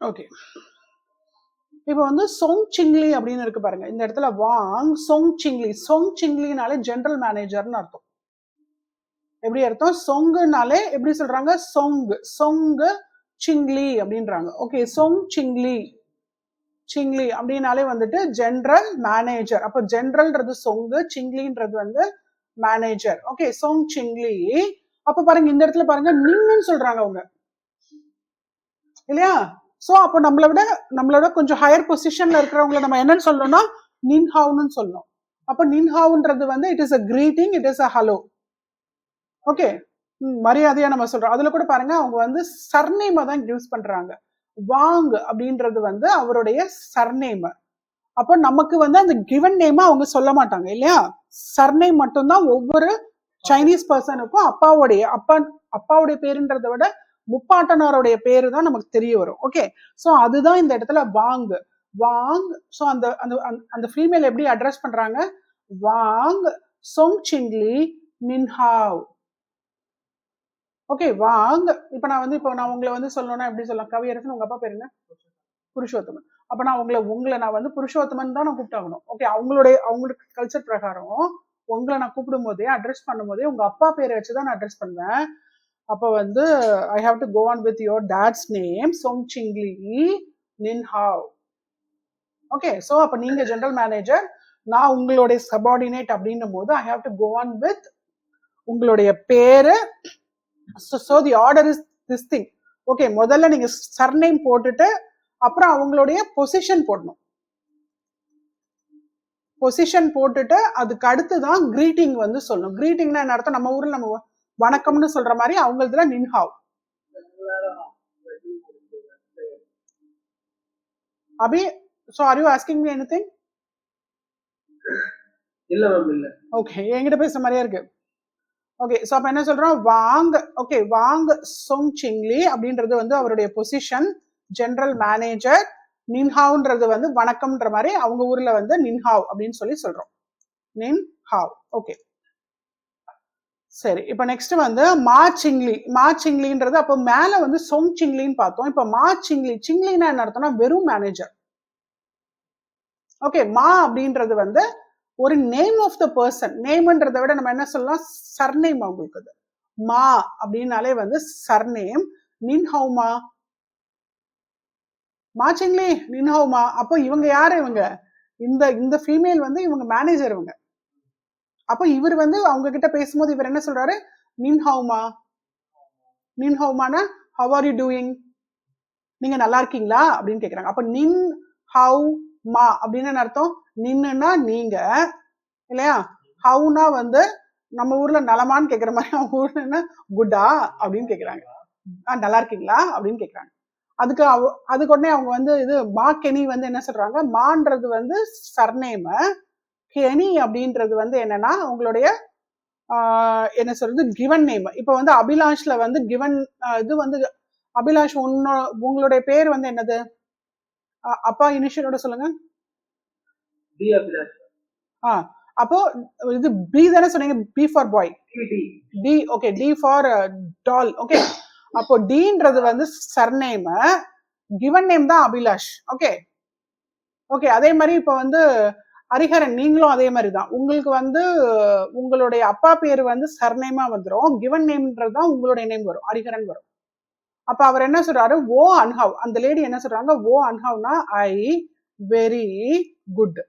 Okay, இப்போ வந்து சொங் சிங்லி அப்படின்னு இருக்கு பாருங்க. இந்த இடத்துல வாங் சொங் சிங்லி. சொங் சிங்லினாலே ஜெனரல் மேனேஜர்னு அர்த்தம். எப்படி அர்த்தம்? சொங்குனாலே எப்படி சொல்றாங்க? சொங்கு சொங்கு சிங்லி அப்படின்றாங்க. ஓகே, சொங் சிங்லி சிங்லி அப்படின்னாலே வந்துட்டு ஜெனரல் மேனேஜர். அப்போ ஜெனரல்ன்றது சொங்கு, சிங்லின்றது வந்து மேனேஜர். ஓகே, சொங் சிங்லி. அப்ப பாருங்க இந்த இடத்துல பாருங்க நின்னு சொல்றாங்க அவங்க இல்லையா? சோ அப்போ நம்மளோட கொஞ்சம் ஹையர் பொசிஷன்ல இருக்கிறவங்கள நம்ம என்னன்னு சொல்லணும்னா நின்ஹாவ்னு சொல்லணும். அப்ப நின்ஹாவ்ன்றது வந்து it is a greeting, it is a hello. Okay, மரியாதையா நம்ம சொல்றோம். அதுல கூட பாருங்க அவங்க வந்து சர்நேமை தான் யூஸ் பண்றாங்க. வாங் அப்படின்றது வந்து அவருடைய சர்நேம். அப்போ நமக்கு வந்து அந்த கிவன் நேம் அவங்க சொல்ல மாட்டாங்க இல்லையா? சர்நேம் மட்டும்தான் ஒவ்வொரு சைனீஸ் பர்சனுக்கும் அப்பாவுடைய பேருன்றதை விட முப்பாட்டனாருடைய பேரு தான் நமக்கு தெரிய வரும். ஓகே, சோ அதுதான் இந்த இடத்துல வாங் வாங். சோ அந்த அந்த ஃபீமேல் எப்படி அட்ரஸ் பண்றாங்க? வாங் சொங் சிங்லி நின்ஹாவ். ஓகே, வாங். இப்போ நான் உங்களை வந்து சொல்லணும்னா எப்படி சொல்லலாம்? கவியரசன், உங்க அப்பா பேர் என்ன? புருஷோத்தமன். அப்ப நான் உங்களை நான் வந்து புருஷோத்தமன் தான் நான் கூப்பிட்டாகணும். ஓகே, அவங்களுக்கு கல்ச்சர் பிரகாரம் உங்களை நான் கூப்பிடும் போதே அட்ரஸ் பண்ணும் போதே உங்க அப்பா பேரை வச்சுதான் நான் அட்ரஸ் பண்ணுவேன். அப்ப வந்து I have to go on with your dad's name சொங் சிங்லி நின்ஹாவ். ஓகே, சோ அப்ப நீங்க ஜெனரல் மேனேஜர், நான் உங்களுடைய சபார்டினேட் அப்படின்னும் போது I have to go on with உங்களுடைய பேரு. So the order is this thing. Okay, முதல்ல நீங்க சர்நேம் போட்டுட்டு அப்புறம் அவங்களுடைய பொசிஷன் போடணும். பொசிஷன் போட்டுட்டு அதுக்கு அடுத்துதான் கிரீட்டிங் வந்து சொல்லணும். கிரீட்டிங்னா என்ன அர்த்தம்? நம்ம ஊர்ல நம்ம வணக்கம்னு சொல்ற மாதிரி அவங்களதுல நின்ஹாவ். அபி, so are you asking me anything? இல்ல மேம், இல்ல. ஓகே, என்கிட்ட பேசுற மாதிரியா இருக்கு. ஓகே, சோ அப்ப என்ன சொல்றோம்? வாங். ஓகே, வாங் சொங் சிங்லி அப்படின்றது வந்து அவருடைய பொசிஷன், ஜெனரல் மேனேஜர். நின்ஹாவ்ன்றது வந்து வணக்கம்ன்ற மாதிரி அவங்க ஊர்ல வந்து நின்ஹாவ் அப்படின்னு சொல்லி சொல்றோம். நின்ஹாவ். ஓகே, சரி. இப்ப நெக்ஸ்ட் வந்து மா சிங்லி. மா சிங்லின்றது அப்போ மேல வந்து சொங் சிங்லின்னு பார்த்தோம். இப்ப மா சிங்லி. சிங்லின்னா என்ன அர்த்தம்னா வெறும் மேனேஜர். ஓகே, மா அப்படின்றது வந்து ஒரு நேம் ஆஃப் த பர்சன். நேம்ன்றதை விட நம்ம என்ன சொல்லலாம்? சர்நேம் அவங்களுக்கு. அது மா அப்படின்னாலே வந்து சர்நேம். நின்ஹவுமா, மா சிங்லி நின்ஹவுமா. அப்போ இவங்க யாரு? இவங்க இந்த ஃபீமேல் வந்து இவங்க மேனேஜர் இவங்க. அப்போ இவர் வந்து அவங்க கிட்ட பேசும்போது இவர் என்ன சொல்றாரு? நின்ஹவுமா. நின்ஹவுமானா ஹவ் ஆர் யூ டூயிங், நீங்க நல்லா இருக்கீங்களா அப்படின்னு கேக்குறாங்க. அப்ப நின் ஹவ் மா அப்படின்னு அர்த்தம். நின்னுனா நீங்க இல்லையா? ஹவுனா வந்து நம்ம ஊர்ல நலமான்னு கேக்குற மாதிரி அவங்க ஊர்ல என்ன குட்டா அப்படின்னு கேக்குறாங்க. நல்லா இருக்கீங்களா அப்படின்னு கேக்குறாங்க. அதுக்கு உடனே அவங்க வந்து இது மா கெனி வந்து என்ன சொல்றாங்க? மான்றது வந்து சர்நேம், கெனி அப்படின்றது வந்து என்னன்னா உங்களுடைய என்ன சொல்றது கிவன் நேம். இப்ப வந்து அபிலாஷ்ல வந்து கிவன் இது வந்து அபிலாஷ் உங்களுடைய பேர் வந்து என்னது? அப்பா இனிஷியலோட சொல்லுங்க. டி அபிலாஷ். அப்போ இது பி தானே சொன்னீங்க? B for boy. D. Okay, D for doll. Okay, அப்போ டின்றது வந்து சர்நேம், கிவன் நேம் தான் அபிலாஷ். ஓகே ஓகே, அதே மாதிரி இப்ப வந்து ஹரிஹரன், நீங்களும் அதே மாதிரி தான். உங்களுக்கு வந்து உங்களுடைய அப்பா பேர் வந்து சர்நேமா வந்துடும், கிவன் நேம்ன்றது தான் உங்களுடைய நேம் வரும், ஹரிஹரன் வரும். அப்ப அவர் என்ன சொல்றாரு? ஓ அன்ஹவ். அந்த லேடி என்ன சொல்றாங்க? ஓ அன்ஹவ்னா ஐ வெரி குட்.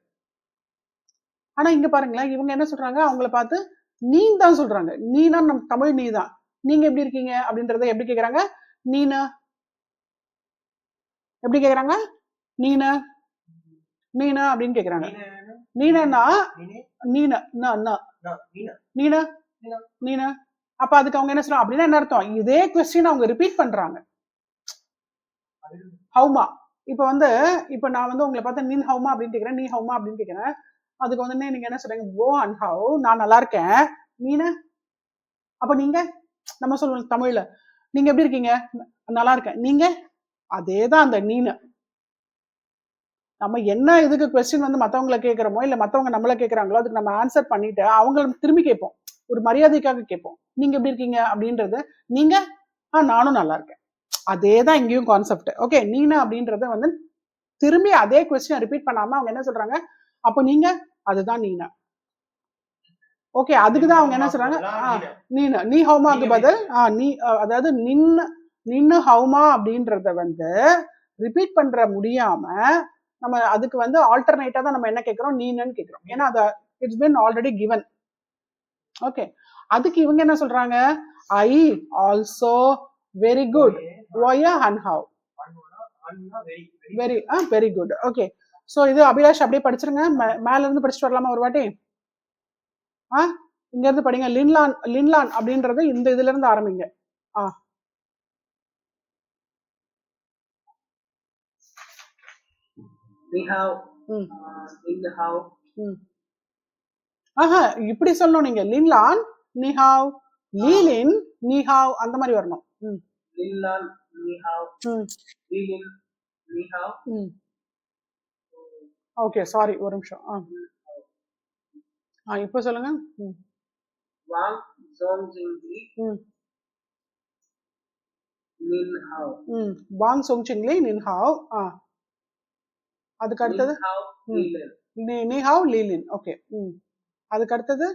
ஆனா இங்க பாருங்களேன், இவங்க என்ன சொல்றாங்க? அவங்கள பார்த்து நீ தான் சொல்றாங்க. நீனா நம்ம தமிழ் நீ தான். நீங்க எப்படி இருக்கீங்க அப்படின்றத எப்படி கேக்குறாங்க? நீனா எப்படி கேக்குறாங்க? நீனா நீனா அப்படின்னு கேக்குறாங்க. நீனா நீனா நீனா நீனா. அப்ப அதுக்கு அவங்க என்ன சொல்றாங்க அப்படின்னா என்ன அர்த்தம்? இதே கொஸ்டின் அவங்க ரிப்பீட் பண்றாங்க. ஹவுமா. இப்ப வந்து இப்ப நான் வந்து உங்களை பார்த்தா நீன் ஹவுமா அப்படின்னு கேக்குறேன், நீ ஹவுமா அப்படின்னு கேக்குறேன். அதுக்கு வந்து நீங்க என்ன சொல்றீங்க? ஓ அண்ட் ஹவ், நான் நல்லா இருக்கேன். நீனா? அப்ப நீங்க நம்ம சொல்லுவோம் தமிழ்ல, நீங்க எப்படி இருக்கீங்க? நல்லா இருக்கேன். நீங்க? அதேதான் அந்த நீனு. நம்ம என்ன இதுக்கு கொஸ்டின் வந்து மத்தவங்களை கேட்கிறோமோ இல்ல மத்தவங்க நம்மள கேட்கறாங்களோ அதுக்கு நம்ம ஆன்சர் பண்ணிட்டு அவங்கள திரும்பி கேட்போம், ஒரு மரியாதைக்காக கேட்போம். நீங்க எப்படி இருக்கீங்க அப்படின்றது. நீங்க? நானும் நல்லா இருக்கேன். அதே தான் இங்கேயும் கான்செப்ட். ஓகே, நீனா அப்படின்றத வந்து திரும்பி அதே கொஸ்டின் ரிப்பீட் பண்ணாம அவங்க என்ன சொல்றாங்க, அப்போ நீங்க அதுதான் நீனா. ஓகே, அதுக்கு தான் அவங்க என்ன சொல்றாங்க, நீனா நீ ஹவுமாக்கு பதில் நீ, அதாவது நின்னு ஹவுமா அப்படின்றத வந்து ரிப்பீட் பண்ற முடியாம நம்ம அதுக்கு வந்து ஆல்டர்னேட்டா தான் நம்ம என்ன கேட்கிறோம், நீனன்னு கேட்கிறோம். ஏன்னா அது it's been already given. Okay, அதுக்கு இவங்க என்ன சொல்றாங்க, ஐ ஆல்சோ வெரி குட் ஒயா அண்ட் ஹவ் very very good. Okay, so இது அபிலாஷ் அப்படியே படிச்சிருங்க, மேல இருந்து படிச்சுட்டு வரலாமா ஒரு வாட்டி? இங்க இருந்து படிங்க. லின்லான் லின்லான் அப்படின்றது இந்த இதுல இருந்து ஆரம்பிங்க. இப்படி சொல்லணும் நீங்க. லின்லான் நிஹாவ், லீலின் நிஹாவ் அந்த மாதிரி வரணும். லின்லான் நிஹாவ், லீலின் நிஹாவ். ஓகே, சாரி ஒரு நிமிஷம். இப்போ சொல்லுங்க. வாங் சோங்ஜிங்லி நின்ஹாவ். வாங் சோங்ஜிங்லி நின்ஹாவ். அதுக்கு அடுத்தது நிஹாவ் லீலின். ஓகே, அதுக்கு அடுத்தது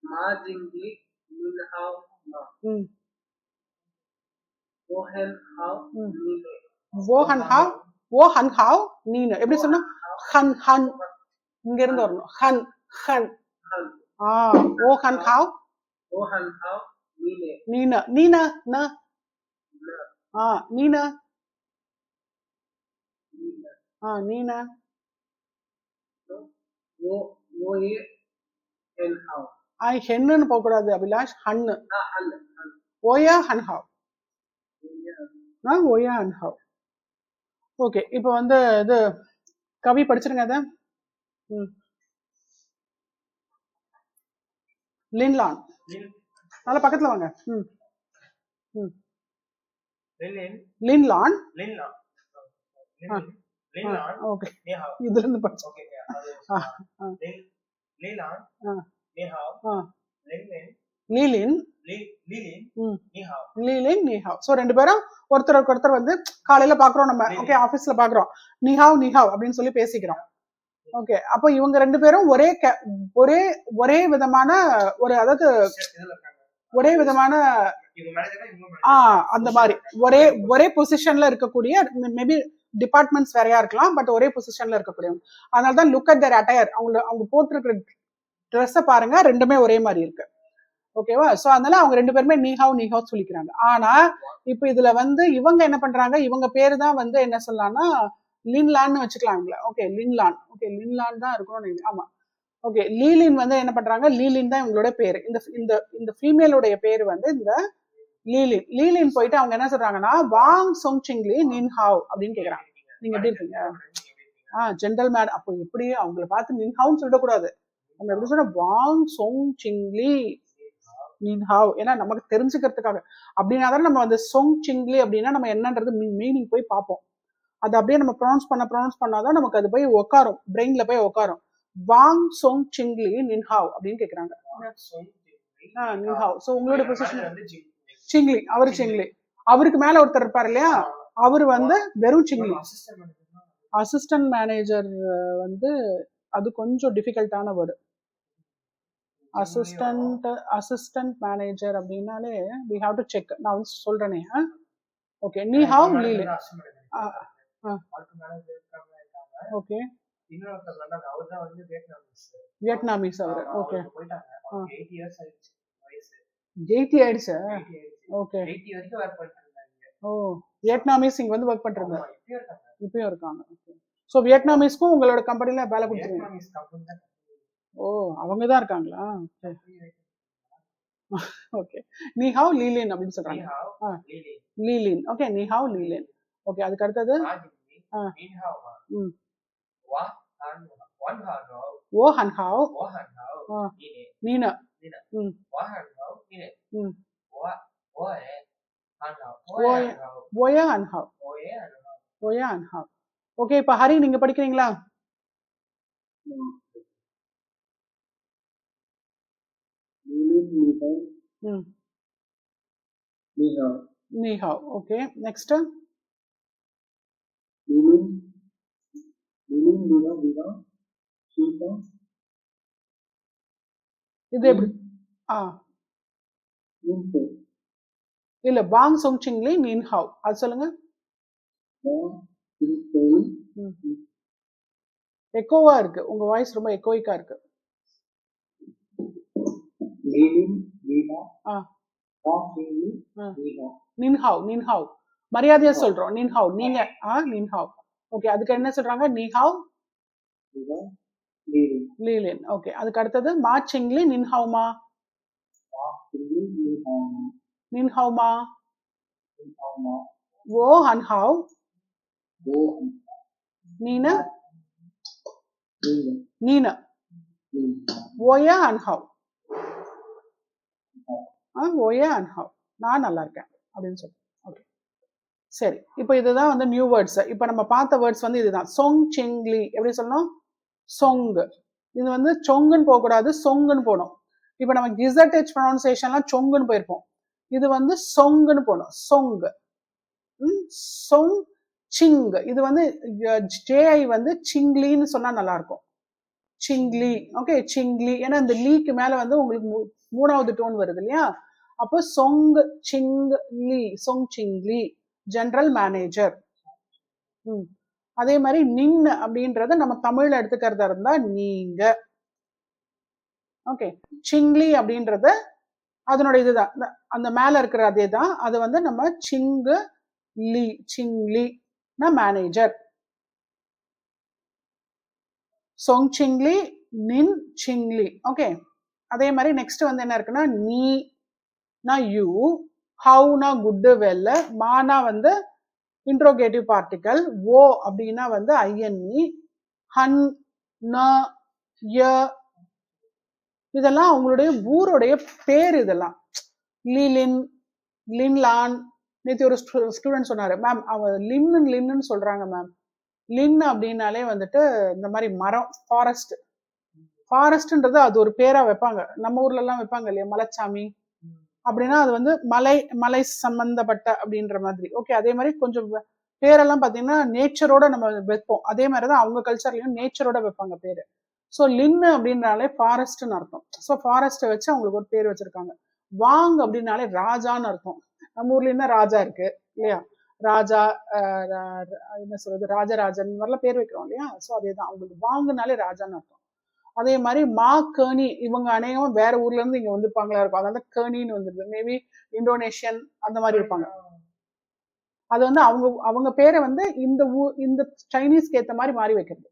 மா ஜிங்லி நின்ஹாவ் மா. ஓஹன் ஹாவ் நீனே. ஓஹன் ஹாவ், ஓஹன் ஹாவ் நீனே. எப்படி சொன்னா, ஹன் ஹன் இங்க இருந்து வரணும். ஹன் ஹன். ஓஹன் ஹாவ், ஓஹன் ஹாவ் நீனே. நீனா நீனா ந நீனா நீனா. ஓயே ஹென் ஹாவ். ஹென்னு போக கூடாது அபிலாஷ், ஹன்னு. ஓயா ஹன் ஹாவ், ஓயா அண்ட் ஹவ். ஓகே, இப்போ வந்து இது கவி படிச்சிருங்க அத. லின்லான், நல்ல பக்கத்துல வாங்க. லின்லான். ஓகே, இதுல இருந்து படிச்சோம். லீலின் லீலின் நிஹாவ். சோ ரெண்டு பேரும் ஒருத்தருக்கு ஒருத்தர் வந்து காலையில பாக்குறோம் நம்ம. ஓகே, ஆபீஸ்ல பாக்குறோம், நிஹாவ் நிஹாவ் அப்படின்னு சொல்லி பேசிக்கிறோம். ஓகே, அப்போ இவங்க ரெண்டு பேரும் ஒரே ஒரே ஒரே விதமான ஒரு, அதாவது ஒரே விதமான அந்த மாதிரி ஒரே ஒரே பொசிஷன்ல இருக்கக்கூடிய, மேபி டிபார்ட்மெண்ட்ஸ் வேறையா இருக்கலாம், பட் ஒரே பொசிஷன்ல இருக்கக்கூடியவங்க. அதனாலதான் லுக் அட் தர் அட்டையர், அவங்க போட்டிருக்கிற ட்ரெஸ்ஸை பாருங்க, ரெண்டுமே ஒரே மாதிரி இருக்கு. ஓகேவா? சோ அதனால அவங்க ரெண்டு பேருமே நீஹாவ் நீஹாவ் சொல்லிக்கிறாங்க. ஆனா இப்ப இதுல வந்து இவங்க என்ன பண்றாங்க, இவங்க பேரு தான் வந்து என்ன சொல்லலாம்னா லின்லான்னு வச்சுக்கலாம் இவங்கள. ஓகே, லின்லான். ஓகே, லின்லான் தான் இருக்கணும். ஆமா, ஓகே. லீலின் வந்து என்ன பண்றாங்க, லீலின் தான் இவங்களோட பேரு. இந்த இந்த இந்த ஃபீமேலோடைய பேரு வந்து இந்த லீலின். லீலின் போயிட்டு அவங்க என்ன சொல்றாங்கன்னா, வாங் சொங்சிங்லி நின்ஹாவ் அப்படின்னு கேக்குறாங்க. நீங்க எப்படி இருக்கீங்க? ஜென்ரல் மேட். அப்போ எப்படி அவங்களை பார்த்து நின்ஹாவ்னு சொல்லக்கூடாது, நம்ம எப்படி சொல்ற, வாங் சொங் சிங்லி நின்ஹாவ். ஏன்னா நமக்கு தெரிஞ்சுக்கிறதுக்காக. அப்படின்னா தான் நம்ம அந்த சொங் சிங்லி அப்படின்னா நம்ம என்னன்றது மீனிங் போய் பார்ப்போம். அது அப்படியே நம்ம ப்ரொனவுன்ஸ் பண்ணாதான் நமக்கு அது போய் உட்காரும், பிரெயின்ல போய் உட்காரும். வாங் சொங் சிங்லி நின்ஹாவ் அப்படின்னு கேக்குறாங்க. நின்ஹாவ். சோ உங்களோட பொசிஷன் சிங்லி. அவரு சிங்லி. அவருக்கு மேல ஒருத்தர் இருப்பாரு இல்லையா, அவரு வந்து வெறும் சிங்லி. அசிஸ்டன்ட் மேனேஜர் வந்து அது கொஞ்சம் டிஃபிகல்ட்டான வேர்டு. அசிஸ்டன்ட் மேனேஜர் அப்படின்னாலே we have to check. நான் வந்து சொல்றேனே. ஓகே, நீஹாவ் லீலின். ஓகே, வியட்நாமீஸ் அவரு. ஓகே, 80 ஆயிடுச்சு. ஓகே, ஓ, வியட்நாமீஸ் இங்க வந்து ஒர்க் பண்றாங்க, இப்பயும் இருக்காங்க. சோ வியட்நாமீஸ்க்கும் உங்களோட கம்பெனில வேலை கொடுத்துருங்க. ஓ, அவங்க தான் இருக்காங்களா? ஓகே, நீஹாவ் லீலின் அப்படின்னு சொல்றாங்க. லீலின். ஓகே, நீஹாவ் லீலின். ஓகே, அதுக்கு அடுத்தது ஓ ஹன்ஹாவ் நீனா. ஓயா ஹன்ஹாவ். ஓயா ஹன்ஹாவ். ஓகே, இப்ப ஹரி நீங்க படிக்கிறீங்களா? நீ ஹவ். Okay, next Lilin, Lilin, Lila, Lila, Shilpa, இது எப்படி? ஆ Limpe, இல்ல, பாங் சொங் சிங்லி நீன் ஹவ், அது சொல்லுங்க. Ba, Silpe, எக்கோவா இருக்கு, உங்க வாய்ஸ் ரொம்ப எக்கோயிக்கா இருக்கு. Lilin, Lila, ஆ Ba, Singli, ஆ. Lila, நின் ஹவ், நின் ஹவ், மரியாதையா சொல்றோம். நின் ஹவ், நீங்க நின் ஹவ். ஓகே, அதுக்கு என்ன சொல்றாங்க? நீ ஹவ் Lila, Lilin, லீலின். ஓகே, அதுக்கு அடுத்தது மா சிங்லி நின் ஹவ் மா. Ba, Singli, Lila, நின் ஹவ் மா. Lila, Ma, ஓ ஹன் ஹவ். Bo, நீன Lila, நீன Lila, ஓயா அன் ஹவ். ஓயா அன் ஹவ், நான் நல்லா இருக்கேன் அப்படின்னு சொல்லி. ஓகே, சரி. இப்போ இதுதான் வந்து நியூ வேர்ட்ஸ். இப்போ நம்ம பார்த்த வேர்ட்ஸ் வந்து இதுதான். சொங் சிங்லி எப்படி சொல்லணும்? சொங். இது வந்து சொங்குன்னு போகக்கூடாது, சொங்குன்னு போகணும். இப்போ நம்ம கிசட் ப்ரொனன்சியேஷன்லாம் சொங்குன்னு போயிருப்போம். இது வந்து சொங்குன்னு போகணும். சொங். சொங் சிங். இது வந்து ஜேஐ வந்து சிங்லின்னு சொன்னா நல்லா இருக்கும். சிங்லி. ஓகே, சிங்லி. ஏன்னா இந்த லீக்கு மேல வந்து உங்களுக்கு மூணாவது டோன் வருது இல்லையா? அப்போ சொங் சிங்லி, சொங் சிங்லி, ஜெனரல் மேனேஜர். அதே மாதிரி நின் அப்படின்றத நம்ம தமிழ்ல எடுத்துக்கிறதா இருந்தா நீங்க. ஓகே, சிங்லி அப்படின்றத அதனோட இதுதான், அந்த மேல இருக்கிற அதே தான். அது வந்து நம்ம சிங்கு லீ, சிங்லி மேனேஜர். சொங் சிங்லி, நின் சிங்லி. ஓகே, அதே மாதிரி நெக்ஸ்ட் வந்து என்ன இருக்குன்னா நீ நா யூ, ஹவுனா குட் வெல், மானா வந்து இன்ட்ரோகேட்டிவ் பார்ட்டிகல், ஓ அப்படின்னா வந்து ஐஎன்இ, ஹன் ந ய, இதெல்லாம் அவங்களுடைய ஊருடைய பேர். இதெல்லாம் லீலின், லின்லான். நேற்று ஒரு ஸ்டூடெண்ட் சொன்னாரு, மேம் அவ லின்னு சொல்றாங்க மேம். லின் அப்படின்னாலே வந்துட்டு இந்த மாதிரி மரம், ஃபாரஸ்ட். ஃபாரஸ்ட்ன்றது அது ஒரு பேரா வைப்பாங்க. நம்ம ஊர்ல எல்லாம் வைப்பாங்க இல்லையா, மலைச்சாமி அப்படின்னா அது வந்து மலை சம்பந்தப்பட்ட அப்படின்ற மாதிரி. ஓகே, அதே மாதிரி கொஞ்சம் பேரெல்லாம் பார்த்தீங்கன்னா நேச்சரோட நம்ம வைப்போம். அதே மாதிரி தான் அவங்க கல்ச்சர்லயும் நேச்சரோட வைப்பாங்க பேரு. ஸோ லின்னு அப்படின்னாலே ஃபாரஸ்ட்னு அர்த்தம். ஸோ ஃபாரஸ்ட்டை வச்சு அவங்களுக்கு ஒரு பேர் வச்சிருக்காங்க. வாங் அப்படின்னாலே ராஜான்னு அர்த்தம். நம்ம ஊர்ல என்ன ராஜா இருக்கு இல்லையா, ராஜா, என்ன சொல்றது, ராஜராஜன் மாதிரிலாம் பேர் வைக்கிறோம் இல்லையா. ஸோ அதே தான், அவங்களுக்கு வாங்குனாலே ராஜான்னு அர்த்தம். அதே மாதிரி மா கேர்னி, இவங்க அநேகமா வேற ஊர்ல இருந்து இங்க வந்திருப்பாங்களா இருக்கும், அதனால கேர்னின்னு வந்துருது. மேபி இந்தோனேஷியன் அந்த மாதிரி இருப்பாங்க. அது வந்து அவங்க பேரை வந்து இந்த சைனீஸ்க்கு ஏத்த மாதிரி மாறி வைக்கிறது.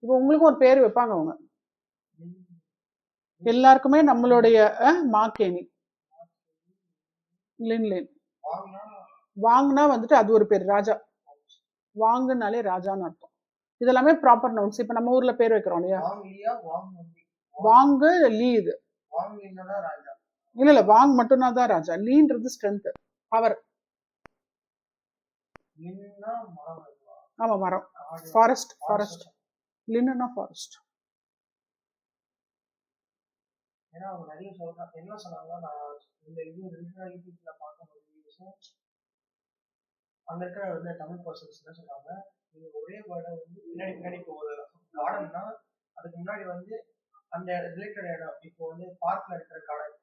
இப்போ உங்களுக்கும் ஒரு பேர் வைப்பாங்க அவங்க எல்லாருக்குமே. நம்மளுடைய மாக்கேனி, லின் லின். வாங்குனா வந்துட்டு அது ஒரு பேர், ராஜா. வாங்குனாலே ராஜான்னு அர்த்தம். இதெல்லாமே ப்ராப்பர் நவுன்ஸ். இப்ப நம்ம ஊர்ல பேர் வைக்கிறோம் இல்லையா, வாங்கு லீ. இது இல்ல இல்ல, வாங் மட்டும்தான் தான் ராஜா. லீன்றது ஸ்ட்ரென்த், பவர். ஆமா, மரம், ஃபாரஸ்ட். Forest லின்னா forest. ஏன்னா அவங்க நிறைய சொல்றாங்க. என்ன சொன்னாங்கன்னா, நான் இந்த இது யூடியூப்ல பார்க்கும்போது அங்க இருக்கிற வந்து தமிழ் பர்சன்ஸ் என்ன சொல்றாங்க, நீங்க ஒரே வேர்டை வந்து பின்னாடி இப்போ ஒரு கார்டன்னா அதுக்கு முன்னாடி வந்து அந்த ரிலேட்டட் இடம், இப்போ வந்து பார்க்ல இருக்கிற கார்டன்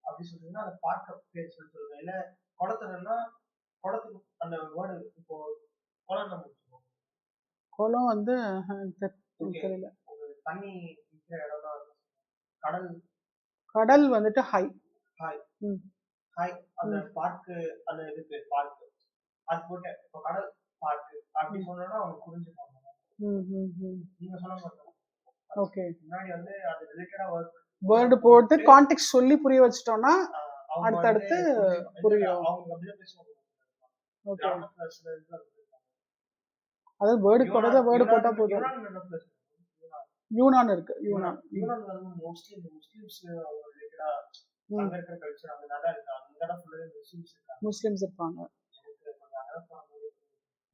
அப்படி சொல்றீங்கன்னா அந்த பார்க்க பேர் சொல்லுங்க. இல்ல குளத்துலன்னா குளத்துக்கு அந்த வேர்டு, இப்போ குளம் நம்ம குளம் வந்து தெரியல. தண்ணி இருக்கிற இடம் தான் கடல். கடல் வந்துட்டு ஹை. அந்த பார்க்கு, அந்த இதுக்கு பார்க்கு அது போட்டு இப்போ கடல் பார்க்கு அப்படி சொன்னா அவங்க புரிஞ்சுப்பாங்க. நீங்க சொல்ல மாட்டோம். ஓகே, முன்னாடி வந்து அது ரிலேட்டடா வேர்டு போட்டு கான்டெக்ஸ்ட் சொல்லி புரிய வச்சிட்டோம்னா அடுத்தடுத்து புரியும். அவங்க அப்படியே பேசுவாங்க. ஓகே, அதாவது வேர்டு போட்டா வேர்டு போட்டா போதும். யூனான் இருக்கு. யூனான் வந்து மோஸ்ட்லி இந்த முஸ்லிம்ஸ் ரிலேட்டடா அங்க இருக்கிற கல்ச்சர் அந்த நல்லா இருக்கு. அந்த இடம் ஃபுல்லாவே முஸ்லிம்ஸ் இருப்பாங்க.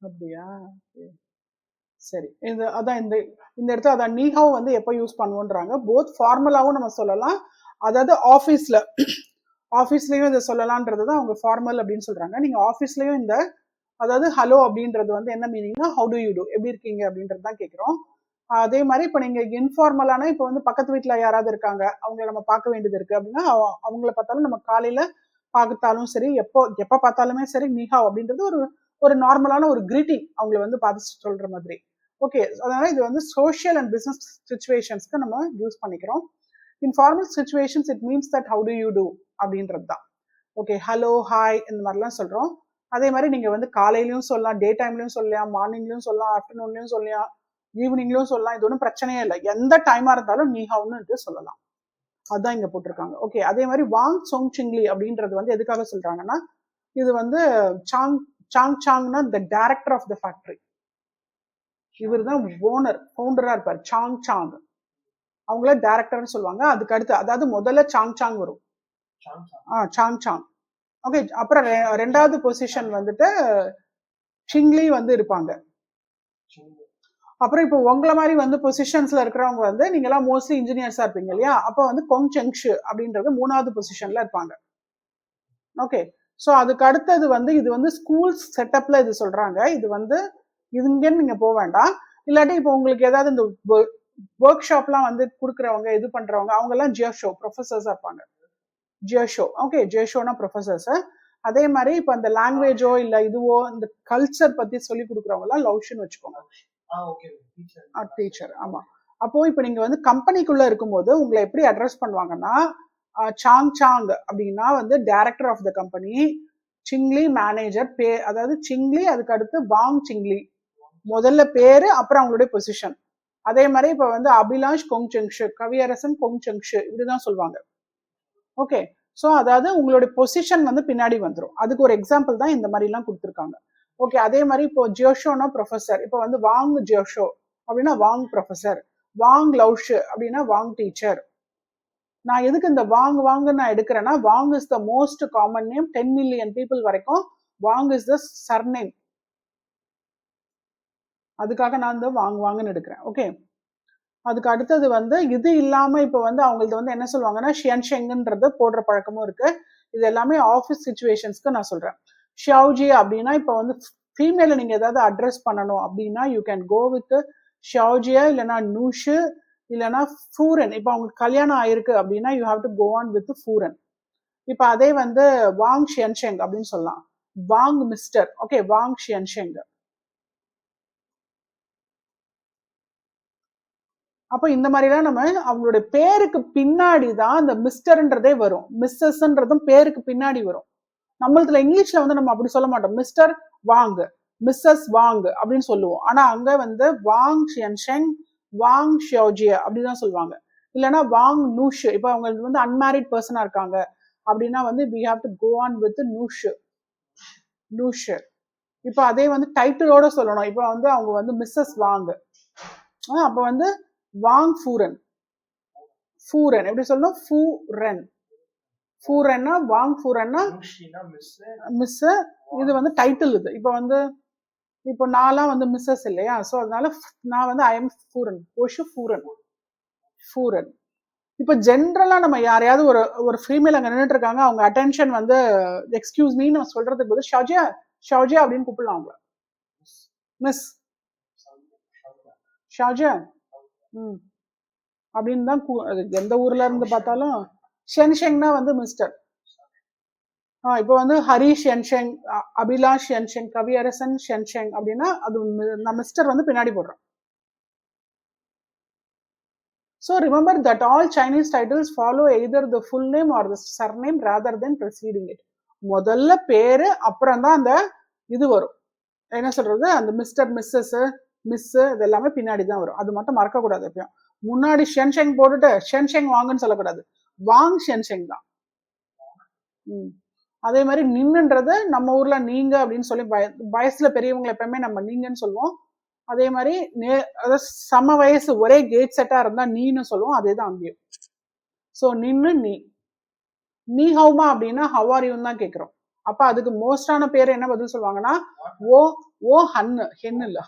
அப்படியா, சரி. அதான் இந்த இடத்துல அதான் நீஹாவ் வந்து எப்போ யூஸ் பண்ணுவோன்றாங்க. போத் ஃபார்மலாவும் நம்ம சொல்லலாம், அதாவது ஆஃபீஸ்ல ஆஃபீஸ்லயும் இதை சொல்லலான்றது தான் அவங்க ஃபார்மல் அப்படின்னு சொல்றாங்க. நீங்க ஆஃபீஸ்லயும் இந்த அதாவது ஹலோ அப்படின்றது வந்து என்ன மீனிங்னா ஹவு டு யூ டூ, எப்படி இருக்கீங்க அப்படின்றது தான் கேட்குறோம். அதே மாதிரி இப்போ நீங்க இன்ஃபார்மலான இப்போ வந்து பக்கத்து வீட்டில் யாராவது இருக்காங்க, அவங்கள நம்ம பார்க்க வேண்டியது இருக்கு அப்படின்னா அவங்கள பார்த்தாலும் நம்ம காலையில பார்த்தாலும் சரி, எப்போ பார்த்தாலுமே சரி நீஹாவ் அப்படின்றது ஒரு ஒரு நார்மலான ஒரு கிரீட்டிங் அவங்கள வந்து பார்த்து சொல்ற மாதிரி. ஓகே, அதனால இது வந்து சோஷியல் அண்ட் பிசினஸ் சுச்சுவேஷன்ஸ்க்கு நம்ம யூஸ் பண்ணிக்கிறோம். In formal situations it means that how do you do அப்படின்றது தான். ஓகே, ஹலோ ஹாய் இந்த மாதிரிலாம் சொல்றோம். அதே மாதிரி நீங்க வந்து காலையிலயும் சொல்லலாம், டே டைம்லயும் சொல்லலாம், மார்னிங்லயும் சொல்லலாம், ஆஃப்டர்நூன்லயும் சொல்லலாம், ஈவினிங்லயும் சொல்லலாம். இது ஒன்றும் பிரச்சனையே இல்லை. எந்த டைமா இருந்தாலும் நீஹாவ்னு சொல்லலாம். அதுதான் இங்க போட்டிருக்காங்க. ஓகே, அதே மாதிரி வாங் சொங் சிங்லி அப்படின்றது வந்து எதுக்காக சொல்றாங்கன்னா, இது வந்து சாங்னா the director of the factory. இவர் தான் ஓனர், ஃபவுண்டரா இருப்பார். சாங் அவங்கள டைரக்டர்னு சொல்லுவாங்க. அதுக்கு அடுத்து அதாவது முதல்ல சாங் வரும். சாங். ஓகே, அப்புறம் ரெண்டாவது பொசிஷன் வந்துட்டு சிங்லி வந்து இருப்பாங்க. அப்புறம் இப்போ உங்களை மாதிரி வந்து பொசிஷன்ஸ்ல இருக்கிறவங்க வந்து நீங்க எல்லாம் மோஸ்ட்லி இன்ஜினியர்ஸா இருப்பீங்க இல்லையா, அப்போ வந்து கொங் செங்ஷு அப்படின்றது 3வது பொசிஷன்ல இருப்பாங்க. ஓகே, ஸோ அதுக்கு அடுத்தது வந்து இது வந்து ஸ்கூல்ஸ் செட்டப்ல இது சொல்றாங்க. இது வந்து இங்கன்னு நீங்க போக வேண்டாம். இல்லாட்டி இப்போ உங்களுக்கு ஏதாவது இந்த ஒர்க் ஷாப்லாம் வந்து கொடுக்குறவங்க இது பண்றவங்க அவங்க எல்லாம் ஜியோஷோ ப்ரொஃபசர்ஸா இருப்பாங்க. ஜியோஷோ, ஓகே, ஜியோஷோனா ப்ரொஃபசர்ஸ். அதே மாதிரி இப்போ அந்த லாங்குவேஜோ இல்ல இதுவோ இந்த கல்ச்சர் பத்தி சொல்லி கொடுக்குறவங்க எல்லாம் லவ்ஷுன்னு வச்சுக்கோங்க. டீச்சர். ஆமா. அப்போ இப்போ நீங்க வந்து கம்பெனிக்குள்ள இருக்கும்போது உங்களை எப்படி அட்ரஸ் பண்ணுவாங்கன்னா, சாங் அப்படின்னா வந்து டைரக்டர் ஆஃப் த கம்பெனி, சிங்லி மேனேஜர், அதாவது சிங்லி அதுக்கு அடுத்து வாங் சிங்லி முதல்ல பேரு, அப்புறம் அவங்களுடைய பொசிஷன். அதே மாதிரி இப்ப வந்து அபிலாஷ் கொங்செங்ஷு, கவியரசன் கொங்செங்ஷு இப்படிதான் சொல்லுவாங்க. ஓகே, ஸோ அதாவது உங்களுடைய பொசிஷன் வந்து பின்னாடி வந்துடும். அதுக்கு ஒரு எக்ஸாம்பிள் தான் இந்த மாதிரி எல்லாம் கொடுத்துருக்காங்க. ஓகே, அதே மாதிரி இப்போ ஜியோஷோனா ப்ரொஃபசர், இப்போ வந்து வாங் ஜியோஷோ அப்படின்னா வாங் ப்ரொஃபசர், வாங் லவ்ஷு அப்படின்னா வாங் டீச்சர். நான் எதுக்கு இந்த வாங்கு நான் எடுக்கிறேன்னா, Wang is the most common name. 10 million people வரைக்கும் வாங் இஸ் த சர்நேம். அதுக்காக நான் இந்த வாங்குன்னு எடுக்கிறேன். ஓகே, அதுக்கு அடுத்தது வந்து இது இல்லாம இப்ப வந்து அவங்களுக்கு வந்து என்ன சொல்லுவாங்கன்னா ஷியன்ஷெங்ன்றது போடுற பழக்கமும் இருக்கு. இது எல்லாமே ஆஃபீஸ் சிச்சுவேஷன்ஸ்க்கு நான் சொல்றேன். ஷியாவ்ஜி அப்படின்னா இப்ப வந்து ஃபீமேல நீங்க ஏதாவது அட்ரஸ் பண்ணணும் அப்படின்னா யூ கேன் கோ வித் ஷியாவ்ஜியா, இல்லைன்னா நூஷு, இல்லைன்னா ஃபூரன். இப்ப அவங்களுக்கு கல்யாணம் ஆயிருக்கு அப்படின்னா you have to go on with ஃபூரன். இப்ப அதே வந்து வாங் ஷியன்ஷெங் அப்படின்னு சொல்லலாம், வாங் மிஸ்டர். ஓகே, வாங் ஷியன்ஷெங். அப்போ இந்த மாதிரிலாம் நம்ம அவங்களுடைய பேருக்கு பின்னாடி தான் இந்த மிஸ்டர்ன்றதே வரும். மிஸ்ஸஸ்ன்றதும் பேருக்கு பின்னாடி வரும். நம்மளதுல இங்கிலீஷ்ல வந்து நம்ம அப்படி சொல்ல மாட்டோம். மிஸ்டர் வாங், மிஸ்ஸஸ் வாங் அப்படின்னு சொல்லுவோம். ஆனா அங்க வந்து வாங் ஷியன்ஷெங், வாங் ஷியோஜியா அப்படிதான் சொல்லுவாங்க. இல்லைன்னா வாங் நூஷு. இப்போ அவங்க வந்து அன்மேரிட் பர்சனா இருக்காங்க அப்படின்னா வந்து we have to go on with நூஷு. இப்போ அதே வந்து டைட்டிலோட சொல்லணும். இப்போ வந்து அவங்க வந்து மிஸ்ஸஸ் வாங், அப்போ வந்து வாங் ஃபூரன். எப்படி சொல்லணும்? ஃபூரன்னா வாங் ஃபூரன்னா மிஸ். இது வந்து டைட்டில். இது இப்போ வந்து இப்போ நான்லாம் வந்து மிஸ்ஸஸ் இல்லையா, ஸோ அதனால நான் வந்து ஐ எம் ஃபூரன், ஓஷு ஃபூரன். இப்போ ஜென்ரலா நம்ம யாரையாவது ஒரு ஃபீமேல் அங்க நின்றுட்டு இருக்காங்க, அவங்க அட்டென்ஷன் வந்து எக்ஸ்கியூஸ் மீ நம்ம சொல்றதுக்கு பதில் ஷாஜியா அப்படின்னு கூப்பிடலாம் அவங்க. மிஸ் ஷாஜியா அப்படின்னு தான் எந்த ஊர்ல இருந்து பார்த்தாலும். ஷென்ஷெங்னா வந்து மிஸ்டர். இப்போ வந்து ஹரி ஷென்ஷெங், அபிலாஷ் ஷென்ஷெங், கவியரசன் ஷென்ஷெங் அப்படின்னா அது நான் மிஸ்டர் வந்து பின்னாடி போடுறேன். So remember that all Chinese titles follow either the full name or the surname rather than preceding it. முதல்ல பேரு அப்புறம் தான் அந்த இது வரும். என்ன சொல்றது, அந்த மிஸ்டர், மிஸ்ஸஸ், மிஸ் இதெல்லாமே பின்னாடி தான் வரும். அது மட்டும் மறக்க கூடாது. எப்பயும் முன்னாடி ஷென்ஷெங் போட்டுட்டு ஷென்ஷெங் வாங்கன்னு சொல்லக்கூடாது, வாங் ஷென்ஷெங் தான். அதே மாதிரி நின்னுன்றது நம்ம ஊர்ல நீங்க அப்படின்னு சொல்லி வயசுல பெரியவங்களை எப்பயுமே நம்ம நீங்கன்னு சொல்லுவோம். அதே மாதிரி சம வயசு ஒரே கேட் செட்டா இருந்தா நீன்னு சொல்லுவோம். அதே தான் அங்கேயும். ஸோ நின்னு நீ ஹவுமா அப்படின்னா ஹவ் ஆர் யூன்னு தான் கேட்கிறோம். அப்ப அதுக்கு மோஸ்டான பேர் என்ன பதில் சொல்லுவாங்கன்னா ஓ ஹன்னு, ஹென் இல்ல,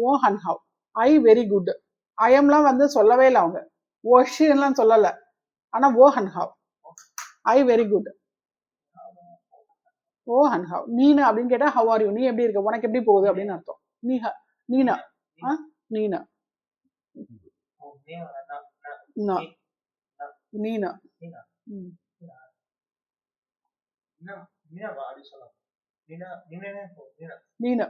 ஓ ஹன் ஹவ், ஐ வெரி குட். ஐஎம்லாம் வந்து சொல்லவே இல்லை அவங்க, ஓஷின்லாம் சொல்லலை. ஆனா ஓ ஹன் ஹவ், ஐ வெரி குட். ஓ அண்ட் ஹவ். நீனா அப்படின்னு கேட்டா ஹவ் ஆர் யூ, நீ எப்படி இருக்க, உனக்கு எப்படி போகுது அப்படின்னு அர்த்தம். நீனா நீனா ஓ நேம் நா நீனா நீனா ம். நீனா அப்படி சொல்லலாம். நீனா நீனே நீனா நீனா.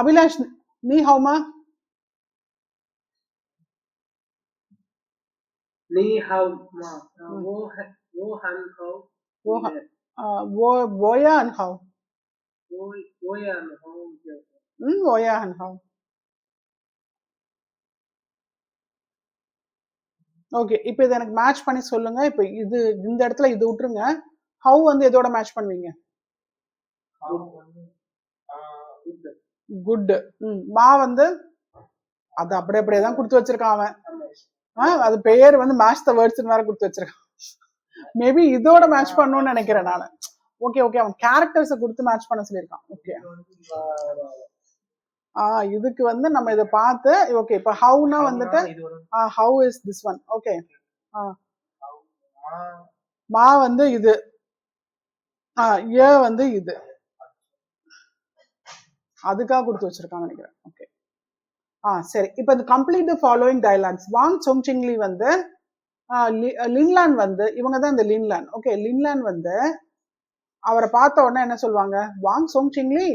அபிலாஷ் நீ ஹவுமா? Ni hao ma. Wo han hao. ஓ ஓயா அண்ட் ஹவ். Wo yan hao. ஓயா அண்ட் ஹவ். ஓகே, இப்போ இதை எனக்கு மேட்ச் பண்ணி சொல்லுங்க. இப்போ இது இந்த இடத்துல இது விட்டுருங்க. ஹவ் வந்து எதோட மேட்ச் பண்ணுவீங்க? குட். மா வந்து அது அப்படியே தான் கொடுத்து வச்சிருக்கான் அவன். அது பெயர் வந்து மேட்ச் த வேர்ட்ஸ் வேற கொடுத்து வச்சிருக்கான். மேபி இதோட மேட்ச் பண்ணணும்னு நினைக்கிறேன் நான். ஓகே ஓகே, அவன் கேரக்டர்ஸை கொடுத்து மேட்ச் பண்ண சொல்லியிருக்கான். ஓகே, இதுக்கு வந்து நம்ம இதை பார்த்து ஓகே. இப்போ ஹவுனா வந்துட்டு how is this one. Okay, மா வந்து இது, ஏ வந்து இது, அதுக்காக கொடுத்து வச்சிருக்காங்க நினைக்கிறேன். ஓகே, சரி. இப்போ இந்த கம்ப்ளீட் தி ஃபாலோயிங் டயலாக்ஸ். வாங் சொங்சிங்லி வந்து லின்லான் வந்து இவங்க தான் இந்த லின்லான். ஓகே, லின்லான் வந்து அவரை பார்த்த உடனே என்ன சொல்லுவாங்க? வாங் சொங்சிங்லி.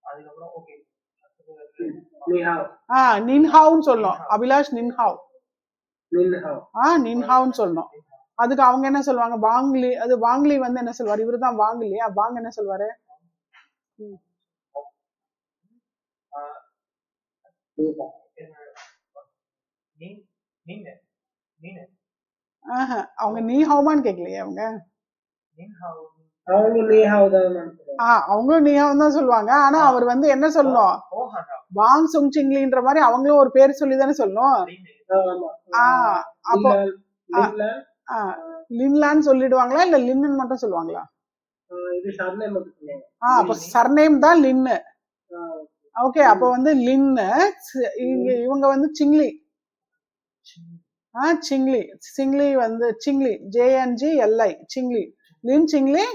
அதுக்கப்புறம் ஓகே Ni hao. நின்ஹாவ்னு சொல்லணும். அபிலாஷ் நின்ஹாவ். Nin hao. நின்ஹாவ்னு சொல்லணும். அதுக்கு அவங்க என்ன சொல்லுவாங்க? வாங்லி. அது வாங்லி வந்து என்ன சொல்வாரு? இவரு தான் வாங்கலியா. வாங்க என்ன சொல்வாரு? அவங்க நீ ஹவுமான்னு கேட்கலையே அவங்க. அவங்களும் ni hao தான் சொல்லுவாங்க. அவங்களும் நீ ஹவுன் தான் சொல்லுவாங்க. ஆனா அவர் வந்து என்ன சொல்லணும்? வாங் சொங்சிங்லின்ற மாதிரி அவங்களும் ஒரு பேர் சொல்லி தானே சொல்லணும். அப்போ லின்லான்னு சொல்லிடுவாங்களா இல்ல லின்னு மட்டும் சொல்லுவாங்களா? இது சர்நேம் மட்டும் சொல்லுவாங்க. அப்ப சர்நேம் தான் லின்னு. ஓகே, அப்ப வந்து லின்னு. இவங்க வந்து சிங்லி. சிங்லி. சிங்லி வந்து சிங்லி JNGLI சிங்லி. லின் சிங்லி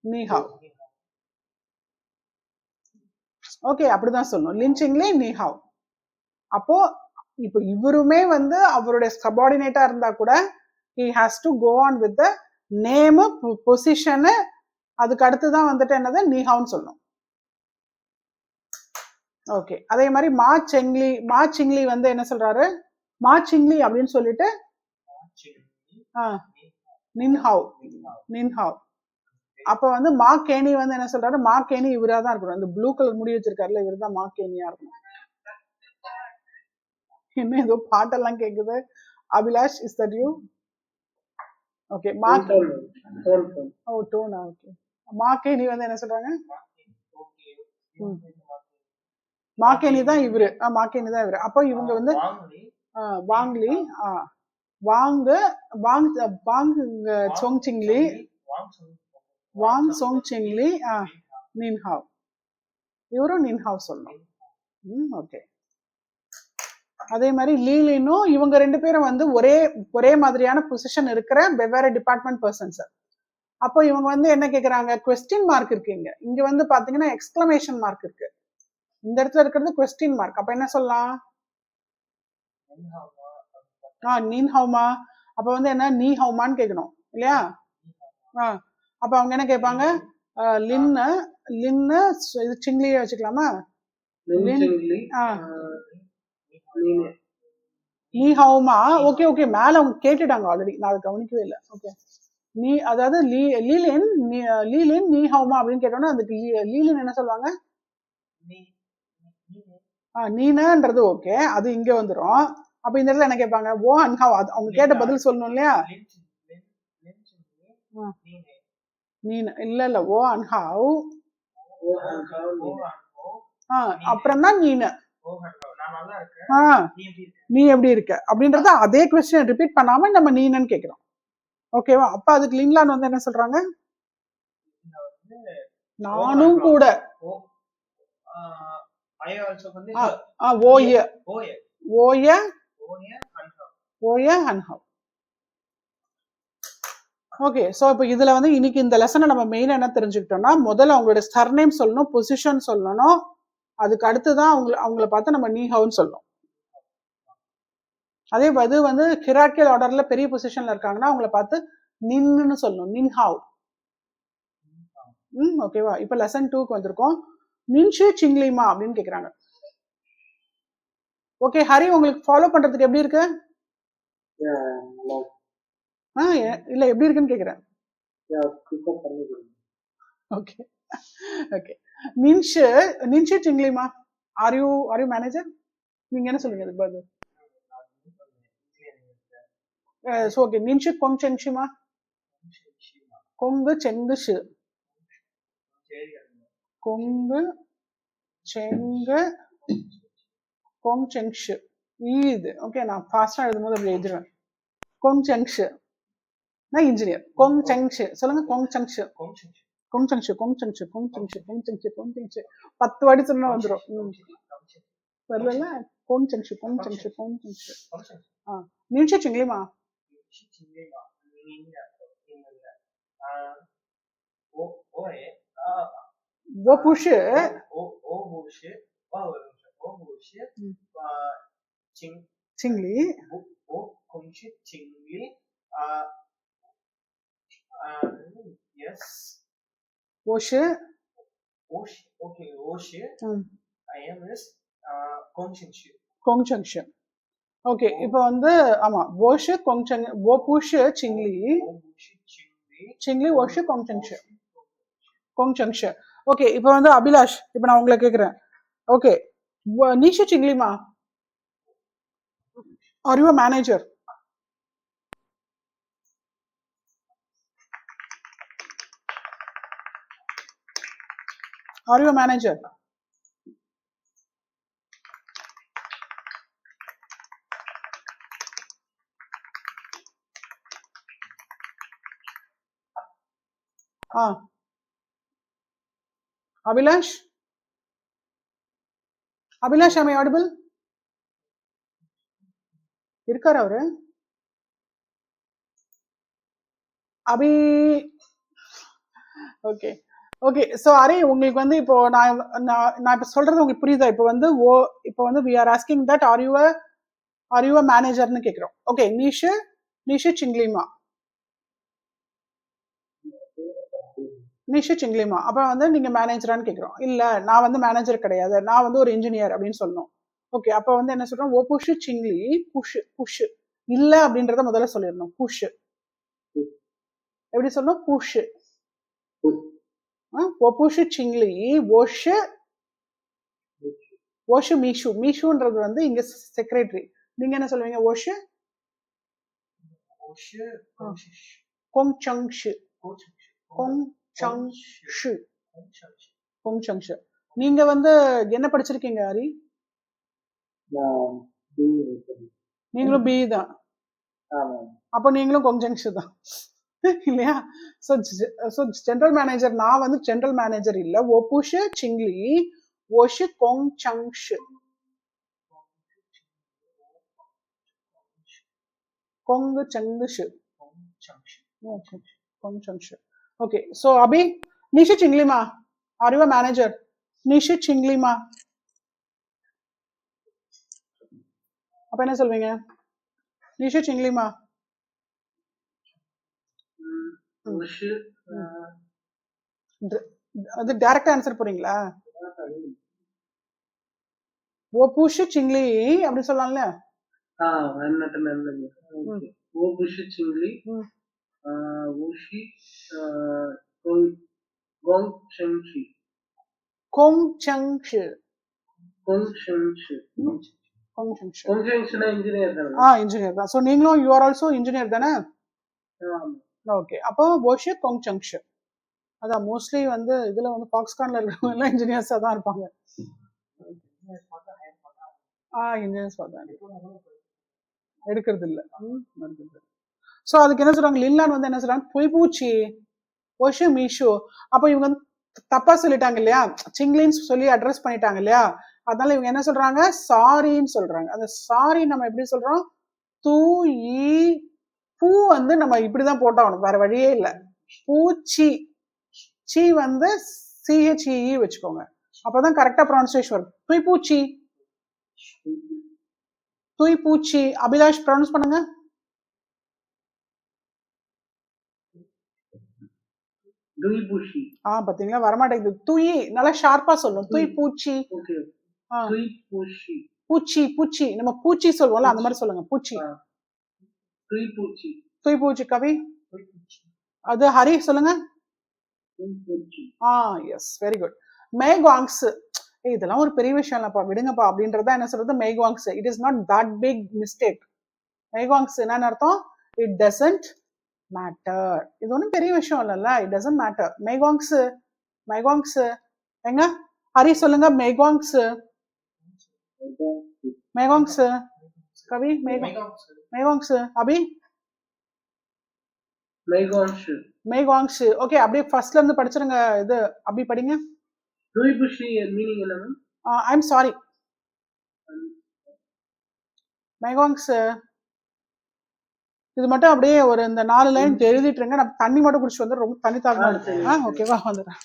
நீஹாவ். ஓகே, அப்படிதான் சொல்லணும். லின் சிங்லி நீஹாவ். அப்போ இப்போ இவருமே வந்து அவருடைய சபார்டினேட்டா இருந்தா கூட he has to go on with the name, position. அதுக்கு அடுத்துதான் வந்துட்டு என்னது? நீஹாவ்னு சொல்லணும். ஓகே, அதே மாதிரி மா சிங்லி வந்து என்ன சொல்றாரு? மா சிங்லி அப்படின்னு சொல்லிட்டு நின்ஹாவ். அப்ப வந்து மா கேனி வந்து என்ன சொல்றாரு? மா கேனி இவரா தான் இருக்கணும். இந்த ப்ளூ கலர் முடி வச்சிருக்காருல, இவர் தான் மா கேனியா இருக்கணும். என்ன ஏதோ பாட்டெல்லாம் கேக்குது. Abhilash, is that you? Okay, மா டோனா. ஓகே, மா கேனி வந்து என்ன சொல்றாங்க? மாக்கேனி தான் இவரு. மாக்கேனி தான் இவரு. அப்போ இவங்க வந்து வாங்லி, வாங் சொங்சிங்லி, வாங் சொங்சிங்லி நின்ஹாவ். இவரும் நின்ஹாவ் சொல்லணும். ஓகே, அதே மாதிரி லீலினும் இவங்க ரெண்டு பேரும் வந்து ஒரே மாதிரியான பொசிஷன் இருக்கிற வெவ்வேறு டிபார்ட்மெண்ட் பர்சன்ஸ். அப்போ இவங்க வந்து என்ன கேக்குறாங்க? கொஸ்டின் மார்க் இருக்கு. இங்க வந்து பாத்தீங்கன்னா எக்ஸ்கிளமேஷன் மார்க் இருக்கு. இந்த இடத்துல இருக்கிறது கொஸ்டின் மார்க். அப்ப என்ன சொல்லலாம்? நீன் ஹவுமா. அப்ப வந்து என்ன? நீ ஹவுமான்னு கேட்கணும் இல்லையா? அப்ப அவங்க என்ன கேட்பாங்க? லின்னு இது சிங்லியே வச்சுக்கலாமா? நீ ஹவுமா. ஓகே ஓகே, மேல அவங்க கேட்டுட்டாங்க ஆல்ரெடி, நான் அதை கவனிக்கவே இல்லை. ஓகே, நீ அதாவது லீலின் நீ ஹவுமா அப்படின்னு கேட்டோம்னா அதுக்கு லீலின் என்ன சொல்லுவாங்க? நீனன்றது ஓகே, அது இங்க வந்துரும். அப்ப இந்த இடத்துல என்ன கேட்பாங்க? ஓ அண்ட் ஹவ். அவங்க கேட்ட பதில் சொல்லணும் இல்லையா? நீன் இல்ல ஓ அண்ட் ஹவ். அப்புறம் தான் நீனு. நீ எப்படி இருக்க அப்படின்றத அதே கொஸ்டின் ரிப்பீட் பண்ணாம நம்ம நீனன்னு கேக்குறோம். ஓகேவா? அப்ப அதுக்கு லின்லான் வந்து என்ன சொல்றாங்க? நானும் கூட. ஓய ஓய அன்ஹவ். ஓய அன்ஹவ். ஓகே, ஸோ இப்போ இதுல வந்து இன்னைக்கு இந்த லெசனை நம்ம மெயினா என்ன தெரிஞ்சுக்கிட்டோம்னா, முதல்ல அவங்களோட சர்நேம் சொல்லணும், பொசிஷன் சொல்லணும், அதுக்கு அடுத்துதான் அவங்கள பார்த்து நம்ம நீ ஹவுன்னு சொல்லணும். அதே இது வந்து ஹிரார்கியல் ஆர்டர்ல பெரிய பொசிஷன்ல இருக்காங்கன்னா அவங்கள பார்த்து நின்னு சொல்லணும், நின் ஹாவ். ஓகேவா? இப்ப லெசன் 2க்கு வந்திருக்கோம். நின்ஷு சிங்லிமா அப்படின்னு கேக்குறாங்க. ஓகே ஹரி, உங்களுக்கு ஃபாலோ பண்றதுக்கு எப்படி இருக்கு? இல்ல எப்படி இருக்குன்னு கேக்குறேன். Okay okay. நின்ஷு சிங்லிமா, ஆர் யூ மேனேஜர்? நீங்க என்ன சொல்லுங்க இதுக்கு பதில்? ஓகே, நின்ஷு கொங் செங்ஷிமா, கொங்கு செங்குஷு, கொங்கு செங்கு கொங் செங்ஷு. இது ஓகே, நான் ஃபாஸ்டா எழுதும் போது அப்படி எழுதுறேன். கொங் செங்ஷு, நான் இன்ஜினியர். கொங் செங்ஷு சொல்லுங்க. கொங் செங்ஷு, கொங் செங்ஷு, கொங் செங்ஷு, கொங் செங்ஷு, கொங் செங்ஷு, கொங் செங்ஷு. 10 வாட்டி சொன்னா வந்துடும். வரல. கொங் செங்ஷு, கொங் செங்ஷு, கொங் செங்ஷு. நின்ஷு சிங்லிமா, वो पुश चिंगली yes ओश okay osh I am is Gongchengshu. Gongchengshu. Okay, இப்போ வந்து ஆமா ஓஷ் கொங்செங், ஓ புஷ் சிங்லி, சிங்லி ஓஷ் கொங்செங்ஷு, கொங்செங்ஷு. ஓகே, இப்போ வந்து அபிலாஷ், இப்போ நான் உங்களை கேக்குறேன். ஓகே, நிஷு சிங்லிமா, are you a manager? Are you a manager? Abhilash? Abhilash, am I audible? இருக்காரு அவரு? அபி. Okay okay. ஸோ அரே, உங்களுக்கு வந்து இப்போ நான் இப்போ சொல்றது உங்களுக்கு புரியுதா? இப்போ வந்து we are asking that are you a மேனேஜர்னு கேட்குறோம். ஓகே, நிஷு சிங்லிமா, நிஷு சிங்லிமா. அப்போ வந்து நீங்க மேனேஜரான்னு கேட்குறோம். இல்ல, நான் வந்து மேனேஜர் கிடையாது, நான் வந்து ஒரு இன்ஜினியர் அப்படின்னு சொல்லணும். ஓகே, அப்போ வந்து என்ன சொல்றோம்? ஓ புஷ் சிங்லி புஷ் இல்ல அப்படின்றத முதல்ல சொல்லிடணும். புஷ் எப்படி சொல்லணும்? புஷ். ஒப்புஷு சிங்லி ஓஷு மீஷு. மீஷுன்றது வந்து இங்க செக்ரட்டரி. நீங்க என்ன சொல்லுவீங்க? ஓஷு கொங்செங்ஷு, கொங்செங்ஷு, கொங்செங்ஷு. நீங்க வந்து என்ன படிச்சிருக்கீங்க ஹரி? நீங்களும் பி தான். அப்போ நீங்களும் கொங்செங்ஷு தான் இல்லையா? சோ ஜெனரல் மேனேஜர், நான் வந்து ஜெனரல் மேனேஜர் இல்ல. ஓபுஷு சிங்லி ஓஷு கொங்செங்ஷு, கொங்கு செங்குஷு, கொங்செங்ஷு. ஓகே, சோ அபி, நிஷு சிங்லிமா, ஆர் யூ அ மேனேஜர்? நிஷு சிங்லிமா. அப்ப என்ன சொல்வீங்க? நிஷு சிங்லிமா. அது டைரக்டா ஆன்சர் போறீங்களா? ஓ புஷ் சிங்லி அப்படி சொல்லலாம்ல? ஓ புஷ் சிங்லி ஓஷி கொங்செங்ஷு, கொங்செங்ஷு, கொங்செங்ஷு, கொங்செங்ஷு. கொங்செங்ஷுனா இன்ஜினியர் தானே? இன்ஜினியர் தான். சோ நீங்களும் யூ ஆர் ஆல்சோ இன்ஜினியர் தானே? ஓகே, அப்போ ஓஷு கொங்செங்ஷு. அதான் மோஸ்ட்லி வந்து இதுல வந்து பாக்ஸ்கான்ல இருக்கிறவங்க எல்லாம் இன்ஜினியர்ஸா தான் இருப்பாங்க. இன்ஜினியர்ஸ் பார்த்தா எடுக்கிறது இல்ல. சோ அதுக்கு என்ன சொல்றாங்க? லின்லான் வந்து என்ன சொல்றாங்க? பொய்பூச்சி ஓஷு மீஷு. அப்போ இவங்க வந்து தப்பா சொல்லிட்டாங்க இல்லையா? சிங்லின்னு சொல்லி அட்ரஸ் பண்ணிட்டாங்க இல்லையா? அதனால இவங்க என்ன சொல்றாங்க சாரின்னு சொல்றாங்க. அந்த சாரி நம்ம எப்படி சொல்றோம் தூ ஈ பூ வந்து நம்ம இப்படிதான் போட்டாகணும், வேற வழியே இல்லை. பூச்சி சி வந்து சிஹெச்இ வச்சுக்கோங்க, அப்பதான் கரெக்டா ப்ரொனன்சியேஷன் வரும். துய் பூச்சி, துய் பூச்சி. அபிலாஷ் ப்ரொனவுன்ஸ் பண்ணுங்க. துய்பூஷி. பாத்தீங்களா வரமாட்டேங்குது. துயி நல்லா ஷார்ப்பா சொல்லணும். துய் பூச்சி. துய்பூஷி. பூச்சி பூச்சி நம்ம பூச்சி சொல்லுவோம்ல அந்த மாதிரி சொல்லுங்க. பூச்சி. துய்பூச்சி. துய்பூச்சி. கவி அது ஹரி சொல்லுங்க. Yes very good. மேக்வாங்ஸ் இதெல்லாம் ஒரு பெரிய விஷயம் இல்லப்பா, விடுங்கப்பா அப்படின்றத என்ன சொல்றது மேக்வாங்ஸ். It is not that big mistake. மேக்வாங்ஸ் என்னன்னு அர்த்தம், இட் டசன்ட் மேட்டர். இது ஒன்றும் பெரிய விஷயம் இல்லைல்ல, இட் டசன்ட் மேட்டர். மேக்வாங்ஸ் மேக்வாங்ஸ் எங்க ஹரி சொல்லுங்க. மேக்வாங்ஸ் மேக்வாங்ஸ் கவி மேக்வாங்ஸ் அபி மேக்வாங்ஸ். ஓகே அப்படியே ஃபர்ஸ்ட்ல இருந்து படிச்சிருங்க. இது அபி படிங்க. துய்பூஷி மீனிங் என்ன? ஐ அம் சாரி. மேக்வாங்ஸ் இது மட்டும் அப்படியே ஒரு இந்த 4 லைன் எழுதிட்டு இருங்க. நான் தண்ணி மட்டும் குடிச்சு வந்து ரொம்ப தண்ணி தாக்கணும். ஓகேவா வந்துடுறேன்.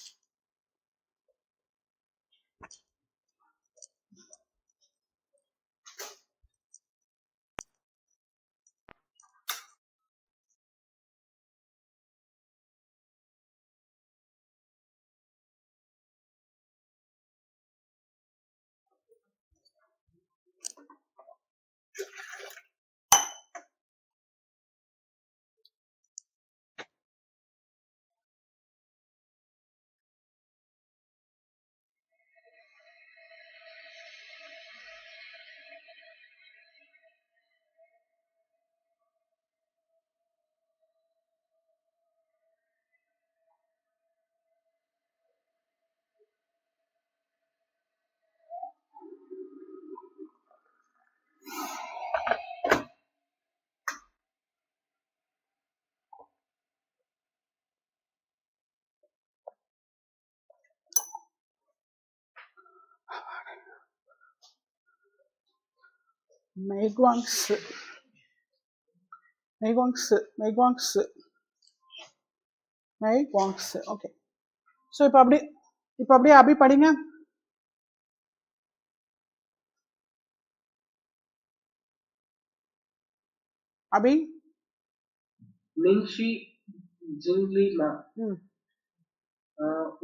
மேக்வாங்ஸ் மேக்வாங்ஸ் மேக்வாங்ஸ் மேக்வாங்ஸ். ஓகே ஸோ இப்போ அப்படியே அபி படிங்க. அபி மின்ஷி ஜிங்லி மா.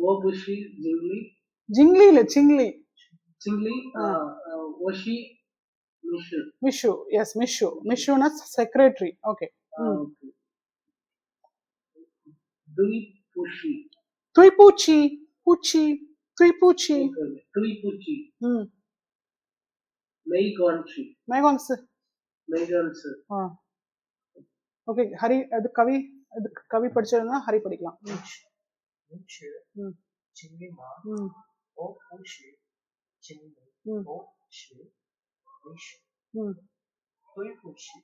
ஓபுஷி ஜிங்லி. ஜிங்லி இல்ல சிங்லி. சிங்லி. ஓஷி மிஷு. மிஷு. எஸ் மிஷு. மிஷுனா செக்ரட்டரி. ஓகே. துய்பூஷி. துய்பூச்சி பூச்சி துய்பூச்சி. துய்பூச்சி. மேய்வாங்ஸ். மேக்வாங்ஸ். மேய்வாங்ஸ். ஓகே ஹரி அது கவி படிச்சிருந்தா ஹரி படிக்கலாம். சிங்கிமா ஓ Fuzi Singhvi O she wish துய்பூஷி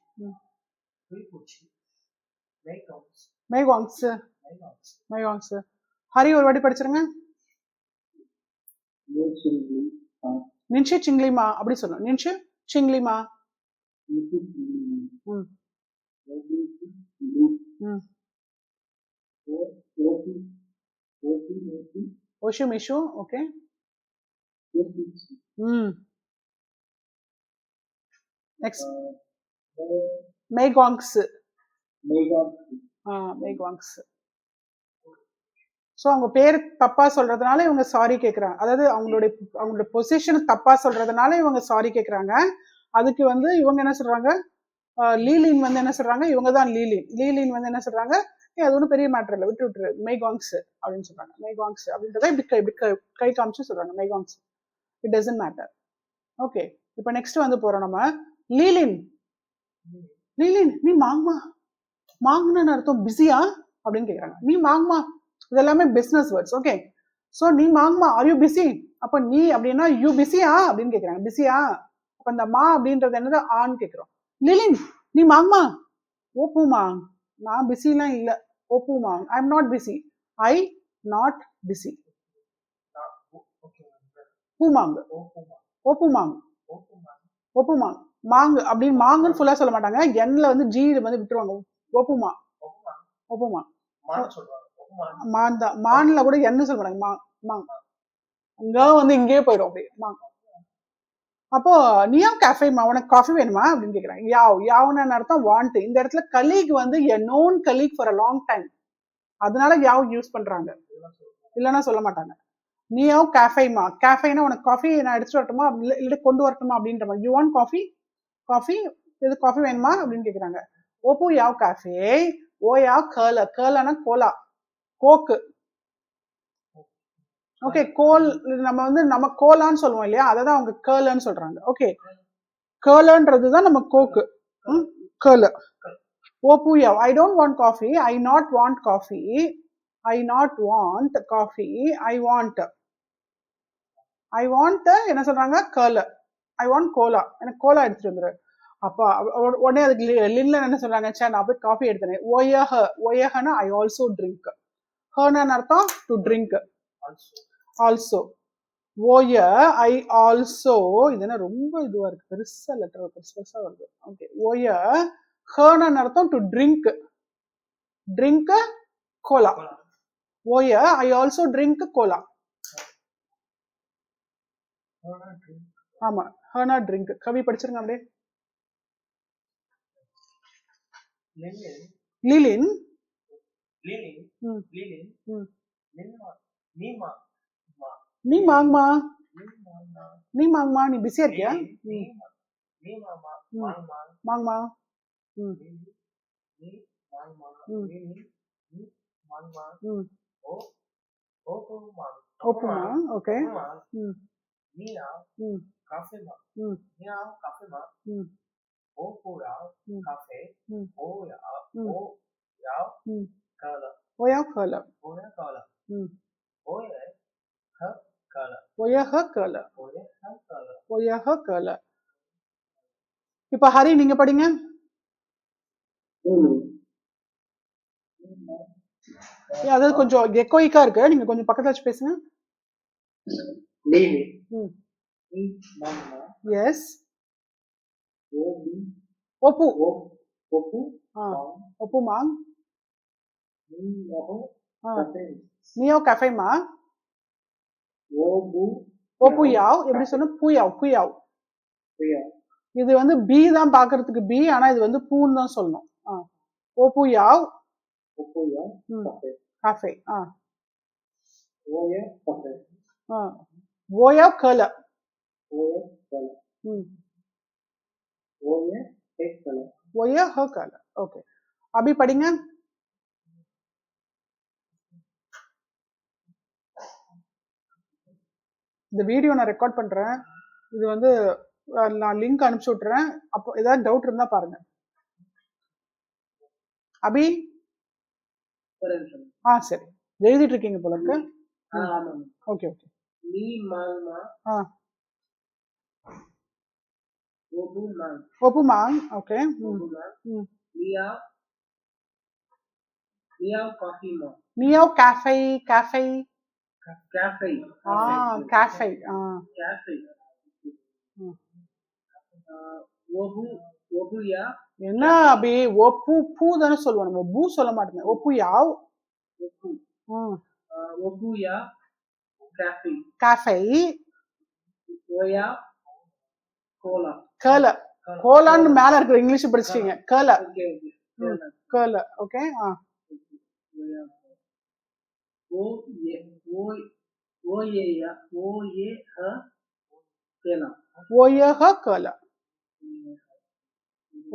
துய்பூச்சி மேக்வாங்ஸ். மேக்வாங்ஸ் மேக்வாங்ஸ். Hari ஒரு வாட்டி படிச்சிருங்க. நின்ஷு சிங்லிமா அப்படி சொல்லணும். நின்ஷு சிங்லிமா. ஓஷு மிஷு. ஓகே. நெக்ஸ்ட் மேக்வாங்ஸ். மேக்வாங்ஸ். ஸோ அவங்க பேர் தப்பா சொல்றதுனால இவங்க சாரி கேட்குறாங்க. அதாவது அவங்களுடைய பொசிஷன் தப்பா சொல்றதுனால இவங்க சாரி கேட்குறாங்க. அதுக்கு வந்து இவங்க என்ன சொல்றாங்க, லீலின் வந்து என்ன சொல்றாங்க, இவங்க தான் லீலின் வந்து என்ன சொல்றாங்க, அது ஒன்றும் பெரிய மேட்டர் இல்லை, விட்டுரு மேக்வாங்ஸ் அப்படின்னு சொல்றாங்க. மேக்வாங்ஸ் அப்படின்றத இப்படி கை காமிச்சு சொல்றாங்க. மேக்வாங்ஸ் இட் டசன்ட் மேட்டர். ஓகே இப்போ நெக்ஸ்ட் வந்து போறோம் நம்ம. லீலின் நீ மாங்குன்னு அர்த்தம் பிஸியா அப்படின்னு கேட்குறாங்க. நீ மாங்குமா இதெல்லாமே பிஸ்னஸ் வேர்ட்ஸ். ஓகே ஸோ நீ மாங்குமா ஆர் யூ பிஸி. அப்போ நீ அப்படின்னா யூ பிஸியா அப்படின்னு கேட்குறாங்க. பிஸியா அப்போ இந்த மா அப்படின்றது என்னது ஆன்னு கேட்குறோம். லிலின் நீ மாங்குமா. ஓப்பூமா நான் பிஸிலாம் இல்லை. ஓப்பூமா I am not busy. I not busy. பூமாங்க ஒப்புமாங் ஓப்புமா ஒப்புமாங் மாங்கு அப்படின்னு மாங்குன்னு ஃபுல்லா சொல்ல மாட்டாங்க, எண்ல வந்து ஜி வந்து விட்டுருவாங்க. ஒப்புமா ஒப்புமா ஒப்புமா மான்னு சொல்றாங்க. ஒப்புமா மான் தான், மான்ல கூட என்ன சொல்ல மாட்டாங்க, மாங் அங்க வந்து இங்கேயே போயிடும் அப்படியே மாங். அப்போ நியா கேஃபேமா, உனக்கு காஃபி வேணுமா அப்படின்னு கேக்குறாங்க. யாவ்னு அர்த்தம் வாண்ட். இந்த இடத்துல கலீக் வந்து a known colleague for a long time, அதனால யாவ் யூஸ் பண்றாங்க, இல்லைன்னா சொல்ல மாட்டாங்க. நியோ கேஃபேமா, கேஃபேனா உனக்கு காஃபி நான் எடுத்துட்டு வரட்டுமா இல்லை கொண்டு வரட்டுமா அப்படின்ற மாதிரி. யூ வாண்ட் காஃபி, காஃபி இது காஃபி வேணுமா அப்படின்னு கேக்குறாங்க. ஓப்பு யாவ் கேஃபே, ஓ யாவ் கேர்ல, கேர்லனா கோலா, கோக்கு. ஓகே, கோல் நம்ம வந்து நம்ம கோலான்னு சொல்லுவோம் இல்லையா, அதை தான் அவங்க கேர்லன்னு சொல்றாங்க. ஓகே, கேர்லன்றது தான் நம்ம கோக்கு. கேர்ல. ஓப்பு யாவ், I don't want coffee, I not want coffee, I not want coffee, I want என்ன சொல்றாங்க, கேர்ல. ஐ வாண்ட் கோலா, எனக்கு கோலா எடுத்துட்டு வந்துரு. அப்பா உடனே அதுக்கு லின்ல என்ன சொல்றாங்க, சே நான் போய் காஃபி எடுத்தேன். ஓயஹ, ஓயஹனா ஐ ஆல்சோ ட்ரிங்க், ஹர்னு அர்த்தம் டு ட்ரிங்க் ஆல்சோ. ஓய ஐ ஆல்சோ, இது என்ன ரொம்ப இதுவா இருக்கு, பெருசா லெட்டர் பெருசா வருது. ஓகே, ஓய ஹர்னு அர்த்தம் டு ட்ரிங்க், ட்ரிங்க் கோலா. ஓய ஐ ஆல்சோ ட்ரிங்க் கோலா. ஆமா, ஹர்னா ட்ரிங்க். கவி படிச்சிருங்க அப்படியே. லிலின் நீ மாங்மா, நீ மாங்மா, நீ பிஸியா இருக்கியா? மாங்மா. ஒப்புமா. ஓகே. ஓயா கேர்ல, ஓயஹ கேர்ல, ஓயஹ கேர்ல. இப்ப ஹரி நீங்க படிங்க. அதாவது கொஞ்சம் எக்கோயிக்கா இருக்கு, நீங்க கொஞ்சம் பக்கத்துல வச்சு பேசுங்க. எஸ். ஒப்பு, ஒப்புமாங். நியோ கஃபேமா, ஒப்பு யாவ், எப்படி சொன்ன, பூயாவ், பூயாவ். இது வந்து பி தான் பாக்குறதுக்கு பி, ஆனா இது வந்து பூன்னு தான் சொல்லணும். ஓப்பு யாவ் காஃபே. ஓயா கேர்ல, ஓயா ஹ கேர்ல. ஓகே, அபி படிங்க. இந்த வீடியோ நான் ரெக்கார்ட் பண்றேன், இது வந்து நான் லிங்க் அனுப்பிச்சு விட்டுறேன். அப்போ ஏதாவது டவுட் இருந்தா பாருங்க. அபி சரி, எழுதிட்டு இருக்கீங்க போல இருக்கு. Okay okay. ஒப்புமாங். ஓகே. நியோ கேஃபே, கேஃபே. கேஃபே. என்ன அபி, ஒப்பு பூ தானே சொல்லுவோம், நம்ம பூ சொல்ல மாட்டோம். ஒப்பு யாவ் கேஃபே, கேர்ல. கோலான்னு மேல இருக்கிற இங்கிலீஷ் படிச்சிட்டீங்க, கேர்ல. கேர்ல. ஓகே. ஓயஹ கேர்ல,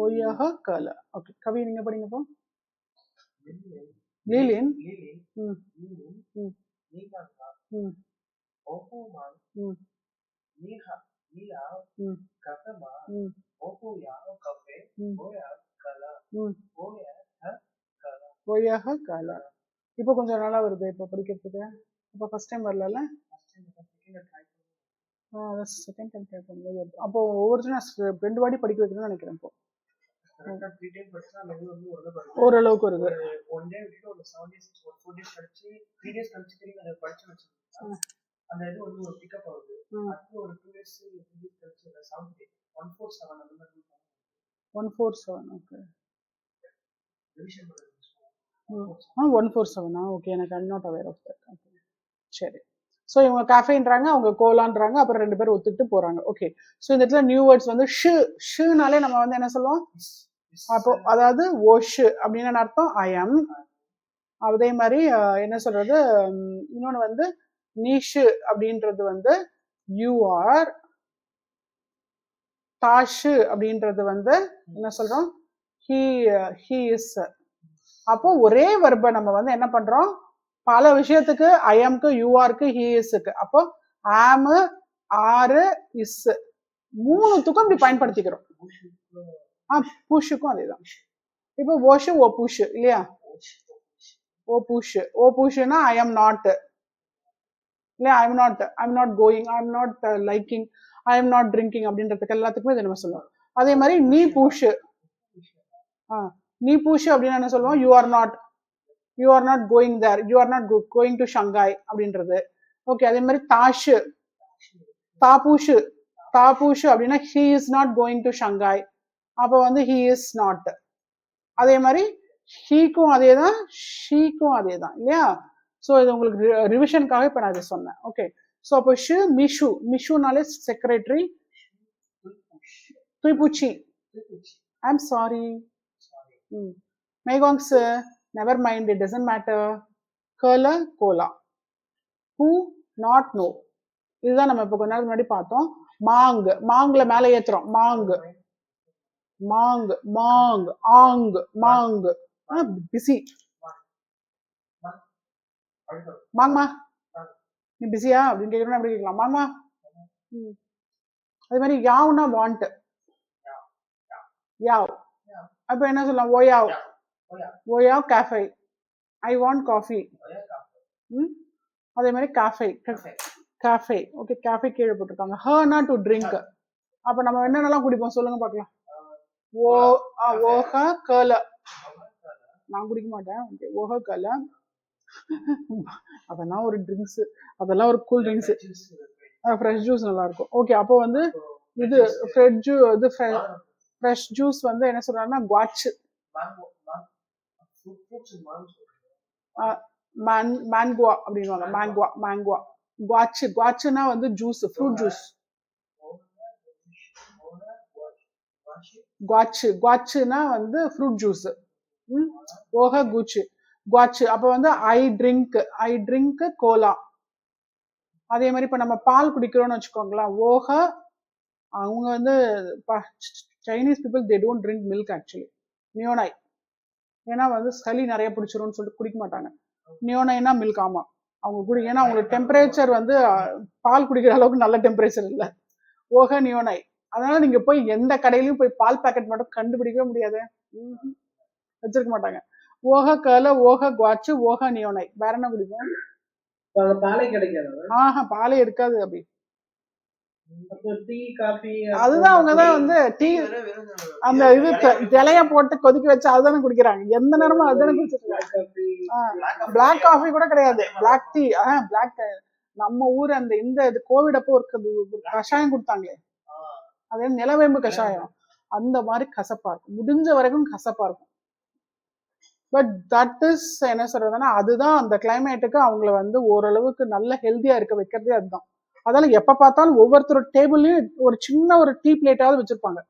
ஓயஹ கேர்ல. ஓகே, கவி நீங்க படிங்க இப்போ. லிலின். ஓயஹ கேர்ல. இப்போ கொஞ்சம் நல்லா வருது இப்போ படிக்கிறதுக்கு. இப்போ ஃபர்ஸ்ட் டைம் வரல, செகண்ட் டைம் ட்ரை பண்ணும்போது வருது. அப்போ ஒவ்வொருத்தரும் 2 வாட்டி படிக்க வைக்கணும்னு நினைக்கிறேன். இப்போ ஓரளவுக்கு வருது. அந்த இது வந்து ஒரு பிக்கப் ஆகுது. அடுத்து ஒரு 2 days கழிச்சு 7 147 அந்த மாதிரி 147 ஓகே. ரிவிஷன் பண்ணுறது 147 ஓகே. எனக்கு I'm not aware of that. Okay சரி. ஸோ இவங்க காஃபேன்றாங்க, அவங்க கோலான்றாங்க, அப்புறம் 2 பேரும் ஒத்துக்கிட்டு போறாங்க. ஓகே. ஸோ இந்த இடத்துல நியூ வேர்ட்ஸ் வந்து ஷுனாலே நம்ம வந்து என்ன சொல்லுவோம், அப்போ அதாவது ஓஷு அப்படின்னு அர்த்தம் ஐ எம். அதே மாதிரி என்ன சொல்றது, இன்னொன்று வந்து நீஷு அப்படின்றது வந்து யூ ஆர். தாஷு அப்படின்றது வந்து என்ன சொல்றோம், ஹி இஸ். அப்போ ஒரே வர்பை நம்ம வந்து என்ன பண்றோம், பல விஷயத்துக்கு ஐஎம்க்கு யூஆருக்கு ஹி இஸ்க்கு, அப்போ ஆமு ஆறு இஸ் மூணுத்துக்கும் இப்படி பயன்படுத்திக்கிறோம். புஷுக்கும் அதேதான். இப்போ ஓஷு ஓ புஷு இல்லையா, ஓ புஷு. ஓ புஷுனா ஐ எம் நாட் இல்லையா, ஐ am not going, I am not liking, I am not drinking அப்படின்றதுக்கு எல்லாத்துக்குமே இதை நம்ம சொல்லுவோம். அதே மாதிரி நீ பூஷு, நீ பூஷு அப்படின்னு என்ன சொல்லுவோம், you are not going there, you are not going to Shanghai அப்படின்றது. ஓகே. அதே மாதிரி தாஷு தாபூஷு அப்படின்னா he is not going to Shanghai, அப்போ வந்து ஹி இஸ் நாட். அதே மாதிரி ஹீக்கும் அதே தான், ஷீக்கும் அதே தான் இல்லையா. ஸோ இது உங்களுக்கு ரிவிஷனுக்காக இப்போ நான் இதை சொன்னேன். ஓகே. ஸோ அப்போ மிஷுனாலே செக்ரட்டரி. துய்பூச்சி ஐ எம் சாரி. மேகாங்ஸ் never mind, it doesn't matter. கர்ல கோலா. ஹூ நாட் நோ, இதுதான் நம்ம இப்போ கொஞ்ச நேரம் முன்னாடி பார்த்தோம். மாங்குல மேலே ஏத்துறோம், மாங் ஆங் மாங். பிஸி மாங்மா, நீ பிஸியா அப்படின்னு கேட்கணும், அப்படி கேட்கலாம் மாங்மா. அதே மாதிரி யாவ்னா வாண்ட், யாவ். அப்ப என்ன சொல்லலாம், ஓயாவ் கேஃபே, ஐ வாண்ட் காஃபி. அதே மாதிரி காஃபே ஓகே. காஃபே கீழே போட்டிருக்காங்க. ஹர்னா டு ட்ரிங்க், அப்ப நம்ம என்னென்னலாம் குடிப்போம் சொல்லுங்க பார்க்கலாம். ஓஹ கல, நான் குடிக்க மாட்டேன். ஓகே. ஓஹ கல, அதெல்லாம் ஒரு ட்ரிங்க்ஸ், அதெல்லாம் ஒரு கூல் ட்ரிங்க்ஸ். ஃப்ரெஷ் ஜூஸ் நல்லா இருக்கும். ஓகே. அப்போ வந்து இது ஃப்ரெஷ் ஜூஸ் வந்து என்ன சொல்றாங்கன்னா குவாச்சு, மேங்குவா அப்படின்வாங்க. மேங்குவா குவாச்சுனா வந்து ஜூஸ், ஃப்ரூட் ஜூஸ். குவாச்சுனா வந்து ஃப்ரூட் ஜூஸ். ஓஹ குவாச்சு. அப்ப வந்து ஐ ட்ரிங்க் கோலா. அதே மாதிரி இப்ப நம்ம பால் குடிக்கிறோம்னு வச்சுக்கோங்களேன், ஓஹ. அவங்க வந்து Chinese people they don't drink milk actually, நியோனாய். ஏன்னா வந்து சளி நிறைய பிடிச்சிரும்னு சொல்லிட்டு குடிக்க மாட்டாங்க. நியோனைனா மில்க். ஆமா அவங்க குடி, ஏன்னா அவங்களுக்கு டெம்பரேச்சர் வந்து பால் குடிக்கிற அளவுக்கு நல்ல டெம்பரேச்சர் இல்லை. ஓஹ நியோனாய். அதனால நீங்க போய் எந்த கடையிலயும் போய் பால் பாக்கெட் மட்டும் கண்டுபிடிக்கவே முடியாது, வச்சிருக்க மாட்டாங்க. ஓஹ கல, ஓஹ குவாச்சு, ஓஹ நியோனாய். வேற என்ன குடிப்போம், பாலே கிடைக்காது. பாலே இருக்காது. அப்படி டீ காபி அதுதான் அவங்கதான் வந்து டீ அந்த இது இலைய போட்டு கொதிக்க வச்சு அதுதானே குடிக்கிறாங்க, எந்த நேரமும் அதுதானே குடிச்சிருக்காங்க. பிளாக் காஃபி கூட கிடையாது, பிளாக் டீ. பிளாக் நம்ம ஊர் அந்த இந்த கோவிட் அப்போ ஒரு கஷாயம் கொடுத்தாங்களே, அதே நிலவேம்பு கஷாயம், அந்த மாதிரி கசப்பா இருக்கும், முடிஞ்ச வரைக்கும் கசப்பா இருக்கும். பட் தட் இஸ் என்ன சொல்றதுன்னா, அதுதான் அந்த கிளைமேட்டுக்கு அவங்கள வந்து ஓரளவுக்கு நல்ல ஹெல்த்தியா இருக்க வைக்கிறதே அதுதான். அதனால எப்ப பார்த்தாலும் ஒவ்வொருத்தரோட டேபிள்லயும் ஒரு சின்ன ஒரு டீ பிளேட்டாவது வச்சிருப்பாங்க.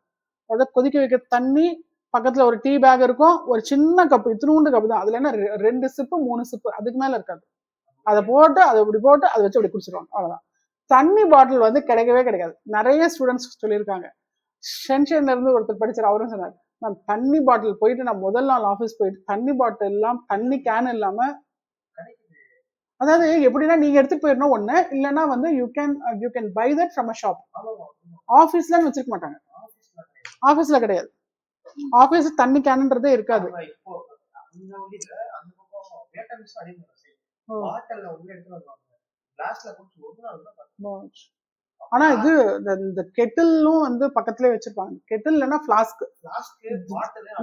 அதை கொதிக்க வைக்க தண்ணி, பக்கத்துல ஒரு டீ பேக் இருக்கும், ஒரு சின்ன கப்பு, இத்தினூண்டு கப்பு தான், அதுல என்ன 2 சிப்பு 3 சிப்பு, அதுக்கு மேல இருக்காது. அதை போட்டு அதை இப்படி போட்டு அதை வச்சு அப்படி குடிச்சிருவாங்க, அவ்வளவுதான். தண்ணி பாட்டில் வந்து கிடைக்கவே கிடைக்காது. நிறைய ஸ்டூடெண்ட்ஸ் சொல்லியிருக்காங்க. ஷென்ஷன்ல இருந்து ஒருத்தர் படிச்சார், அவரும் சொன்னார், நான் தண்ணி பாட்டில் போயிட்டு, நான் முதல் நாள் ஆஃபீஸ் போயிட்டு தண்ணி பாட்டில் இல்லாம, தண்ணி கேன் இல்லாம, அதாவது எப்படின்னா நீங்க எடுத்துட்டு போயிடணும் ஒண்ணு, இல்லைன்னா வந்து you can buy that from a shop. ஆஃபீஸ்ல வச்சிருக்க மாட்டாங்க, ஆஃபீஸ்ல கிடையாது. ஆஃபீஸ் தண்ணி கேனுன்றதே இருக்காது. ஆனா இது இந்த கெட்டிலும் வந்து பக்கத்துலயே வச்சிருப்பாங்க. கெட்டில் இல்லைன்னா பிளாஸ்க்,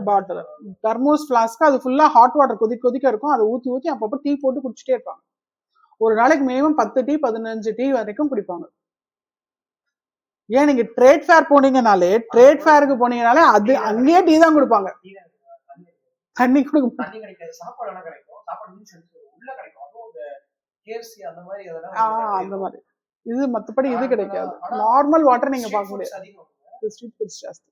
பாட்டில், தர்மோஸ் பிளாஸ்க், அது ஃபுல்லா ஹாட் வாட்டர் கொதிக்க இருக்கும், அதை ஊத்தி அப்பப்போ டீ போட்டு குடிச்சிட்டே இருப்பாங்க. ஒரு நாளைக்கு மினிமம் 10 டீ 15 டீ வரைக்கும் குடிப்பாங்க. ஏன் நீங்க ட்ரேட் ஃபேர் போனீங்கனாலே ட்ரேட் ஃபேருக்கு போனீங்கனாலே அது அங்கேயே டீ தான் கொடுப்பாங்க, தண்ணி கொடுக்க தண்ணி கிடைக்காது, சாப்பாடு எல்லாம் கிடைக்கும். சாப்பாடு மீன்ஸ் உள்ள கிடைக்கும். அதுவும் இந்த கேஎஃப்சி அந்த மாதிரி அதெல்லாம் அந்த மாதிரி. இது மத்தபடி இது கிடைக்காது. நார்மல் வாட்டர் நீங்க பார்க்க முடியாது. அதிகம். ஸ்ட்ரீட் ஃபுட்ஸ் ஜாஸ்தி.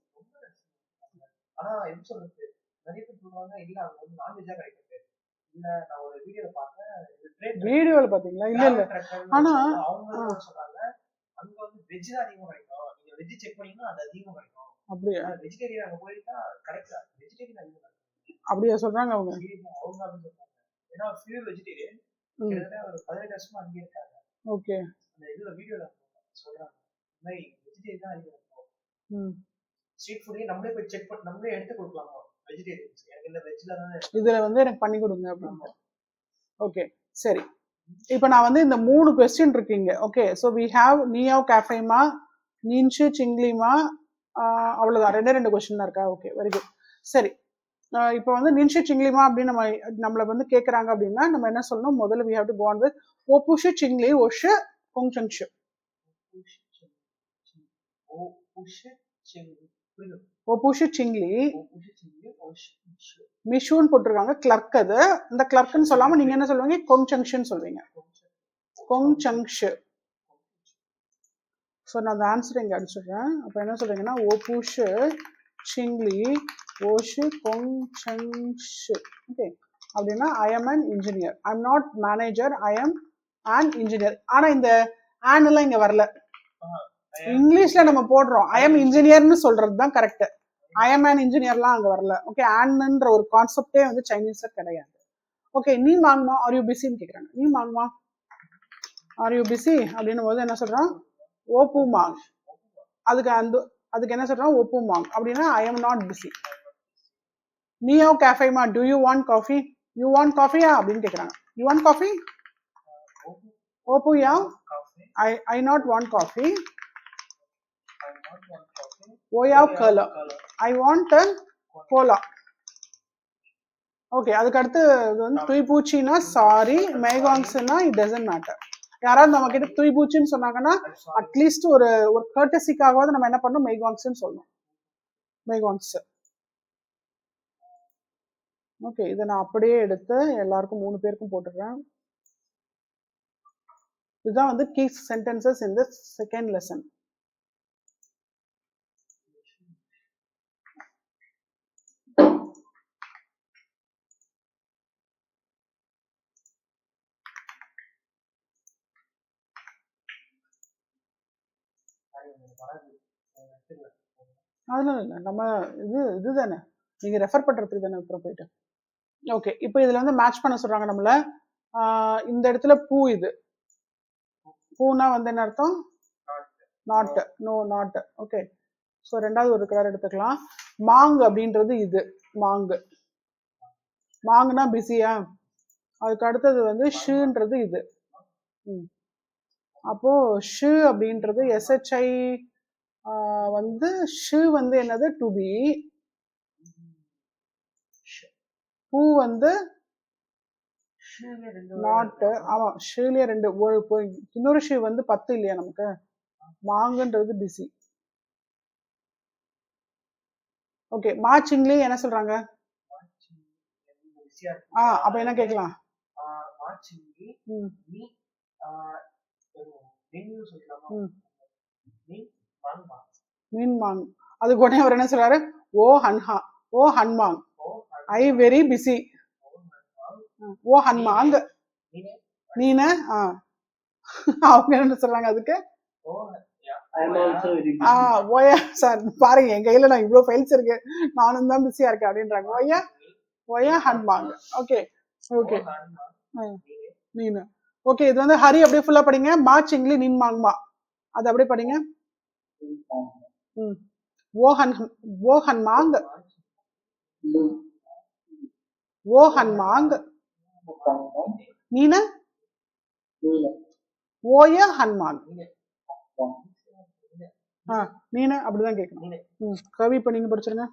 ஆனா எப்படி சொல்றது, நிறைய பேர் சொல்லுவாங்க இல்ல அங்க வந்து நான்வெஜ்ஜா கிடைக்குது. இல்ல நான் ஒரு வீடியோல பார்த்தேன், வீடியோல பாத்தீங்களா? இல்ல இல்ல. ஆனா அவங்க சொல்றாங்க அங்க வந்து வெஜ் தான் அதிகமா கிடைக்கும். நீங்க வெஜ் செக் பண்ணீங்கன்னா அது அதிகமா கிடைக்கும். அப்படியா? வெஜிடேரியன் அங்க போயிட்டா கிடைக்காது. வெஜிடேரியன் அதிகமா கிடைக்கும். அப்படியா சொல்றாங்க அவங்க? அவங்க அப்படின்னு சொல்றாங்க. ஏன்னா பியூர் வெஜிடேரியன் கிட்டத்தட்ட ஒரு 18 வருஷமா அங்கே இருக்காங்க. ஓகே. அந்த இதுல வீடியோல சொல்றாங்க இந்த மாதிரி வெஜிடேரியன் தான் அதிகம் இருக்கும். ஸ்ட்ரீட் ஃபுட்லயே நம்மளே போய் செக் பண்ணி நம்மளே எடுத்து கொடுக்கலாமா வெஜிடேரியன்ஸ், எனக்கு இந்த வெஜ்ல தான் இதுல வந்து எனக்கு பண்ணி கொடுங்க அப்படின்னு. ஓகே சரி. இப்போ நான் வந்து இந்த 3 क्वेश्चन இருக்கீங்க. ஓகே, ஸோ வி ஹேவ் நியாவ் கேஃபேமா, நின்ஷு சிங்லிமா, அவ்வளோதான். 2 क्वेश्चन தான் இருக்கா? Okay, very good. சரி, இப்போ வந்து நின்ஷு சிங்லிமா அப்படின்னு நம்மளை வந்து கேட்குறாங்க அப்படின்னா நம்ம என்ன சொல்லணும்? முதல்ல we have to go on with ஓபுஷு சிங்லி ஓஷு கொங்சங்ஷு. ஓபுஷு சிங்லி மிஷூன்னு போட்டிருக்காங்க, கிளர்க். அது இந்த கிளர்க்னு சொல்லாம நீங்க என்ன சொல்லுவீங்க? கொங்சங்ஷன் சொல்வீங்க. கொங்சங்ஷு. ஸோ நான் அந்த ஆன்சர் இங்கே அடிச்சிடுறேன். அப்போ என்ன சொல்றீங்கன்னா ஓபுஷு சிங்லி ஓஷு கொங்சங்ஷு. ஓகே, அப்படின்னா I am an engineer, I am not manager, I am an engineer. ஆனா இந்த ஆன் எல்லாம் இங்க வரல. இங்கிலீஷ்ல நம்ம போடுறோம் ஐ எம் இன்ஜினியர்னு சொல்றது தான் கரெக்ட். ஐ எம் அன் இன்ஜினியர்லாம் அங்க வரல. ஓகே, ஆன்ன்ற ஒரு கான்செப்டே வந்து சைனீஸ்ல கிடையாது. ஓகே, நீ மாங்குமா ஆர் யூ பிஸின்னு கேக்குறாங்க. நீ மாங்குமா ஆர் யூ பிஸி அப்படின்னும் போது என்ன சொல்றான்? ஓப்பு மாங். அதுக்கு என்ன சொல்றான்? ஓப்பு மாங். அப்படின்னா ஐ எம் நாட் பிஸி. நீயோ கேஃபேமா, do you want coffee, you want காஃபியா அப்படின்னு கேக்குறாங்க. You want coffee? ஓப்பு யா, ஐ நாட் வாண்ட் காஃபி. ஓயா கலா, ஐ வாண்ட் கோலா. ஓகே, அதுக்கு அடுத்து வந்து துய்பூச்சினா சாரி, மேகாங்ஸ்னா இட் டசன்ட் மேட்டர். யாராவது நம்ம கிட்ட துய்பூச்சின்னு சொன்னாங்கன்னா அட்லீஸ்ட் ஒரு கர்டசிக்காகவாவது நம்ம என்ன பண்ணணும்? மேகாங்ஸ்ன்னு சொல்லணும். மேகாங்ஸ். ஓகே, இதை நான் அப்படியே எடுத்து எல்லாருக்கும் 3 பேருக்கும் போட்டுடுறேன். இதுதான் வந்து கீ சென்டென்சஸ் இந்த செகண்ட் லெசன். அதெல்லாம் இல்லை, நம்ம இதுதானே நீங்க ரெஃபர் பண்றதுக்கு தானே அப்புறம் போயிட்டு. ஓகே, இப்போ இதுல வந்து மேட்ச் பண்ண சொல்றாங்க நம்மள. இந்த இடத்துல பூ, இது பூனா வந்து என்ன அர்த்தம்? Not, no not. Okay, so 2வது ஒரு கலர் எடுத்துக்கலாம். மாங் அப்படின்றது இது மாங்கு. மாங்குனா பிஸியா? அதுக்கு அடுத்தது வந்து ஷுன்றது இது. அப்போ ஷு அப்படின்றது எஸ்ஹெச்ஐ வந்து ஷு வந்து என்னது? To be. பூ வந்து நாட். ஆமா, ஷூலயே 2. இன்னொரு ஷூ வந்து 10 இல்லையா நமக்கு? மாங்குன்றது பிஸி. ஓகே, மாச்சிங்லி என்ன சொல்றாங்க? அப்ப என்ன கேட்கலாம்? மீன் மாங். அதுக்கு உடனே அவர் என்ன சொல்றாரு? ஓ ஹன்ஹா, ஓ ஹன்மாங், ஐ வெரி பிஸி. ஓ ஹன்மாங் நீன. அவங்க என்ன சொல்றாங்க அதுக்கு? ஓயா சார் பாருங்க, என் கையில நான் இவ்வளவு ஃபைல்ஸ் இருக்கு, நானும் தான் பிஸியா இருக்கேன் அப்படின்றாங்க. ஓயா ஓயா ஹன்மாங். ஓகே ஓகே நீனு. ஓகே, இது வந்து ஹரி அப்படியே ஃபுல்லா படிங்க. மாச்சிங்லி நின் மாங்மா, அது அப்படியே படிங்க. ஓ ஹன்மாங், ஓ ஹன்மாங் நீன, ஓய ஹன்மாங். நீன அப்படிதான் கேட்கணும். கவி இப்ப நீங்க படிச்சிருங்க.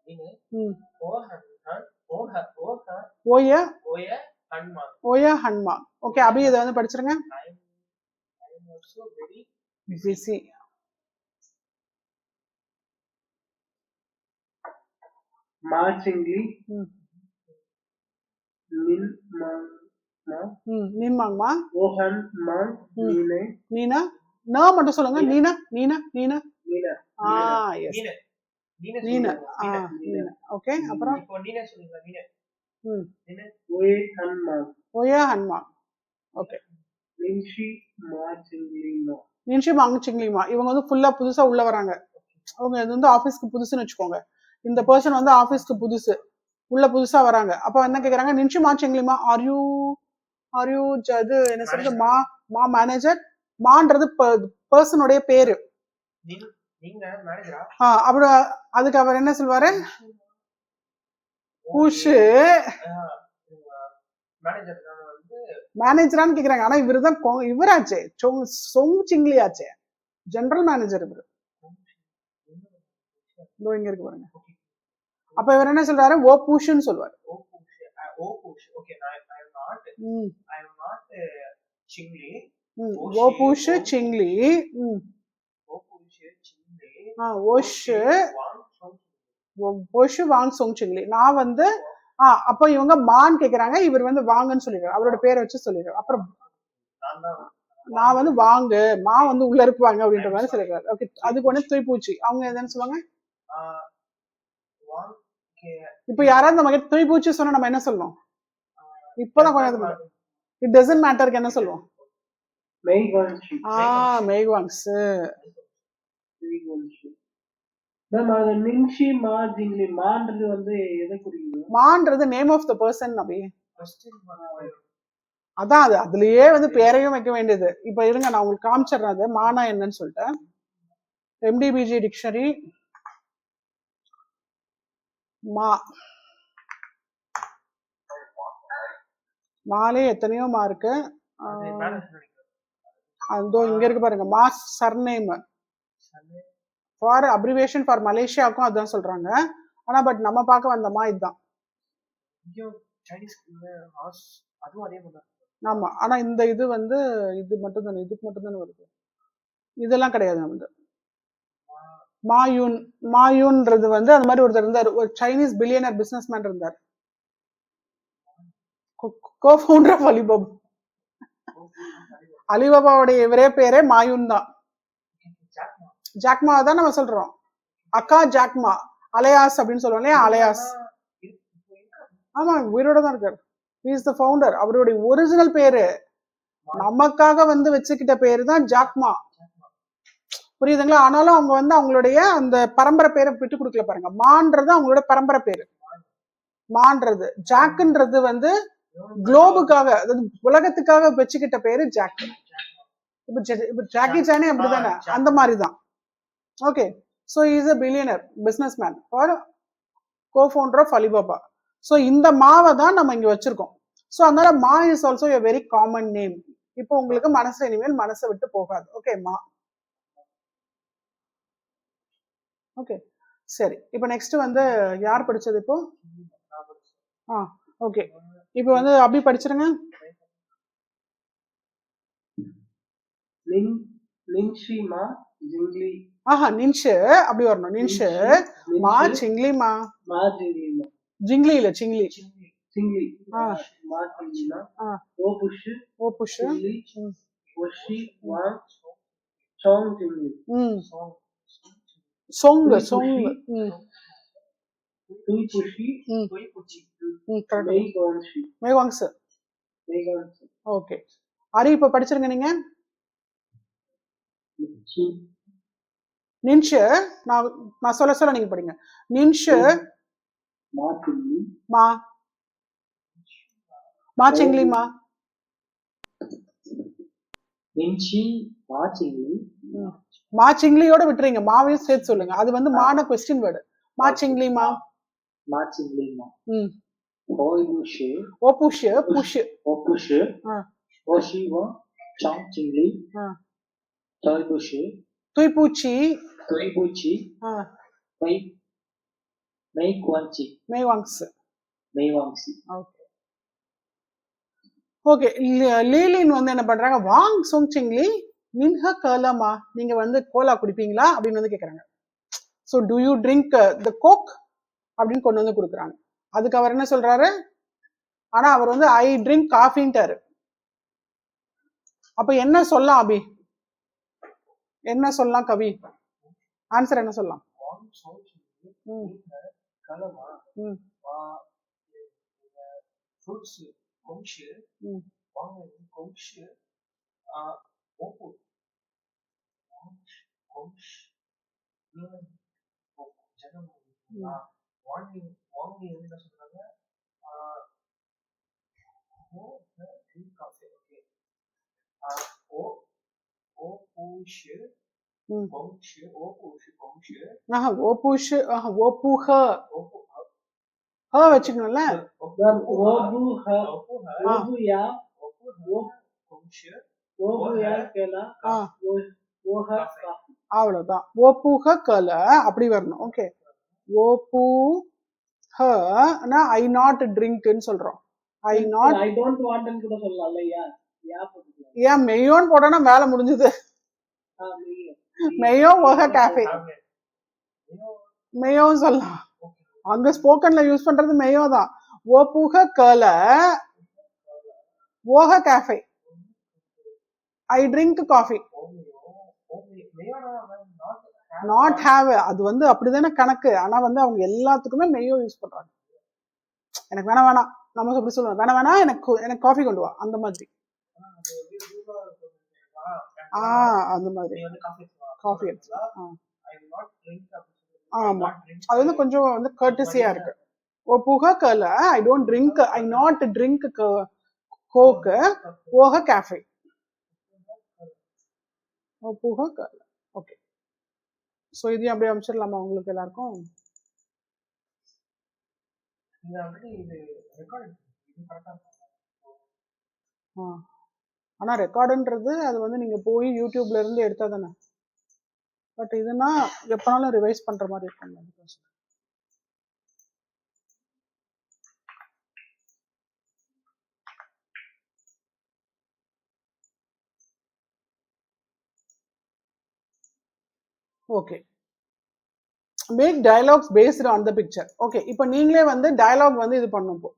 நீனு ம் ஓய ஓய ஓய ஹன்மா ஓய ஹன்மா. ஓகே, அபி இதை வந்து படிச்சிருங்க. I am also very busy. மார்ச்சிங்லி ம் நின் மா நீன்மாங்கம்மா. ஓஹன் மாங் நீனே நீனா நா மட்டும் சொல்லுங்க. நீனா நீனா நீனா. நீனா எஸ் நீனு நீனு நீனா. சொல்லுங்க. நீனா. ஓகே, அப்புறம் இப்போ நீனே சொல்லுங்க. நீனு ம் நீனு ஓயே ஹன் மாங் ஓயா ஹன்மா. Okay, நின்ஷி மார்ச்சிங்லி no நின்ஷி மாங்குச்சிங்லிமா. இவங்க வந்து ஃபுல்லா புதுசா உள்ள வராங்க. அவங்க இது வந்து ஆபீஸ்க்கு புதுசுன்னு வச்சுக்கோங்க. இந்த பர்சன் வந்து ஆபீஸ்க்கு புதுசு, உள்ள புதுசா வராங்க. அப்ப என்ன கேக்குறாங்க? நின்ஷி மாச்சிங்லிமா, ஆர் யூ இது என்ன சொல்றது? மா மேனேஜர். மான்றது பர்சனுடைய பேரு. நீங்க மேனேஜரா? அப்படி அதுக்கு அவர் என்ன சொல்வாரு? புஷு மேனேஜர் வந்து மேனேஜரான்னு கேக்குறாங்க. ஆனா இவருதான் இவராச்சே, சொங் சிங்லி ஆச்சே, ஜெனரல் மேனேஜர் இவரு. இங்க இருக்கு பாருங்க. அப்ப இவர் என்ன சொல்றாரு? ஓ பூஷுன்னு சொல்லுவாரு. ஓ புஷ். ஓகே, I am not சிங்லி. ஓ பூஷு சிங்லி. ஓ புஷ் சிங்லி. ஓஷு ஓஷு வாங் சொங் சிங்லி. நான் வந்து அப்ப இவங்க மான் கேக்குறாங்க, இவர் வந்து வாங்கன்னு சொல்லிடுறாரு, அவரோட பேரை வச்சு சொல்லிடுறாரு. அப்புறம் நான் வந்து வாங்கு, மா வந்து உள்ள இருக்குவாங்க அப்படின்ற மாதிரி சொல்லிடுறாரு. ஓகே, அதுக்கு ஒண்ணு துய்பூச்சி. அவங்க எதுன்னு சொல்லுவாங்க? இப்ப யாராவது நம்ம கிட்ட துய்பூச்சி சொன்னா நம்ம என்ன சொல்லணும்? இப்பதான் கொஞ்சம் இட் டசன்ட் மேட்டருக்கு என்ன சொல்லுவோம்? மெய்வான்ஷி மெய்வாங்ஸ். மேம் அது நின்ஷி மார்ச்சிங்லி மான்றது வந்து எதை குறிக்குது? மான்றது நேம் ஆஃப் த பர்சன். அப்படி அதான் அது அதுலயே வந்து பேரையும் வைக்க வேண்டியது. இப்ப இருங்க, நான் உங்களுக்கு காமிச்சிடுறேன் அது மானா என்னன்னு சொல்லிட்டு. எம்டிபிஜி டிக்ஷனரி மா. மாலே எத்தனையோ மா இருக்கு. அதோ இங்க இருக்கு பாருங்க, மா சர்நேம். ஃபார் அப்ரிவேஷன் ஃபார் மலேசியாவுக்கும் அதான் சொல்றாங்க. ஆனா பட் நம்ம பார்க்க வந்த மா இதுதான். ஆமா, ஆனா இந்த இது வந்து இது மட்டும் தானே, இதுக்கு மட்டும் தானே வருது, இதெல்லாம் கிடையாது. வந்து மாயூன்றது வந்து அந்த மாதிரி ஒருத்தர் இருந்தார், ஒரு சைனீஸ் பில்லியனர் பிசினஸ் மேன் இருந்தார், கோ-ஃபவுண்டர் ஆஃப் அலிபாபா. அலிபாபாவுடைய இவரே பேரே மாயூன் தான். ஜாக்மா தான் நம்ம சொல்றோம், அக்கா ஜாக்மா அலையாஸ் அப்படின்னு சொல்லுவோம் இல்லையா, அலையாஸ். ஆமா, உயிரோட தான் இருக்காரு. He is the founder. அவருடைய ஒரிஜினல் பேரு நமக்காக வந்து வச்சுக்கிட்ட பேரு தான் ஜாக்மா. புரியுதுங்களா? ஆனாலும் அவங்க வந்து அவங்களுடைய அந்த பரம்பரை பேரை விட்டு கொடுக்கல பாருங்க. மான்றது அவங்களோட பரம்பரை பேரு. மான்றது. ஜாக்குன்றது வந்து குளோபுக்காக, அதாவது உலகத்துக்காக வச்சுக்கிட்ட பேரு ஜாக். இப்ப ஜாக்கி சானே அப்படிதானே, அந்த மாதிரிதான். Okay, so is a billionaire businessman or co-founder of Alibaba. So இந்த மாவை தான் நம்ம இங்க வச்சிருக்கோம். சோ அதனால மா is also a very common name. இப்போ உங்களுக்கு மனசு இனிமேல் மனசை விட்டு போகாது. ஓகே, மா. ஓகே, சரி. இப்போ நெக்ஸ்ட் வந்து யார் படிச்சது? இப்போ ஓகே, இப்போ வந்து அபி படிச்சிருங்க. நின்ஷி மா ஜிங்லி. நின்ஷு அப்படி வரணும். நின்ஷு மா சிங்லி. மா ஜிங்லி. ஜிங்லி இல்ல, சிங்லி. சிங்லி மா சிங்லினா. ஓ புஷ் சிங்லி. ஓஷி வாங் சோங் சிங்லி. சொங் துய்புஷி மெய்வாங்ஸ். ஓகே, அரி இப்ப படிச்சிருங்க நீங்க. நின்ஷு நான் சொல்ல நீங்க படிங்க. நின்ஷு மா சிங்லி. மா மா சிங்லியோட விட்டுறீங்க, மாவையும் சேர்த்து சொல்லுங்க. அது வந்து மான கொஸ்டின் வேர்டு. மா சிங்லி. மா ஓ புஷ் துய்பூச்சி மெய் குவான்சி மேவாங்ஸ். மெய்வாங்சி. Okay okay. லீலின் வந்து என்ன பண்றாங்க, வாங் சோங்சிங்லி நின்ஹ கலமா, நீங்க வந்து கோலா குடிப்பீங்களா அப்படின்னு வந்து கேக்குறாங்க. So do you drink the coke அப்படின்னு கொண்டு வந்து கொடுக்குறாங்க. அதுக்கு அவர் என்ன சொல்றாரு, ஆனா அவர் வந்து ஐ ட்ரிங்க் காஃபின்ட்டாரு. அப்ப என்ன சொல்லலாம் அபி, என்ன சொல்லலாம் கவி, ஆன்சர் என்ன சொல்லலாம்? வாங் சோங்சிங்லி ம் நின்ஹ கலமா ம் ஃப்ரூட்ஸ் கொங்ஷு ம் வாங்க கொங்ஷு ஓப்பு கொங்ஷ் ஜனம் வாங்கி வாங்கி என்ன சொல்றாங்க, காஃபி. ஓகே ஓ ஓ பூஷு ம். கொங்ஷு ஓ பூஷு கொங்ஷு ஆஹா ஓபூஷ், ஆஹா ஓபூஹ, ஓப்பு ஹ வச்சுக்கணும்ல. ஓபு ஹ ஆ ஓபு யா ஓ கொங்ஷு ஓபு யா கேலா ஆ ஓஹ காஃபி. அவ்வளவுதான். ஓபூஹ கல அப்படி வரணும். ஓகே ஓபூ ஹ ஐ நாட் ட்ரிங்க்னு சொல்றோம். ஐ நாட், ஐ டோன்ட் வாண்ட்னு கூட சொல்லலாம் இல்லையா? யா போட்டுக்கலாம். ஏன் மெய்யோன்னு போட்டோன்னா வேலை முடிஞ்சது. மெய் மெய்யோ ஓஹ காஃபே, மெய்யோன்னு சொல்லலாம். அங்க ஸ்போக்கன்ல யூஸ் பண்றது மெய்யோ தான். ஓபூஹ கல ஓஹ காஃபே, I drink coffee. Not have, அது வந்து அப்படிதானே கணக்கு. ஆனா வந்து அவங்க எல்லாத்துக்குமே மெய்யோ யூஸ் பண்றாங்க. எனக்கு வேணாம் வேணாம், நம்ம எப்படி சொல்லுவோம், வேணாம் வேணாம் எனக்கு காஃபி கொண்டு வா, அந்த மாதிரி. அந்த மாதிரி காஃபி எடுத்து. ஆமா அது வந்து கொஞ்சம் வந்து கர்டசியா இருக்கு. ஓ புக கல I don't drink, I not drink coke ஓஹ காஃபே. ஓ புக கல. ஓகே ஸோ இதையும் அப்படியே அமைச்சிடலாமா உங்களுக்கு எல்லாருக்கும்? ஆனா ரெக்கார்டுன்றது அது வந்து நீங்க போய் யூடியூப்ல இருந்து எடுத்தா தானே. பட் இதுனா எப்பனாலும் ரிவைஸ் பண்ற மாதிரி இருக்கும். Okay make dialogues based on the picture. Okay இப்போ நீங்களே வந்து டயலாக் வந்து இது பண்ணும். இப்போ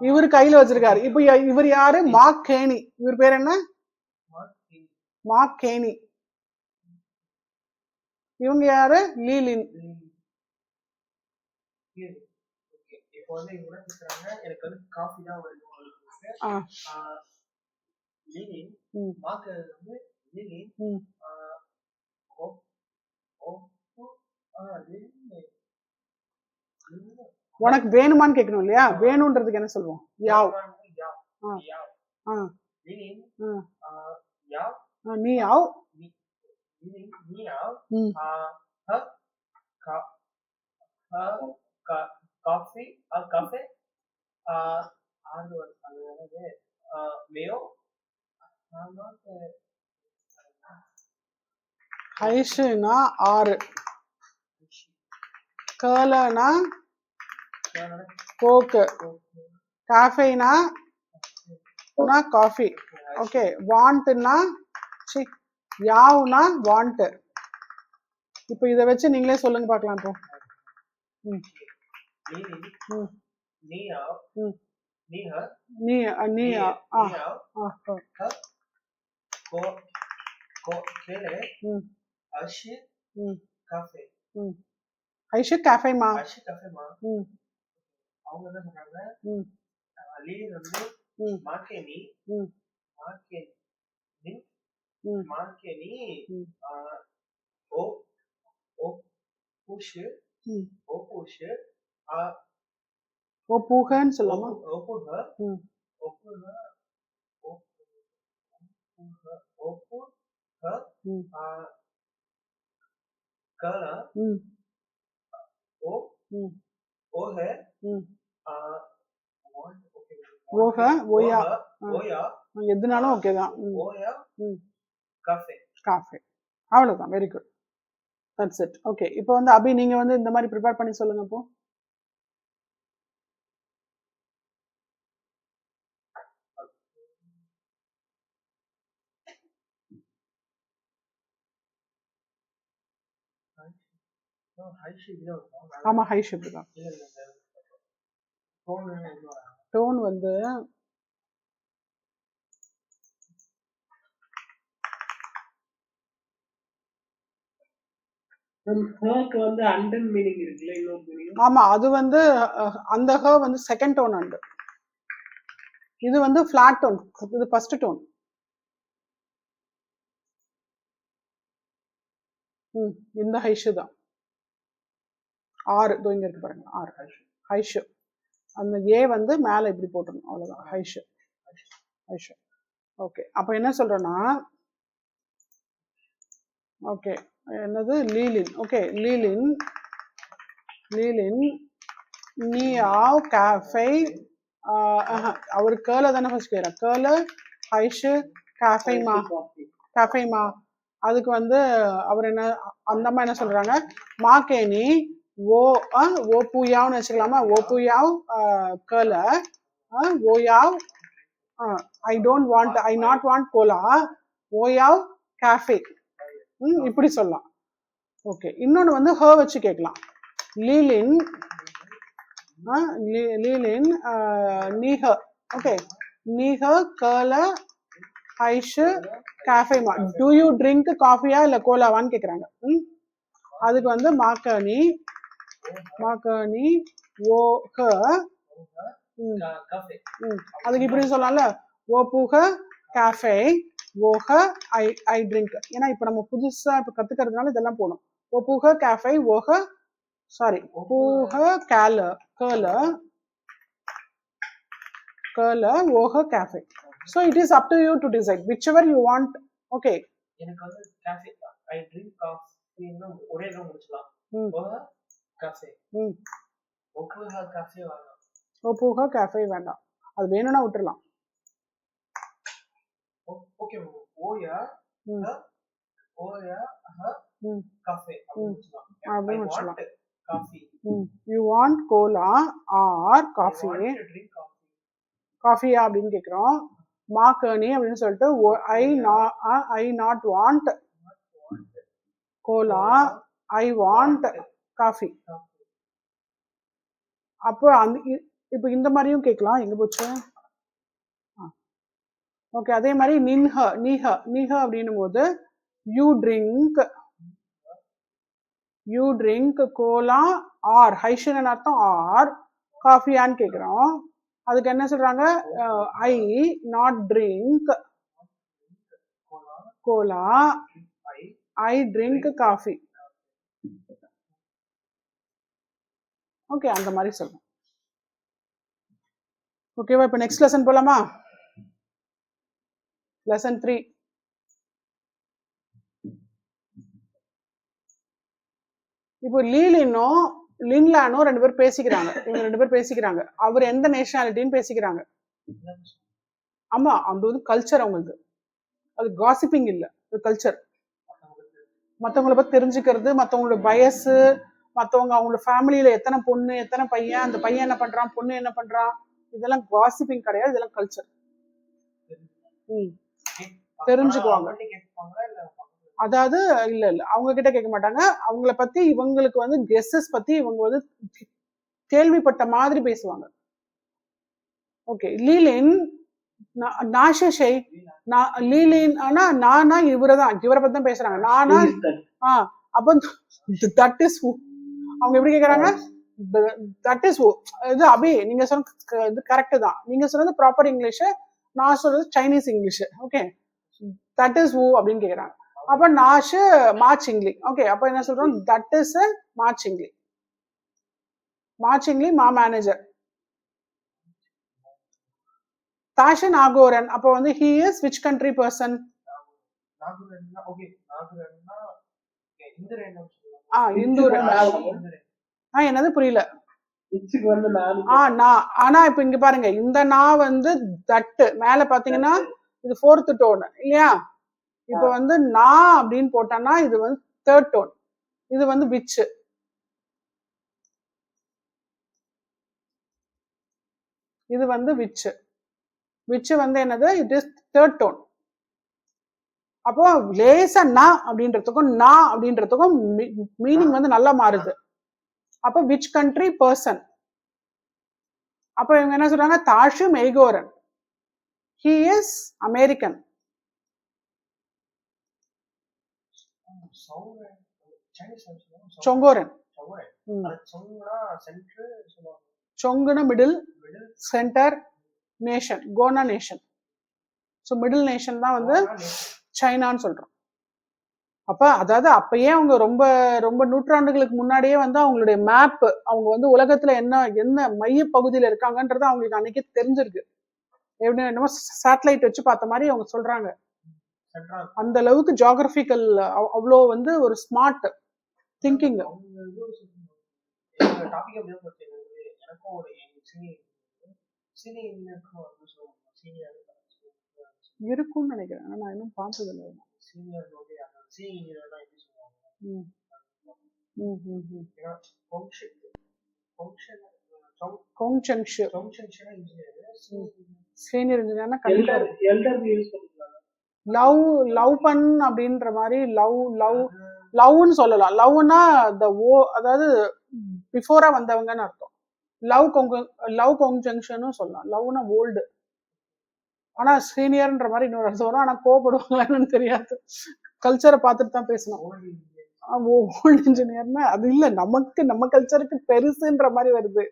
இவர் கையில வச்சிருக்காரு. இப்போ இவர் யாரு, மார்க் கேனி. இவர் பேர் என்ன, மார்க் கேனி. இவங்க யாரு, லீலின். இப்போ வந்து இவங்க என்ன கேக்குறாங்க, எனக்கு வந்து காஃபி தான் வேணும். லீலின் மார்க் வந்து லீலின் உனக்கு வேணுமான்னு கேட்கணும் இல்லையா? வேணும்ன்றதுக்கு என்ன சொல்லுவோம், யாவ். நீ யாவ் காஃபி காஃபே மேயோ ஐஷுனா 6, கலனா கோக்கு, காஃபேனா காஃபி. ஓகே வாண்ட்னா யாவ்னா வாண்ட். இப்போ இதை வச்சு நீங்களே சொல்லுங்க பார்க்கலாம். இப்போ ஐஷு காஃபேமா. அவங்க என்ன சொன்னாங்க, லீலின் வந்து மார்க்கேனி மார்க்கேனி ஓ ஓ பூஷு ஓ பூஷு ஓ பூகன்னு சொல்லலாமா? ஓப்புக ஓப்புக ஓப்புக கல ஓ ஓஹே ஓஹ ஓயா ஓயா எதுனாலும் ஓகே தான். ஓயா காஃபே. காஃபே அவ்வளவுதான். Very good. That's it. Okay, இப்போ வந்து அபி நீங்க வந்து இந்த மாதிரி ப்ரிப்பேர் பண்ணி சொல்லுங்க இப்போ. ஆமா, ஹை ஷிஃப்ட் தான். டோன் வந்து வந்து அண்டன் மீனிங் இருக்குல்ல, இன்னொரு மீனிங். ஆமா, அது வந்து அந்த ஹ வந்து செகண்ட் டோன் அண்ட் இது வந்து ஃபிளாட் டோன், இது ஃபர்ஸ்ட் டோன். இந்த ஹைஷு தான். ஆறு இங்க இருக்கு பாருங்க, ஆறு ஹைஷு. அந்த ஏ வந்து மேல இப்படி போட்டணும், அவ்வளவுதான் ஹைஷு. ஹைஷு. ஓகே, அப்ப என்ன சொல்றேன்னா, ஓகே என்னது லீலின். ஓகே, லீலின் நீ ஆவ் கேஃபே. அவர் கேர்ல தானே ஃபர்ஸ்ட் கேட்குறேன். கேர்ல ஹைஷு கேஃபைமா. அதுக்கு வந்து அவர் என்ன, அந்த அம்மா என்ன சொல்றாங்க, மாக்கேனி ஓ பூயாவ்னு வச்சுக்கலாமா. ஓ பூயாவ் கேர்ல ஓயாவ் ஐ நாட் வாண்ட் கோலா ஓயாவ் கேஃபே. இப்படி சொல்லலாம். ஓகே, இன்னொன்று வந்து ஹ வச்சு கேட்கலாம். லீலின் நீஹ. ஓகே, நீஹ கேர்ல ஹைஷு கேஃபேமா. டு யூ ட்ரிங்க் காஃபியா இல்லை கோலாவான்னு கேட்குறாங்க. அதுக்கு வந்து மாக்கனி ஓ ஹ. அதுக்கு இப்படி சொல்லலாம்ல, ஓ பூஹ கேஃபே ஓஹ ஐ ட்ரிங்க். ஏன்னா இப்போ நம்ம புதுசா இப்போ கத்துக்கிறதுனால இதெல்லாம் போகணும். ஓ பூஹ கேஃபே ஓஹ பூஹ கேர்ல ஓஹ கேஃபே. So it is up to you to decide whichever you want. Okay, எனக்கு வந்து காஃபி, ஐ ட்ரிங்க் காஃபி ஒரே ரூம் முடிச்சலாம். ஓஹ காஃபி ஓஹ காஃபி வேண்டாம். ஓஹ காஃபே வேண்டாம், அது வேணும்னா விட்டுறலாம். ஓகே, ஓயா காஃபி அப்படி முடிச்சலாம். Coffee you want cola or coffee. காஃபியா அப்படின்னு கேட்குறோம். மாக்கனி அப்படின்னு சொல்லிட்டு I not want cola I want coffee. அப்போ அந்த இப்போ இந்த மாதிரியும் கேட்கலாம். எங்க போச்சு? ஓகே, அதே மாதிரி நீஹ அப்படின்னும் போது யூ ட்ரிங்க் கோலா ஆர் ஹைஷன் அர்த்தம் ஆர் காஃபியான்னு கேட்குறோம். அதுக்கு என்ன சொல்றாங்க, I not drink cola I drink coffee. Okay, அந்த மாதிரி சொல்லணும். ஓகேவா? இப்போ நெக்ஸ்ட் லெசன் போலாமா? லெசன் 3. இப்போ லீலினும் லின்லானும் ரெண்டு பேரும் பேசிக்கிறாங்க. இவங்க ரெண்டு பேரும் பேசிக்கிறாங்க. அவர் எந்த நேஷனாலிட்டின்னு பேசிக்கிறாங்க. ஆமா, அது வந்து கல்ச்சர் அவங்களுக்கு. அது காசிப்பிங் இல்ல, அது கல்ச்சர். மற்றவங்களை பத்தி தெரிஞ்சுக்கிறது, மற்றவங்களோட வயசு, மற்றவங்க அவங்களோட ஃபேமிலியில எத்தனை பொண்ணு எத்தனை பையன், அந்த பையன் என்ன பண்றான், பொண்ணு என்ன பண்றான், இதெல்லாம் காசிப்பிங் கிடையாது, இதெல்லாம் கல்ச்சர். தெரிஞ்சுக்குவாங்க. அதாவது இல்ல அவங்க கிட்ட கேட்க மாட்டாங்க. அவங்கள பத்தி இவங்களுக்கு வந்து கெஸ்ஸஸ் பத்தி இவங்க வந்து கேள்விப்பட்ட மாதிரி பேசுவாங்க. ஓகே, லீலின் நாஷை லீலின் ஆனா நானா இவரை பத்தி தான் பேசுறாங்க. நானா அப்ப தட் இஸ் அவங்க எப்படி கேக்குறாங்க, தட் இஸ் இது அபி நீங்க சொன்ன இது கரெக்ட் தான். நீங்க சொன்னது ப்ராப்பர் இங்கிலீஷ், நான் சொல்றது Chinese English. Okay, that is who அப்படின்னு கேக்குறாங்க. அப்ப நாஷ் மாச்சிங்லி. ஓகே, அப்ப என்ன சொல்றோம், தட் இஸ் மாச்சிங்லி. மா மேனேஜர். தாஷ் நாகோரன். அப்ப வந்து he is which country person? என்னது புரியல? ஆனா இப்ப இங்க பாருங்க, இந்த நா வந்து தட்டு மேல பாத்தீங்கன்னா இது 4th டோன் இல்லையா? இப்ப வந்து நா அப்படின்னு போட்டோம்னா இது வந்து 3rd டோன். இது வந்து விச். இது வந்து விச். விச் வந்து என்னது? It is third tone. அப்போ லேசா நா அப்படின்றதுக்கும் நா அப்படின்றதுக்கும் மீனிங் வந்து நல்லா மாறுது. அப்போ விச் கண்ட்ரி பர்சன். அப்போ இவங்க என்ன சொல்றாங்க? தாஷு மெய்கோரன், ஹி இஸ் அமெரிக்கன். சொங்கோரன். சொங்குனா மிடில், சென்டர், நேஷன், கோனா நேஷன். ஸோ மிடில் நேஷன் தான் வந்து சைனான்னு சொல்றோம். அப்ப அதாவது அப்பயே அவங்க ரொம்ப ரொம்ப நூற்றாண்டுகளுக்கு முன்னாடியே வந்து அவங்களுடைய மேப், அவங்க வந்து உலகத்துல என்ன என்ன மைய பகுதியில இருக்காங்கன்றது அவங்களுக்கு அன்னைக்கு தெரிஞ்சிருக்கு. எப்படி என்னமோ சேட்டலைட் வச்சு பார்த்த மாதிரி அவங்க சொல்றாங்க. அந்த அளவுக்கு ஜியோகிராபிக்கல் அவ்வளோ வந்து ஒரு ஸ்மார்ட் திங்கிங். இருக்கும்னு நினைக்கிறேன், ஆனா நான் இன்னும் பார்த்தது இல்லை. சீனியர் இன்ஜினியர்னா கண்டிப்பா லவ் லவ் பண் அப்படின்ற மாதிரி லவ் லவ் லவ்னு சொல்லலாம். லவ்னா அதாவது பிஃபோரா வந்தவங்கன்னு அர்த்தம். லவ் கொங்ஜங்ஷனும் சொல்லலாம். லவ்னா ஓல்டு. ஆனா சீனியர்ன்ற மாதிரி இன்னொரு அர்த்தம் வரும். ஆனா கோவப்படுவாங்களான்னு தெரியாது. கல்ச்சரை பார்த்துட்டு தான் பேசணும். ஓல்டு இன்ஜினியர்னா அது இல்ல, நமக்கு நம்ம கல்ச்சருக்கு பெருசுன்ற மாதிரி வருது.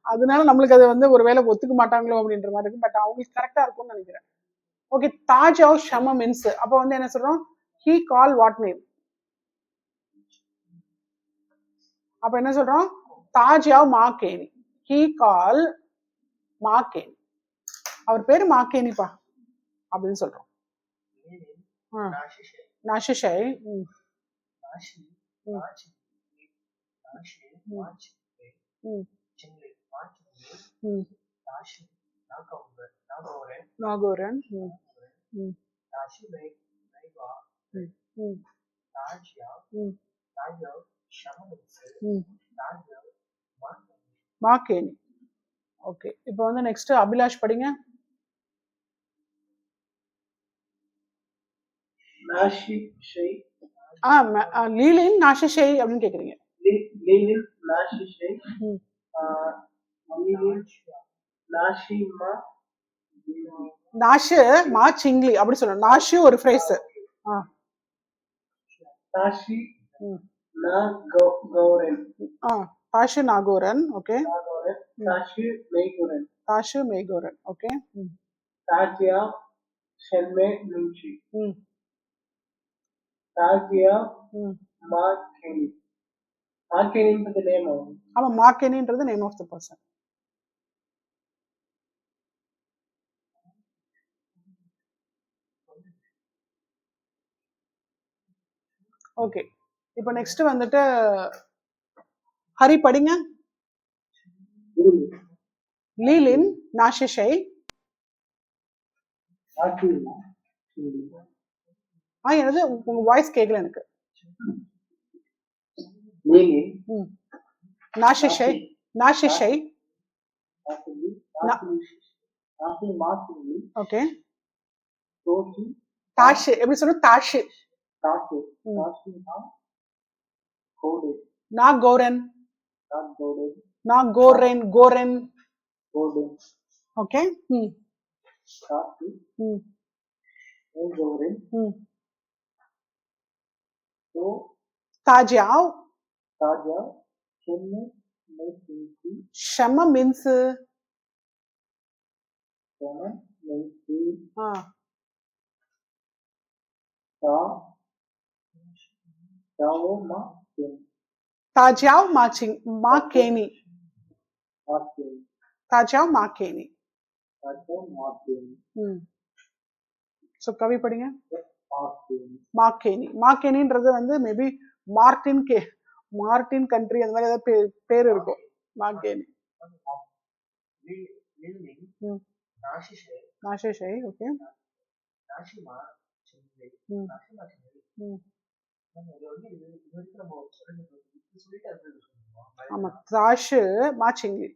அதனால நம்மளுக்கு அது வந்து ஒரு வேலை ஒத்துக்க மாட்டாங்களோ அப்படின்ற மாதிரி இருக்கு. பட் அவங்களுக்கு கரெக்டா இருக்கும்னு நினைக்கிறேன். ஓகே, தாஜாவ் ஷம மீன்ஸ் அப்ப வந்து என்ன சொல்றோம்? He call what name. அப்ப என்ன சொல்றோம்? தாஜாவ் மாகேனி. ஹீ கால் மாகேனி. அவர் பேரு மாகேனிப்பா அப்படின்னு சொல்றோம். நாஷிஷை. நாகோரன். மாகேனி. ஓகே, இப்போ வந்து நெக்ஸ்ட் அபிலாஷ் படிங்க. லீலின் நாஷிஷை அப்படின்னு கேக்குறீங்க. நாஷு மா சிங்லி அப்படி சொல்லணும். நாஷு ஒரு ஃப்ரேஸ். தாஷு நாகோரன். ஓகே. தாஷு மெய்கோரன். ஓகே. தாஜியா ஷென்மே மின்ஷி. தாஜியா மாகேனி. மாகேனின்றது நேம். ஆமா, மாகேனின்றது name of the person. Okay, இப்போ நெக்ஸ்ட் வந்துட்டு ஹரி படிங்க. லீலின் நாஷிஷை. என்னது உங்க வாய்ஸ் கேட்கல எனக்கு. நாஷிஷை. நாஷிஷை. ஓகே. தாஷு எப்படி சொல்ற? தாஷு. நாகோரன். நாகோரன். கோரன். ஓகே. தாஜாவ். ஷம means தாஜாவ் matching மாகேனி. தாஜாவ் மாகேனி. சோ கவி படிங்க. மாகேனி. மாகேனின்றது வந்து மேபி மார்டின் கண்ட்ரி அந்த மாதிரி ஏதாவது பேர் இருக்கும். மாகேனி. நாஷிஷை. ஓகே. இது வந்து இது வரைக்கும் நம்ம சொல்லிட்டு அது சொல்லுவோம். ஆமா, தாஷு மாச்சிங்லி.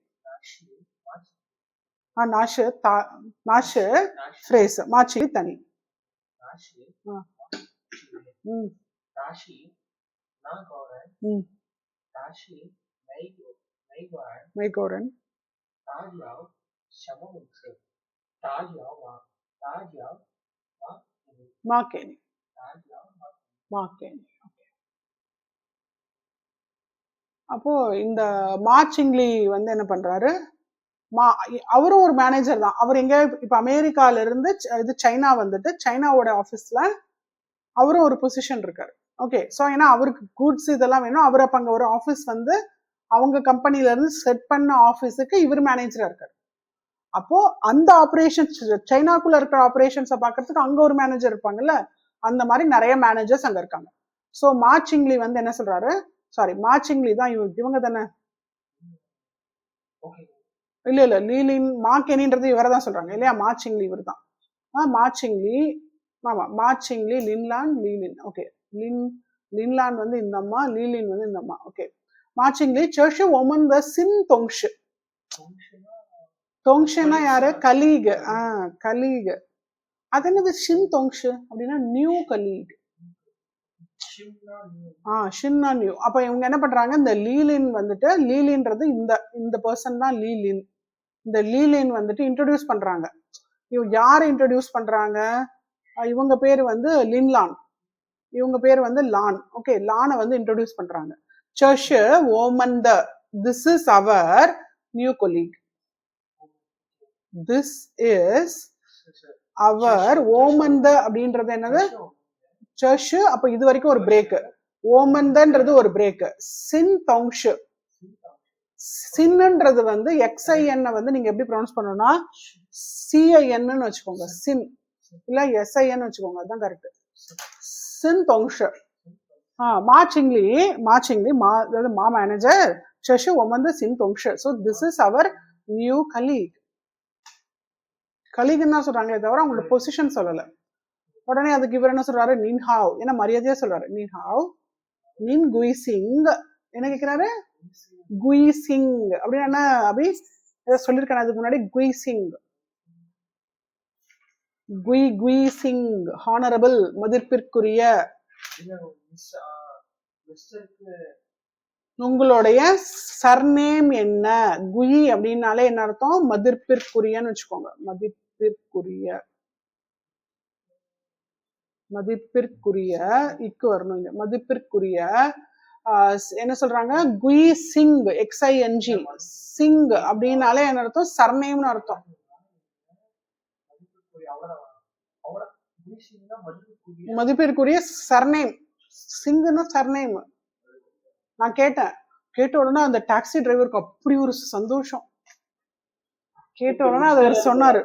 நாஷு நாஷு ஃப்ரேஸ், மாச்சிலி தனி. மைகோரன் மாக்கேனி மாக்கேனி. அப்போ இந்த மாச்சிங்லி வந்து என்ன பண்றாரு, அவரும் ஒரு மேனேஜர் தான். அவர் எங்க இப்ப அமெரிக்கால இருந்து இது சைனா வந்துட்டு சைனாவோட ஆபீஸ்ல அவரும் ஒரு பொசிஷன் இருக்காரு. ஓகே, சோ ஏன்னா அவருக்கு கூட்ஸ் இதெல்லாம் வேணும். அவர் அப்ப அங்க ஒரு ஆபீஸ் வந்து அவங்க கம்பெனில இருந்து செட் பண்ண ஆபீஸுக்கு இவர் மேனேஜரா இருக்காரு. அப்போ அந்த ஆபரேஷன்ஸ் சைனாக்குள்ள இருக்கிற ஆபரேஷன்ஸை பாக்குறதுக்கு அங்க ஒரு மேனேஜர் இருப்பாங்கல்ல, அந்த மாதிரி நிறைய மேனேஜர்ஸ் அங்க இருக்காங்க. சோ மாச்சிங்லி வந்து என்ன சொல்றாரு, சாரி மாச்சிங்லி தான் இவங்க தானே, இல்ல இல்ல லீலின் மாக்கேனின்றது இவரை தான் சொல்றாங்க இல்லையா, மாச்சிங்லி இவர் தான். மாச்சிங்லி, ஆமா மாச்சிங்லி லின்லான் லீலின். ஓகே, லின்லான் வந்து இந்த அம்மா, லீலின் வந்து இந்த அம்மா. ஓகே, மாச்சிங்லி சர்ஷு ஒமன் த சின் தொங்ஷு. தொங்ஷுனா யாரு, கலீக். கலீக். அது என்னது ஷின் தொங்ஷு அப்படின்னா நியூ கலீக். ஷின்னா நியூ. அப்ப இவங்க என்ன பண்றாங்க, இந்த லீலின் வந்துட்டு, லீலின்றது இந்த பர்சன் தான் லீலின். இந்த லீலின் வந்துட்டு இன்ட்ரோடியூஸ் பண்றாங்க. இவங்க யாரை இன்ட்ரோடியூஸ் பண்றாங்க, இவங்க பேரு வந்து லின்லான், இவங்க பேர் வந்து லான். ஓகே, லானை வந்து இன்ட்ரோடியூஸ் பண்றாங்க. சர்ஷ் ஓமன் த, this is our new colleague, this is our ஓமன் த அப்படின்றது என்னது சர்ஷ். அப்ப இது வரைக்கும் ஒரு பிரேக், ஓமந்தன்றது ஒரு பிரேக். சின் தொங்ஷு, சின்ன்றது வந்து XIN வந்து நீங்க எப்படி ப்ரொனவுன்ஸ் பண்ணணும்னா CIN வச்சுக்கோங்க, சின் இல்ல SIN வச்சுக்கோங்க, அதுதான் கரெக்ட். சின் தொங்ஷு. மாச்சிங்லி அதாவது மா மேனேஜர், சர்ஷு ஒமந்த சின் தொங்ஷு. So this is our new colleague. கலீக்னு தான் சொல்றாங்களே தவிர அவங்களோட பொசிஷன் சொல்லல. உடனே அதுக்கு இவர் என்ன சொல்றாரு, நின் ஹாவ், ஏன்னா மரியாதையா சொல்றாரு, நின் ஹாவ் நின் குய் சிங். என்ன கேட்கிறாரு, குய் சிங் அப்படின்னா என்ன, அப்படி சொல்லியிருக்கேன் அதுக்கு முன்னாடி. குய் சிங், குய் சிங், ஹானரபிள், மதிப்பிற்குரிய. உங்களுடைய சர்நேம் என்ன, குய் அப்படின்னாலே என்ன அர்த்தம், மதிப்பிற்குரியன்னு வச்சுக்கோங்க. மதிப்பிற்குரிய, மதிப்பிற்குரிய இக்கு வரணும் இங்க. மதிப்பிற்குரிய என்ன சொல்றாங்க, குய் சிங், XING, சிங் அப்படின்னாலே என்ன அர்த்தம், சர்நேம்னு அர்த்தம். மதிப்பிற்குரிய சர்நேம், சிங்னா சர்நேம். நான் கேட்ட உடனே அந்த டாக்ஸி டிரைவருக்கு அப்படி ஒரு சந்தோஷம். கேட்ட உடனே அவர் சொன்னாரு,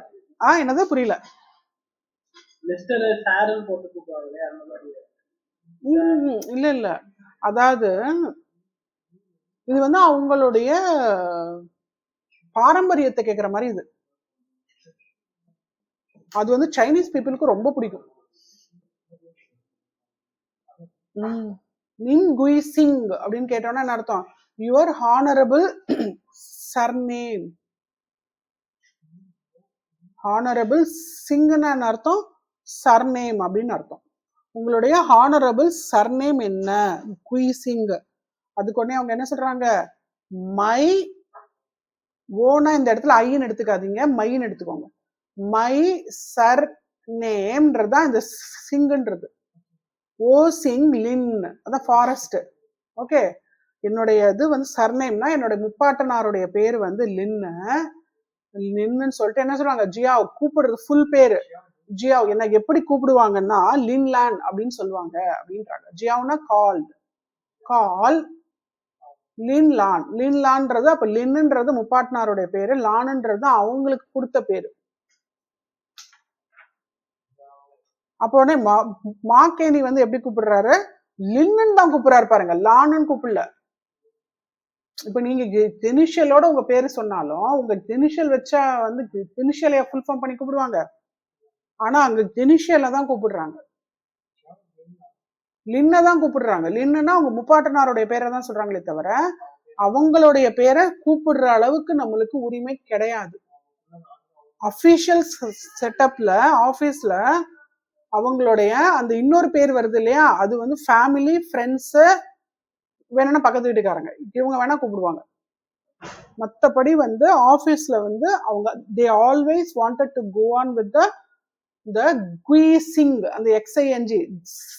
என்னது புரியல. இல்ல இல்ல, அதாவது இது வந்து அவங்களுடைய பாரம்பரியத்தை கேட்கிற மாதிரி. இது அது வந்து சைனீஸ் பீப்புளுக்கு ரொம்ப பிடிக்கும். நின் குய் சிங் அப்படின்னு கேட்டோம்னா என்ன அர்த்தம், யுவர் ஹானரபிள் சர்நேம். ஹானரபிள் சிங்னு அர்த்தம், சர்நேம் அப்படின்னு அர்த்தம். உங்களுடைய ஹானரபிள் சர்நேம் என்ன, குய் சிங். அதுக்கு உடனே அவங்க என்ன சொல்றாங்க, மை, ஓனா இந்த இடத்துல ஐன்னு எடுத்துக்காதீங்க, மைன்னு எடுத்துக்கோங்க. மை சர் நேம்ன்றதுதான் இந்த சிங்ன்றது. ஓ சிங் லின், அதான் ஃபாரஸ்ட். ஓகே, என்னுடைய இது வந்து சர்நேம்னா என்னோட முப்பாட்டனாருடைய பேர் வந்து லின்னு சொல்லிட்டு என்ன சொல்றாங்க, ஜியாவ் கூப்பிடுறது ஃபுல் பேரு ஜியாவ். என்ன எப்படி கூப்பிடுவாங்கன்னா லின்லான் அப்படின்னு சொல்லுவாங்க அப்படின்றாங்க. ஜியாவ்னா கால் லின்லான். லின்லான்றது அப்ப லின்னுன்றது முப்பாட்டனாருடைய பேரு, லான்ன்றது அவங்களுக்கு கொடுத்த பேரு. அப்போ உடனே மாக்கேனி வந்து எப்படி கூப்பிடுறாரு, லின்னு தான் கூப்பிடுறாரு பாருங்க, லான்னு கூப்பிடல. இப்ப நீங்க இனிஷியலோட உங்க பேரு சொன்னாலும் உங்க இனிஷியல் வச்சா வந்து இனிஷியலை ஃபுல் ஃபார்ம் பண்ணி கூப்பிடுவாங்க, ஆனா அங்க இனிஷியல தான் கூப்பிடுறாங்க. லின்னை தான் கூப்பிடுறாங்க. லின்னுன்னா அவங்க முப்பாட்டனாருடைய பேரை தான் சொல்றாங்களே தவிர அவங்களுடைய பேரை கூப்பிடுற அளவுக்கு நம்மளுக்கு உரிமை கிடையாது. அபிஷியல் செட்டப்ல ஆபீஸ்ல அவங்களுடைய அந்த இன்னொரு பேர் வருது இல்லையா, அது வந்து ஃபேமிலி ஃப்ரெண்ட்ஸ் வேணும்னா பக்கத்து வீட்டுக்காரங்க இவங்க வேணா கூப்பிடுவாங்க. மற்றபடி வந்து ஆபீஸ்ல வந்து அவங்க they always wanted to go on with the குய் சிங், அந்த எக்ஸ்ஐஎன்ஜி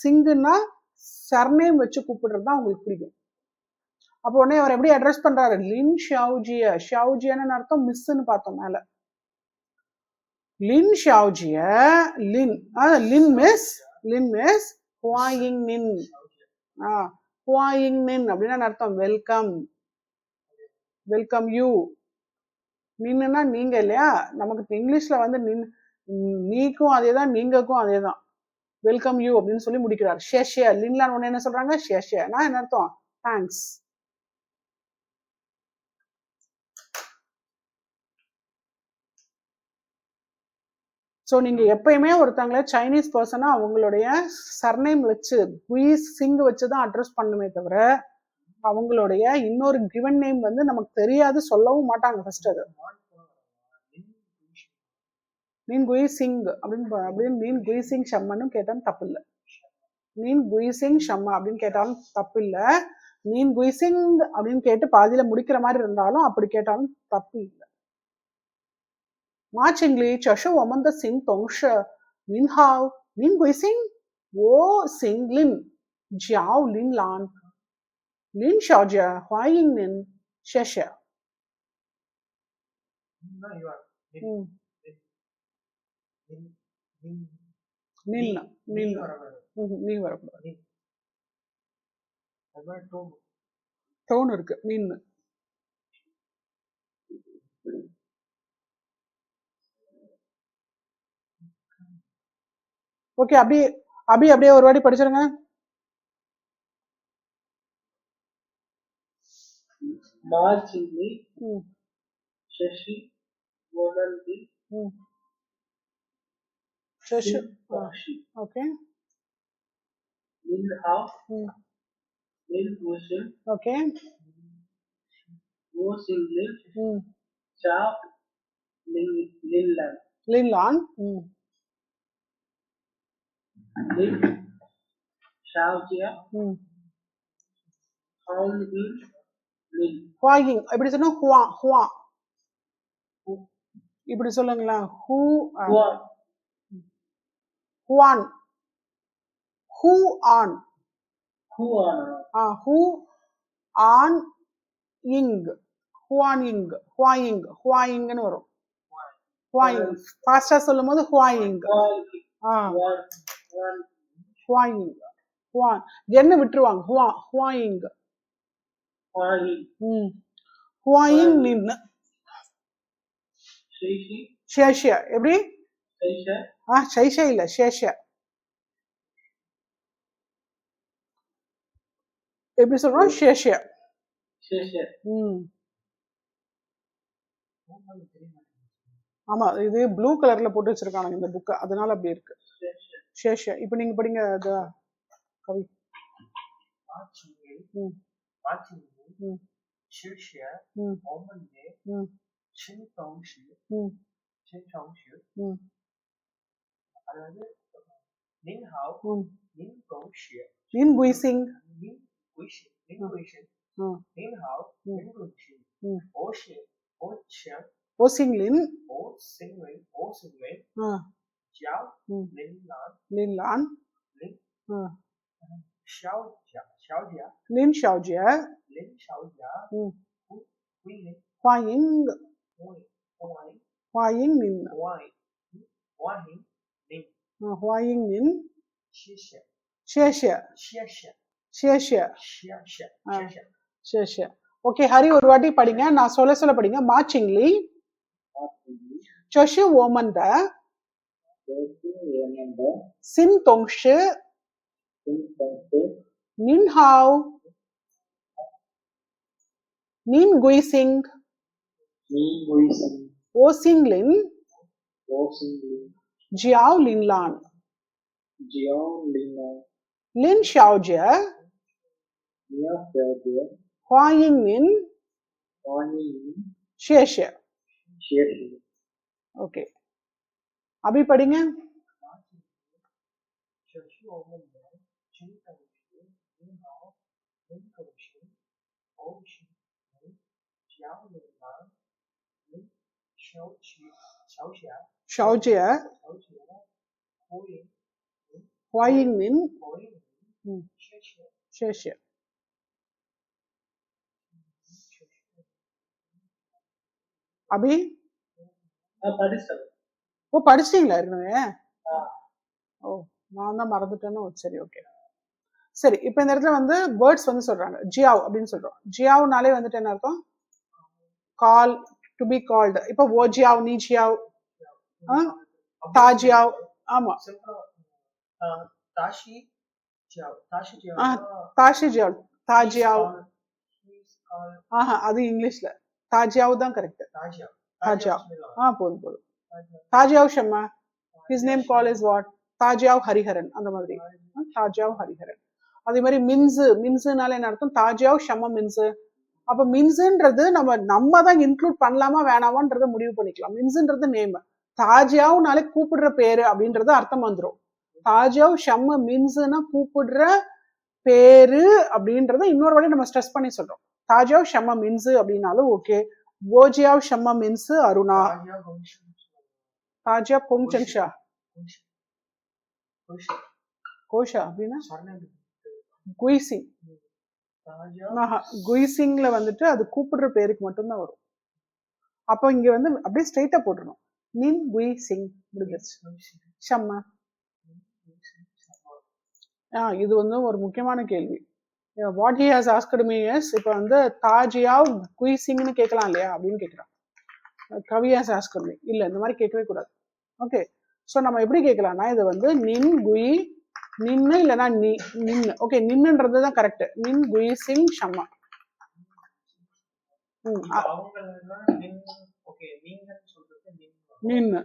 சிங்குன்னா சர்நேம் வச்சு கூப்பிடுறது தான் அவங்களுக்கு பிடிக்கும். அப்போ உடனே அவர் எப்படி அட்ரஸ் பண்றாரு, லின் ஷியாவுஜிய. ஷியாவுஜியன்னு அர்த்தம் மிஸ்ன்னு பார்த்தோம் மேல. லின் ஷியாவுஜிய, லின் லின் மிஸ் ஹுவாயிங் நின். ஹுவாயிங் நின் அப்படின்னு அர்த்தம் வெல்கம், வெல்கம் யூ. நின்னுன்னா நீங்க இல்லையா, நமக்கு இங்கிலீஷ்ல வந்து நீக்கும் அதேதான் நீங்கக்கும் அதேதான், வெல்கம் யூ அப்படின்னு சொல்லி முடிக்கிறார். ஷேஷியா லின்லான் ஒன்னு என்ன சொல்றாங்க, ஷேஷியா என்ன அர்த்தம், தேங்க்ஸ். ஸோ நீங்க எப்பயுமே ஒருத்தவங்கள சைனீஸ் பர்சனா அவங்களுடைய சர்நேம் வச்சு குய் சிங் வச்சு தான் அட்ரஸ் பண்ணுமே தவிர அவங்களுடைய இன்னொரு கிவன் நேம் வந்து நமக்கு தெரியாது, சொல்லவும் மாட்டாங்க. ஃபர்ஸ்ட் அது நீன் குய் சிங் அப்படின்னு நீன் குய் சிங் ஷம்மன்னு கேட்டாலும் தப்பு இல்லை. நீன் குய் சிங் ஷம்மா அப்படின்னு கேட்டாலும் தப்பு இல்லை. நீன் குய் சிங் அப்படின்னு கேட்டு பாதியில முடிக்கிற மாதிரி இருந்தாலும் அப்படி கேட்டாலும் தப்பு இல்லை. மாச்சிங்லி சஷு ஒமந்த சிங் தொங்ஷ நின் ஹாவ் நின் குய் சிங் ஓ சிங் லின் ஜியாவ் லின் லான் லின் ஷாஜியா ஹுவாயிங் நின் ஷெஷா. நீ வரக்கூடாது, டோன் இருக்கு நின்னு. ஓகே, அப்படியே ஒரு வாட்டி படிச்சிருங்க. மார்ச்சிங்லி சசி ஓமந்தி சசி. ஓகே, லின் ஹாவ் லின் குஷின் ஓகே, ஓ சிங் லின் சா லின் லான் லின் லான் லின் ஷாவ்ஜியா ஹாங் லின் லின் ஹுவாயிங். இப்படி சொன்னா ஹுவா ஹுவா இப்படி சொல்லுங்களா, ஹூ ஹுவான் ஹூ ஆன் ஹூ ஆன் இங் ஹுவான் இங் ஹுவாயிங் ஹுவாயிங்னு வரும். ஹுவாயிங் ஃபாஸ்டா சொல்லும் போது ஹுவாயிங். ஹுவாயிங் ஹுவான் என்ன விட்டுருவாங்க, ஹுவாயிங் ஹுவாயிங் நின் ஷேஷியா. எப்படி ஷைஷா இல்ல ஷேஷியா. எப்படி சொல்றோம், ஷேஷியா. ஆமா, இது ப்ளூ கலர்ல போட்டு வச்சிருக்காங்க இந்த புக், அதனால அப்படி இருக்கு ஷேஷியா. இப்ப நீங்க படிங்க கவி. நின் குய் சிங் ஓ சிங் லின் லின் லான் லின் ஷாவ்ஜியா ஹுவாயிங் ஹுவாயிங் நின் ஹுவாயிங் நின் ஷேஷியா ஷேஷியா ஷேஷியா. ஓகே ஹரி, ஒரு வாட்டி படிங்க, நான் சொல்ல படிங்க. மாச்சிங்லி சஷு ஓமந்த சின் தொங்ஷு நின் ஹாவ் நின் குய் சிங் ஓ சிங் லின் ஜியாவ் லின் லான் Lin Xiaojie, 你要了解 Huaying Nin, 欢迎 Xie Xie. 学习。 Okay. अभी पढ़ेंगे 小区我们的请同学您好，您同学我是您家人吗？您小姐小姐 Xiaojie, 小姐欢迎 Huaying Nin, 欢迎谢谢 Xie Xie. अभी நான் படிச்சேன். ஓ படிச்சிட்டீங்களா ஏற்கனவே? ஓ நான் தான் மறந்துட்டேன்னு. சரி ஓகே. சரி இப்போ இந்த இடத்துல வந்து வேர்ட்ஸ் வந்து சொல்றாங்க. ஜியாவ் அப்படின்னு சொல்றோம். ஜியாவ்னாலே வந்துட்டு என்ன அர்த்தம்? கால், டு பி கால்டு. இப்போ ஓ ஜியாவ், நீ ஜியாவ், தா ஜியாவ். ஆமா, Tashi Jiao Tashi Jiao Tashi Jiao, தா ஜியாவ். ஆஹா அது இங்கிலீஷ்ல தா ஜியாவ் தான் கரெக்ட். தாஜியாவ் தா ஜியாவ். போதும் போதும். தா ஜியாவ் ஷம்மா. His name call is what? தா ஜியாவ் ஹரிஹரன். அந்த மாதிரி தா ஜியாவ் ஹரிஹரன். அதே மாதிரி மின்சு, மின்சுனால என்ன அர்த்தம்? தா ஜியாவ் ஷம்மா மின்சு. அப்ப மின்சுன்றது நம்ம தான் இன்க்ளூட் பண்ணலாமா வேணாமான்றத முடிவு பண்ணிக்கலாம். மின்சுன்றது நேம். தாஜியாவ்னாலே கூப்பிடுற பேரு அப்படின்றது அர்த்தம் வந்துடும். தாஜியாவ் ஷம்ம மின்சுன்னா கூப்பிடுற பேரு அப்படின்றத இன்னொரு வாட்டி நம்ம ஸ்ட்ரெஸ் பண்ணி சொல்றோம். தாஜியாவ் ஷம்ம மின்சு அப்படின்னாலும் ஓகே. ஓஜியாவ் ஷம்ம மின்சு அருணா. தாஜியா பொங்சங்ஷா கோஷா அப்படின்னா குய்சிங். குய்சிங்ல வந்துட்டு அது கூப்பிடுற பேருக்கு மட்டும்தான் வரும். அப்போ இங்க வந்து அப்படியே ஸ்ட்ரெயிட்டா போட்டுருணும். நின் குய் சிங் முடிஞ்சிருச்சு. ஷம்மா. இது வந்து ஒரு முக்கியமான கேள்வி. What he has asked me is, இப்போ வந்து தாஜியாவ் குய் சிங்னு கேட்கலாம் இல்லையா அப்படின்னு கேட்குறான். கவி ஹாஸ் ஆஸ்க்டு மீ. இல்ல இந்த மாதிரி கேட்கவே கூடாது. ஓகே. ஸோ நம்ம எப்படி கேட்கலாம்னா இது வந்து நின் குய் நின்னு இல்லைன்னா நீ நின்னு. ஓகே நின்னுன்றது தான் கரெக்ட். நின் குய் சிங் ஷம்மா. நின்னு